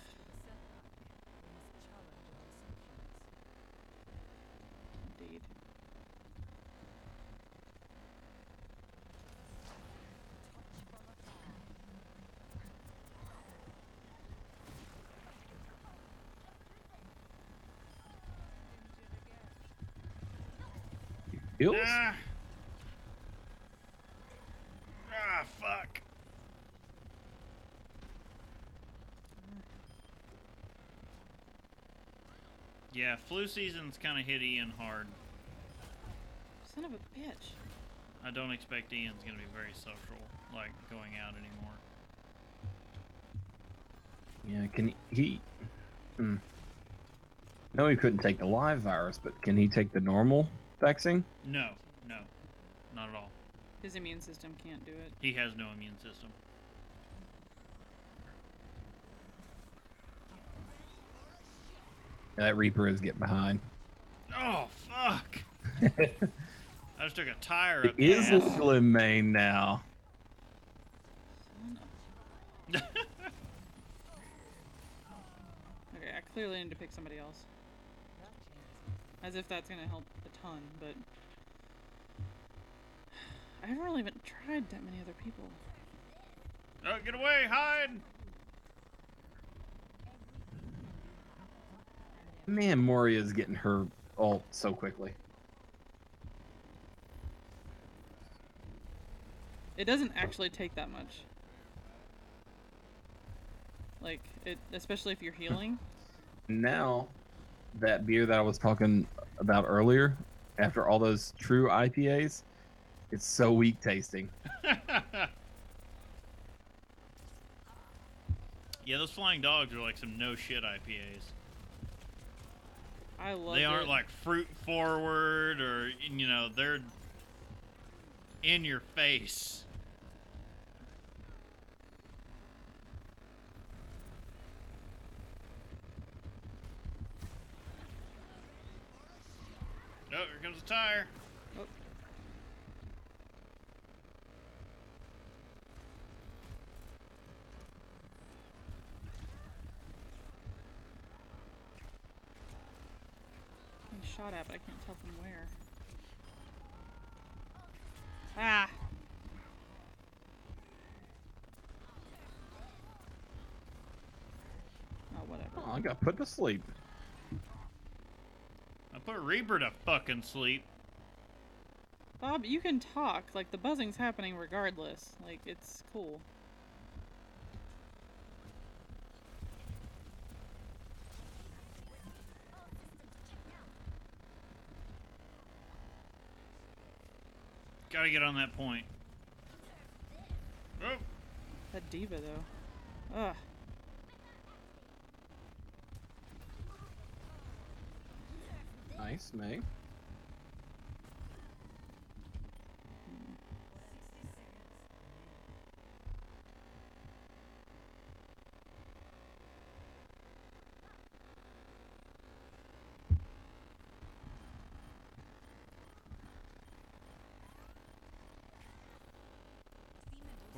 Indeed. Heals? Ah, fuck. Yeah, flu season's kind of hit Ian hard. Son of a bitch. I don't expect Ian's gonna be very social, like going out anymore. Yeah, can he... No, he couldn't take the live virus, but can he take the normal vaccine? No, no, not at all. His immune system can't do it. He has no immune system. That Reaper is getting behind. Oh, fuck. I just took a tire It up the is ass. legal in Maine now. Son of... Okay, I clearly need to pick somebody else. As if that's gonna help a ton, but... I haven't really even tried that many other people. Oh, get away, hide! Man, Moria's getting her ult so quickly. It doesn't actually take that much. Like, especially if you're healing. Now, that beer that I was talking about earlier, after all those true IPAs, it's so weak tasting. Yeah, those flying dogs are like some no shit IPAs. I love it. They aren't like fruit forward or, you know, they're in your face. Oh, here comes the tire. Oh. Being shot at, but I can't tell from where. Ah! Oh, whatever. Oh, I got put to sleep. I put Reaper to fucking sleep. Bob, you can talk. Like, the buzzing's happening regardless. Like, it's cool. Gotta get on that point. Oh, That diva, though. Ugh. Nice, May.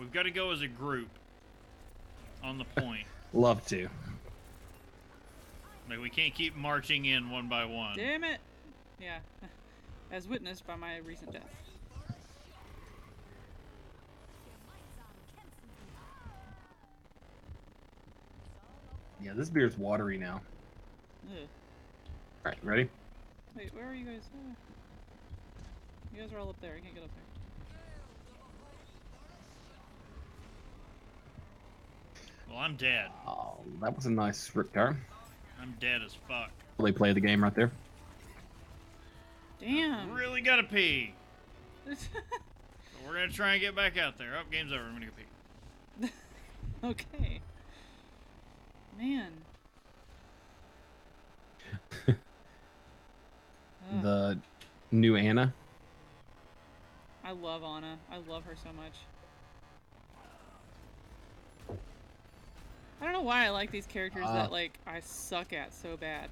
we've got to go as a group on the point. Love to. Like, we can't keep marching in one by one. Damn it! Yeah. As witnessed by my recent death. Yeah, this beer's watery now. Ugh. All right, ready? Wait, where are you guys? You guys are all up there. I can't get up there. Well, I'm dead. Oh, that was a nice riptire. I'm dead as fuck. Really play the game right there. Damn! Really gotta pee. We're gonna try and get back out there. Oh, game's over. I'm gonna go pee. Okay. Man. Ugh, The new Anna. I love Anna. I love her so much. I don't know why I like these characters that, like, I suck at so bad.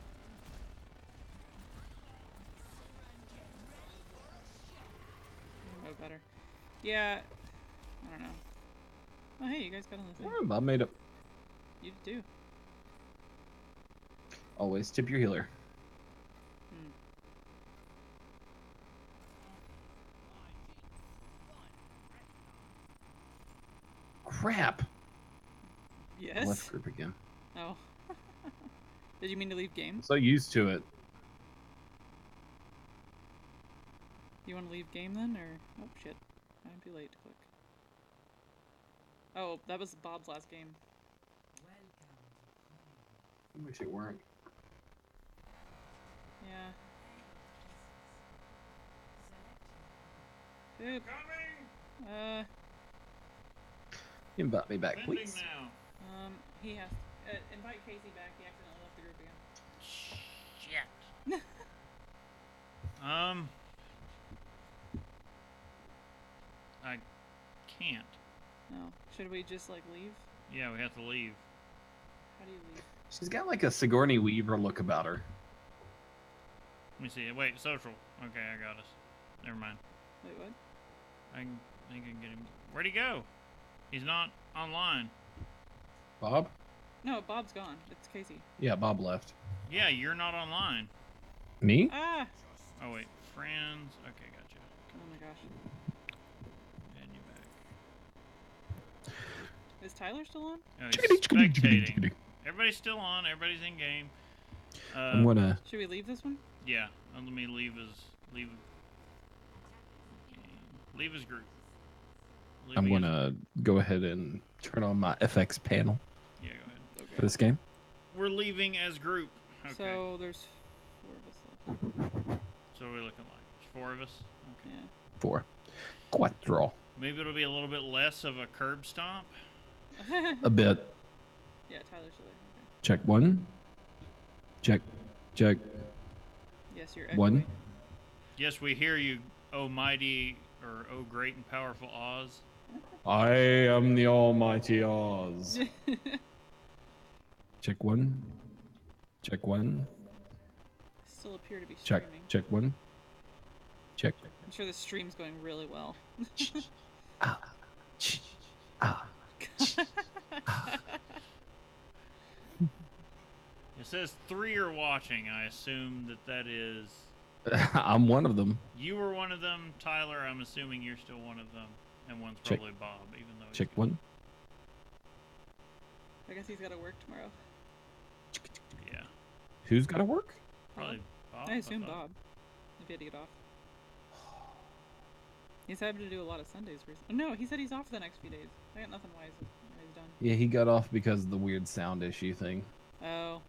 No better. Yeah. I don't know. Oh, hey, you guys got on the thing. Oh, Bob made it. You do. Always tip your healer. Hmm. Crap. Yes? Left group again. Oh. Did you mean to leave game? I'm so used to it. You want to leave game then, or oh shit, I'm too late to click. Oh, that was Bob's last game. I wish it weren't. Yeah. Dude. You invite me back, Sending please. now. He has invite Casey back. He accidentally left the group again. Shit. I can't. No. Should we just like leave? Yeah, we have to leave. How do you leave? She's got like a Sigourney Weaver look about her. Let me see. Wait, social. Okay, I got us. Never mind. Wait, what? I think I can get him. Where'd he go? He's not online. Bob? No, Bob's gone. It's Casey. Yeah, Bob left. Yeah, you're not online. Me? Ah! Oh wait, friends. Okay, gotcha. Oh my gosh. And you back. Is Tyler still on? Oh, he's spectating. Everybody's still on. Everybody's in game. I'm gonna. Should we leave this one? Yeah. Let me leave his group. I'm gonna go ahead and turn on my FX panel Yeah, go ahead. for this game. We're leaving as group. Okay. So there's 4 of us left. So we're looking like there's 4 of us. Okay. Yeah. 4. Quattro. Maybe it'll be a little bit less of a curb stomp. A bit. Yeah, Tyler's still there. Okay. Check 1. Check. Check. Yes, you're 1. echoing. Yes, we hear you, oh mighty or oh great and powerful Oz. I am the Almighty Oz. Check 1. Check 1. Still appear to be Check. streaming. Check 1. Check. I'm sure the stream's going really well. Ah. Ah. It says 3 are watching. I assume that is. I'm one of them. You were one of them, Tyler. I'm assuming you're still one of them, and one's Check. probably Bob, even though. Check 1. I guess he's got to work tomorrow. Yeah, Who's got to work? probably Bob. I assume thought. Bob. If he had to get off. He's having to do a lot of Sundays recently. No, he said he's off the next few days. I got nothing. Why he's done? Yeah, he got off because of the weird sound issue thing. Oh.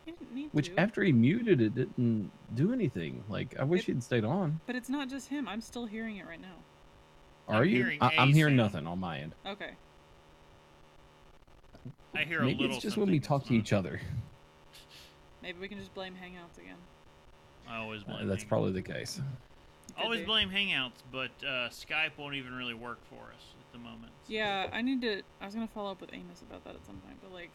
He didn't need Which, to. after he muted it, didn't do anything. Like, I wish he'd stayed on. But it's not just him. I'm still hearing it right now. Are I'm you? hearing I'm a hearing sound. nothing on my end. Okay. I hear a Maybe little. it's just when we something talk that's to not- each other. Maybe we can just blame Hangouts again. I always blame. That's Hangouts. probably the case. Could Always be. blame Hangouts, but Skype won't even really work for us at the moment. Yeah, I need to. I was gonna follow up with Amos about that at some point, but like,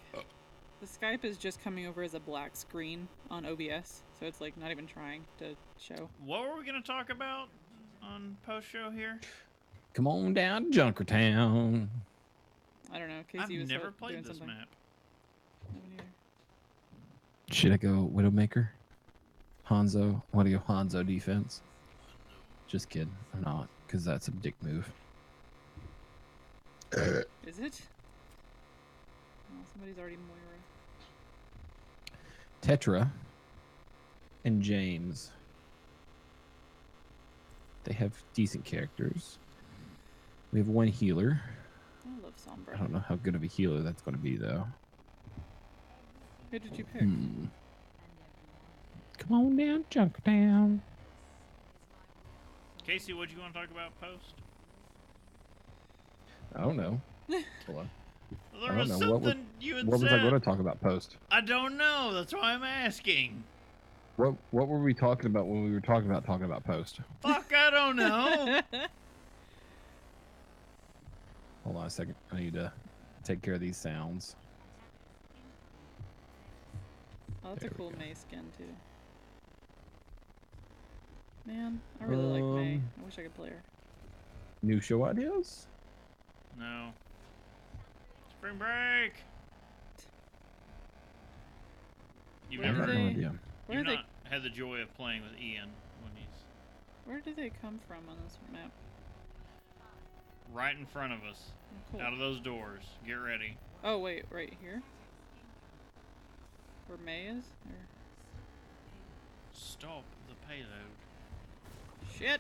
the Skype is just coming over as a black screen on OBS, so it's like not even trying to show. What were we gonna talk about on post show here? Come on down to Junkertown. I don't know. I've Casey was never doing played this something. map. No, me neither. Should I go Widowmaker? Hanzo? I want to go Hanzo defense. Just kidding. I'm not, because that's a dick move. Is it? Oh, somebody's already Moira. Tetra and James. They have decent characters. We have 1 healer. I love Sombra. I don't know how good of a healer that's going to be, though. Who did you pick? Come on down, Junkertown. Casey, what do you want to talk about post? I don't know. Hold on. There I was don't know. What something you had What was said. I going to talk about post? I don't know. That's why I'm asking. What were we talking about when we were talking about post? Fuck, I don't know. Hold on a second. I need to take care of these sounds. Oh, that's There a we cool go. May skin too. Man, I really like May. I wish I could play her. New show ideas? No. Spring break. You've Where I do got never, no they- idea. Where you've do they? not had the joy of playing with Ian when he's Where do they come from on this map? right in front of us, Oh, cool. out of those doors. Get ready. Oh wait, right here. Where May is? Or... Stop the payload. Shit!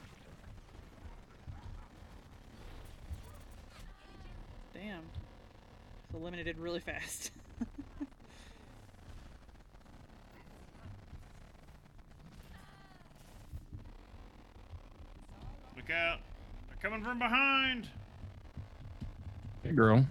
Damn. It's eliminated really fast. Look out! They're coming from behind. Hey, girl.